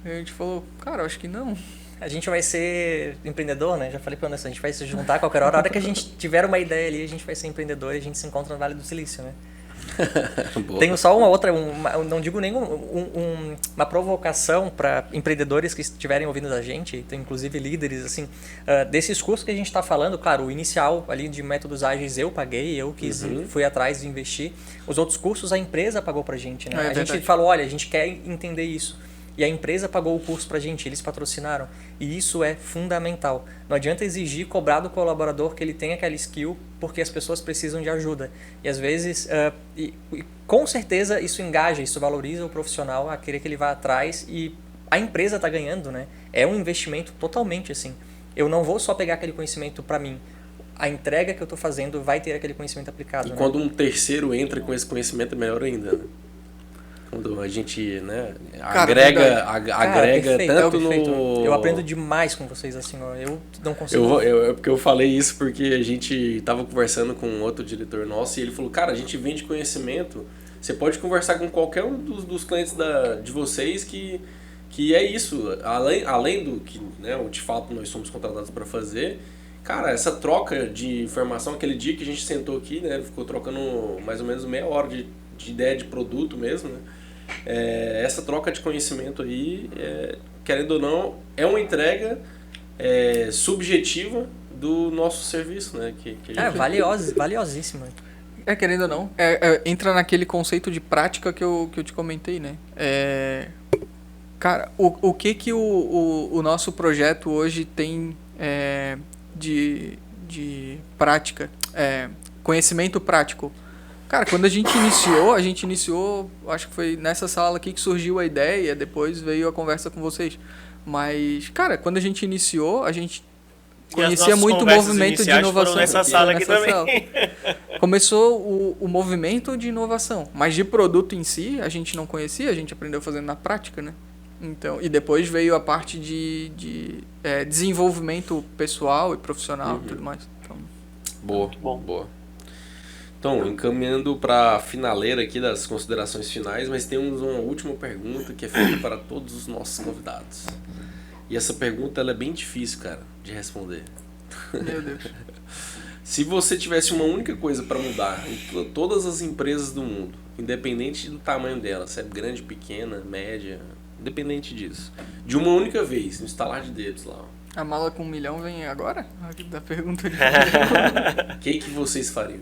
E a gente falou, cara, eu acho que não. A gente vai ser empreendedor, né? Já falei pra Anderson, a gente vai se juntar a qualquer hora. A hora que a gente tiver uma ideia ali, a gente vai ser empreendedor e a gente se encontra no Vale do Silício, né? Boa. Tenho só uma outra, não digo nem uma provocação para empreendedores que estiverem ouvindo da gente, inclusive líderes, assim, desses cursos que a gente está falando. Claro, o inicial ali de métodos ágeis eu paguei, eu quis, fui atrás de investir. Os outros cursos a empresa pagou pra gente, né? A gente verdade. falou, olha, a gente quer entender isso. E a empresa pagou o curso pra gente, eles patrocinaram. E isso é fundamental. Não adianta exigir, cobrar do colaborador que ele tenha aquela skill, porque as pessoas precisam de ajuda. E às vezes, e com certeza isso engaja, isso valoriza o profissional a querer que ele vá atrás, e a empresa está ganhando, né? É um investimento totalmente assim. Eu não vou só pegar aquele conhecimento para mim. A entrega que eu estou fazendo vai ter aquele conhecimento aplicado. E né? quando um terceiro entra com esse conhecimento, é melhor ainda, né? Quando a gente, né, Cara, agrega perfeito, tanto perfeito. no... Eu aprendo demais com vocês, assim, ó. Eu não consigo... É porque eu falei isso porque a gente tava conversando com outro diretor nosso e ele falou, cara, a gente vende conhecimento, você pode conversar com qualquer um dos clientes de vocês que é isso, além do que, né, de fato nós somos contratados para fazer. Cara, essa troca de informação, aquele dia que a gente sentou aqui, né, ficou trocando mais ou menos meia hora de ideia de produto mesmo, né? Essa troca de conhecimento aí, querendo ou não, é uma entrega subjetiva do nosso serviço, né? Que a gente... Valiosíssima. Querendo ou não, entra naquele conceito de prática que eu te comentei, né? Cara, o que o nosso projeto hoje tem de prática, conhecimento prático? Cara, quando a gente iniciou, acho que foi nessa sala aqui que surgiu a ideia, depois veio a conversa com vocês. Mas, cara, quando a gente iniciou, a gente conhecia muito o movimento de inovação. Foram nessa sala aqui também. Começou o movimento de inovação, mas de produto em si, a gente não conhecia, a gente aprendeu fazendo na prática, né? Então, e depois veio a parte de desenvolvimento pessoal e profissional e tudo mais. Então, Boa, bom. boa. Então, encaminhando para a finaleira aqui das considerações finais, mas temos uma última pergunta que é feita para todos os nossos convidados. E essa pergunta ela é bem difícil, cara, de responder. meu Deus. Se você tivesse uma única coisa para mudar em todas as empresas do mundo, independente do tamanho dela, se é grande, pequena, média, independente disso, de uma única vez, no estalar de dedos lá, A mala com 1 milhão vem agora? Da pergunta de o que vocês fariam?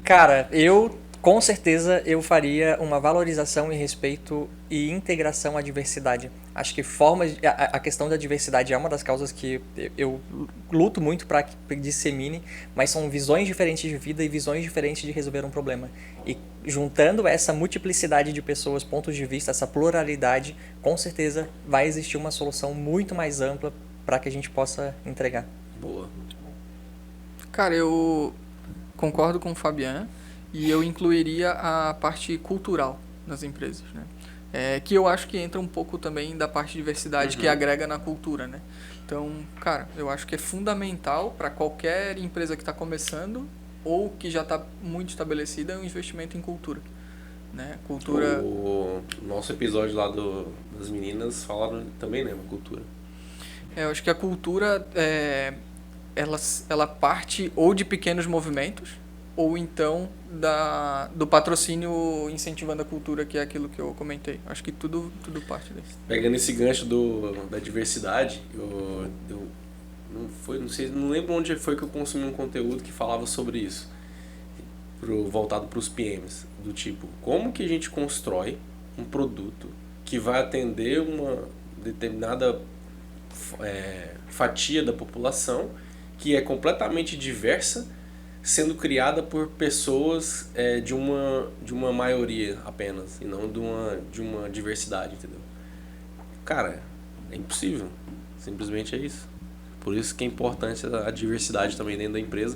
Cara, eu Com certeza eu faria uma valorização e respeito e integração à diversidade. Acho que a questão da diversidade é uma das causas que eu luto muito para que dissemine, mas são visões diferentes de vida e visões diferentes de resolver um problema. E juntando essa multiplicidade de pessoas, pontos de vista, essa pluralidade, com certeza vai existir uma solução muito mais ampla para que a gente possa entregar. Boa. Cara, eu concordo com o Fabian e eu incluiria a parte cultural nas empresas, né? Que eu acho que entra um pouco também da parte de diversidade que agrega na cultura, né? Então, cara, eu acho que é fundamental para qualquer empresa que está começando ou que já está muito estabelecida um investimento em cultura, né? Cultura... O nosso episódio lá das meninas falaram também, né? Uma cultura. Eu acho que a cultura, ela parte ou de pequenos movimentos, ou então do patrocínio incentivando a cultura, que é aquilo que eu comentei. Acho que tudo parte disso. Pegando esse gancho da diversidade, eu não lembro onde foi que eu consumi um conteúdo que falava sobre isso, voltado para os PMs, do tipo, como que a gente constrói um produto que vai atender uma determinada fatia da população que é completamente diversa, sendo criada por pessoas de uma maioria apenas, e não de uma diversidade, entendeu? Cara, é impossível. Simplesmente é isso. Por isso que é importante a diversidade também dentro da empresa,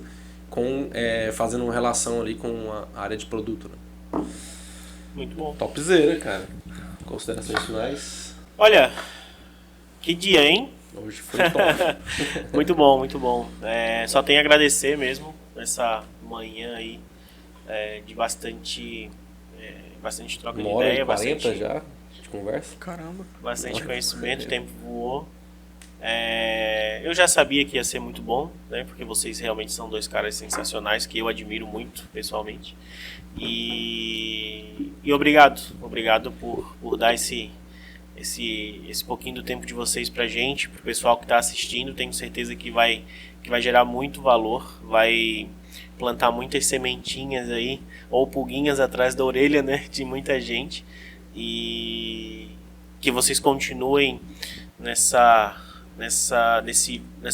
fazendo uma relação ali com a área de produto, né? Muito bom. Topzera, cara. Considerações finais? Olha, que dia, hein? Hoje foi top. Muito bom, muito bom. Só tenho a agradecer mesmo essa manhã aí de bastante troca de ideia, 1h40 já de conversa. Caramba. Bastante conhecimento, o tempo voou. Eu já sabia que ia ser muito bom, né? Porque vocês realmente são dois caras sensacionais que eu admiro muito pessoalmente. E obrigado por dar esse pouquinho do tempo de vocês pra gente, pro pessoal que tá assistindo. Tenho certeza que vai gerar muito valor, vai plantar muitas sementinhas aí, ou pulguinhas atrás da orelha, né, de muita gente, e que vocês continuem nessa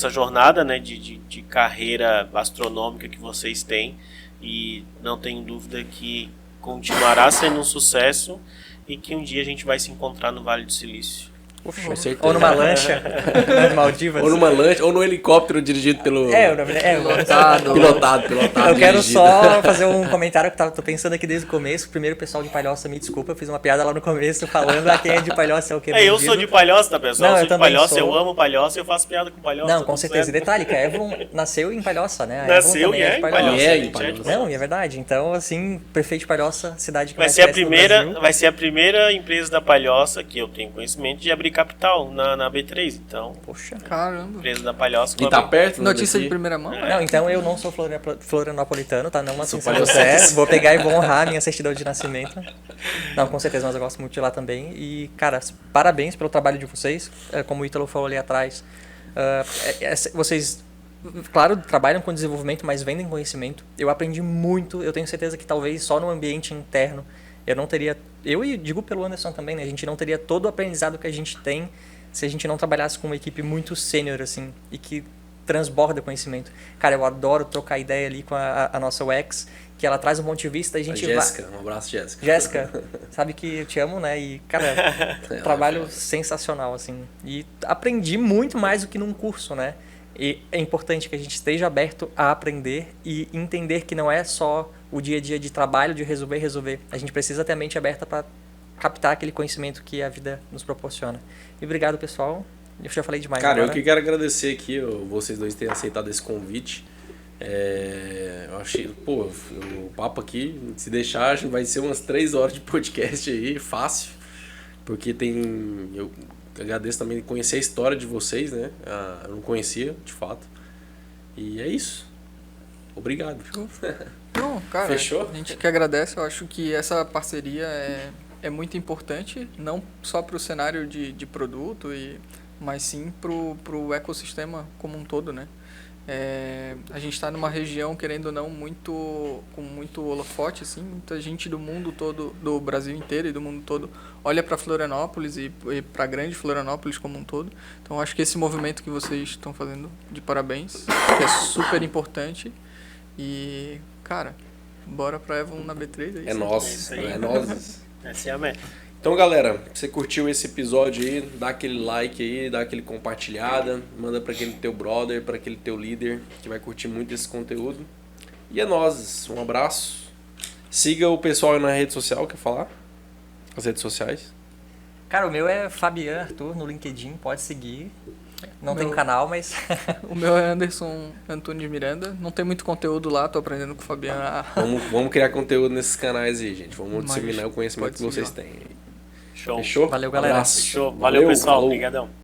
jornada, né, de carreira astronômica que vocês têm, e não tenho dúvida que continuará sendo um sucesso e que um dia a gente vai se encontrar no Vale do Silício. Com certeza. Ou numa lancha, nas Maldivas. Ou numa lancha, ou no helicóptero dirigido pelo... Pilotado. Eu quero só fazer um comentário que tô pensando aqui desde o começo. Primeiro, pessoal de Palhoça, me desculpa, eu fiz uma piada lá no começo falando quem é de Palhoça é o que é eu sou de Palhoça, tá, pessoal? Não, eu sou de Palhoça, sou. eu amo Palhoça, eu faço piada com Palhoça. Não, com certeza. E detalhe, que a Evelyn nasceu em Palhoça, né? Nasceu e é em Palhoça. em Palhoça. Não, e é verdade. Então, assim, prefeito de Palhoça, cidade que vai ser a primeira empresa da Palhoça que eu tenho conhecimento de abrir capital na B3, então. Poxa. Caramba. Empresa da Palhoça. E tá perto, né? Notícia de primeira mão? Não, então eu não sou florianopolitano, tá? Não nasci em São palhocense. José. Vou pegar e vou honrar a minha certidão de nascimento. Não, com certeza, mas eu gosto muito de lá também. E, cara, parabéns pelo trabalho de vocês. Como o Ítalo falou ali atrás, vocês, claro, trabalham com desenvolvimento, mas vendem conhecimento. Eu aprendi muito. Eu tenho certeza que talvez só no ambiente interno eu não teria... e digo pelo Anderson também, né? A gente não teria todo o aprendizado que a gente tem se a gente não trabalhasse com uma equipe muito sênior, assim, e que transborda conhecimento. Cara, eu adoro trocar ideia ali com a nossa UX, que ela traz um ponto de vista e a gente Jéssica, um abraço, Jéssica. Jéssica, sabe que eu te amo, né? E, cara, trabalho sensacional, assim. E aprendi muito mais do que num curso, né? E é importante que a gente esteja aberto a aprender e entender que não é só o dia a dia de trabalho, de resolver. A gente precisa ter a mente aberta para captar aquele conhecimento que a vida nos proporciona. E obrigado, pessoal. Eu já falei demais. Cara, agora. eu que quero agradecer aqui vocês dois terem aceitado esse convite. Eu achei, o papo aqui, se deixar, vai ser umas 3 horas de podcast aí, fácil. Porque eu agradeço também conhecer a história de vocês, né? Eu não conhecia, de fato. E é isso. Obrigado. Não, cara, Fechou? A gente que agradece. Eu acho que essa parceria é muito importante, não só para o cenário de produto, mas sim para o ecossistema como um todo, né? A gente está numa região, querendo ou não, com muito holofote, assim, muita gente do mundo todo, do Brasil inteiro e do mundo todo, olha para Florianópolis e para a grande Florianópolis como um todo. Então, acho que esse movimento que vocês estão fazendo, de parabéns, que é super importante. E, cara, bora pra Evo na B3, é isso? É nós, aí. é nós. Essa é a meta. Então, galera, se você curtiu esse episódio aí, dá aquele like aí, dá aquele compartilhada, manda para aquele teu brother, para aquele teu líder que vai curtir muito esse conteúdo. E é nóis, um abraço. Siga o pessoal aí na rede social, quer falar? As redes sociais. Cara, o meu é Fabian Arthur no LinkedIn, pode seguir. Não Meu- tem canal, mas O meu é Anderson Antunes Miranda. Não tem muito conteúdo lá, tô aprendendo com o Fabiano. Vamos criar conteúdo nesses canais aí, gente. Vamos Mas disseminar o conhecimento pode que vocês seguir têm. Show. Fechou? Valeu, galera. Abraço. Fechou. Valeu, pessoal. falou. Obrigadão.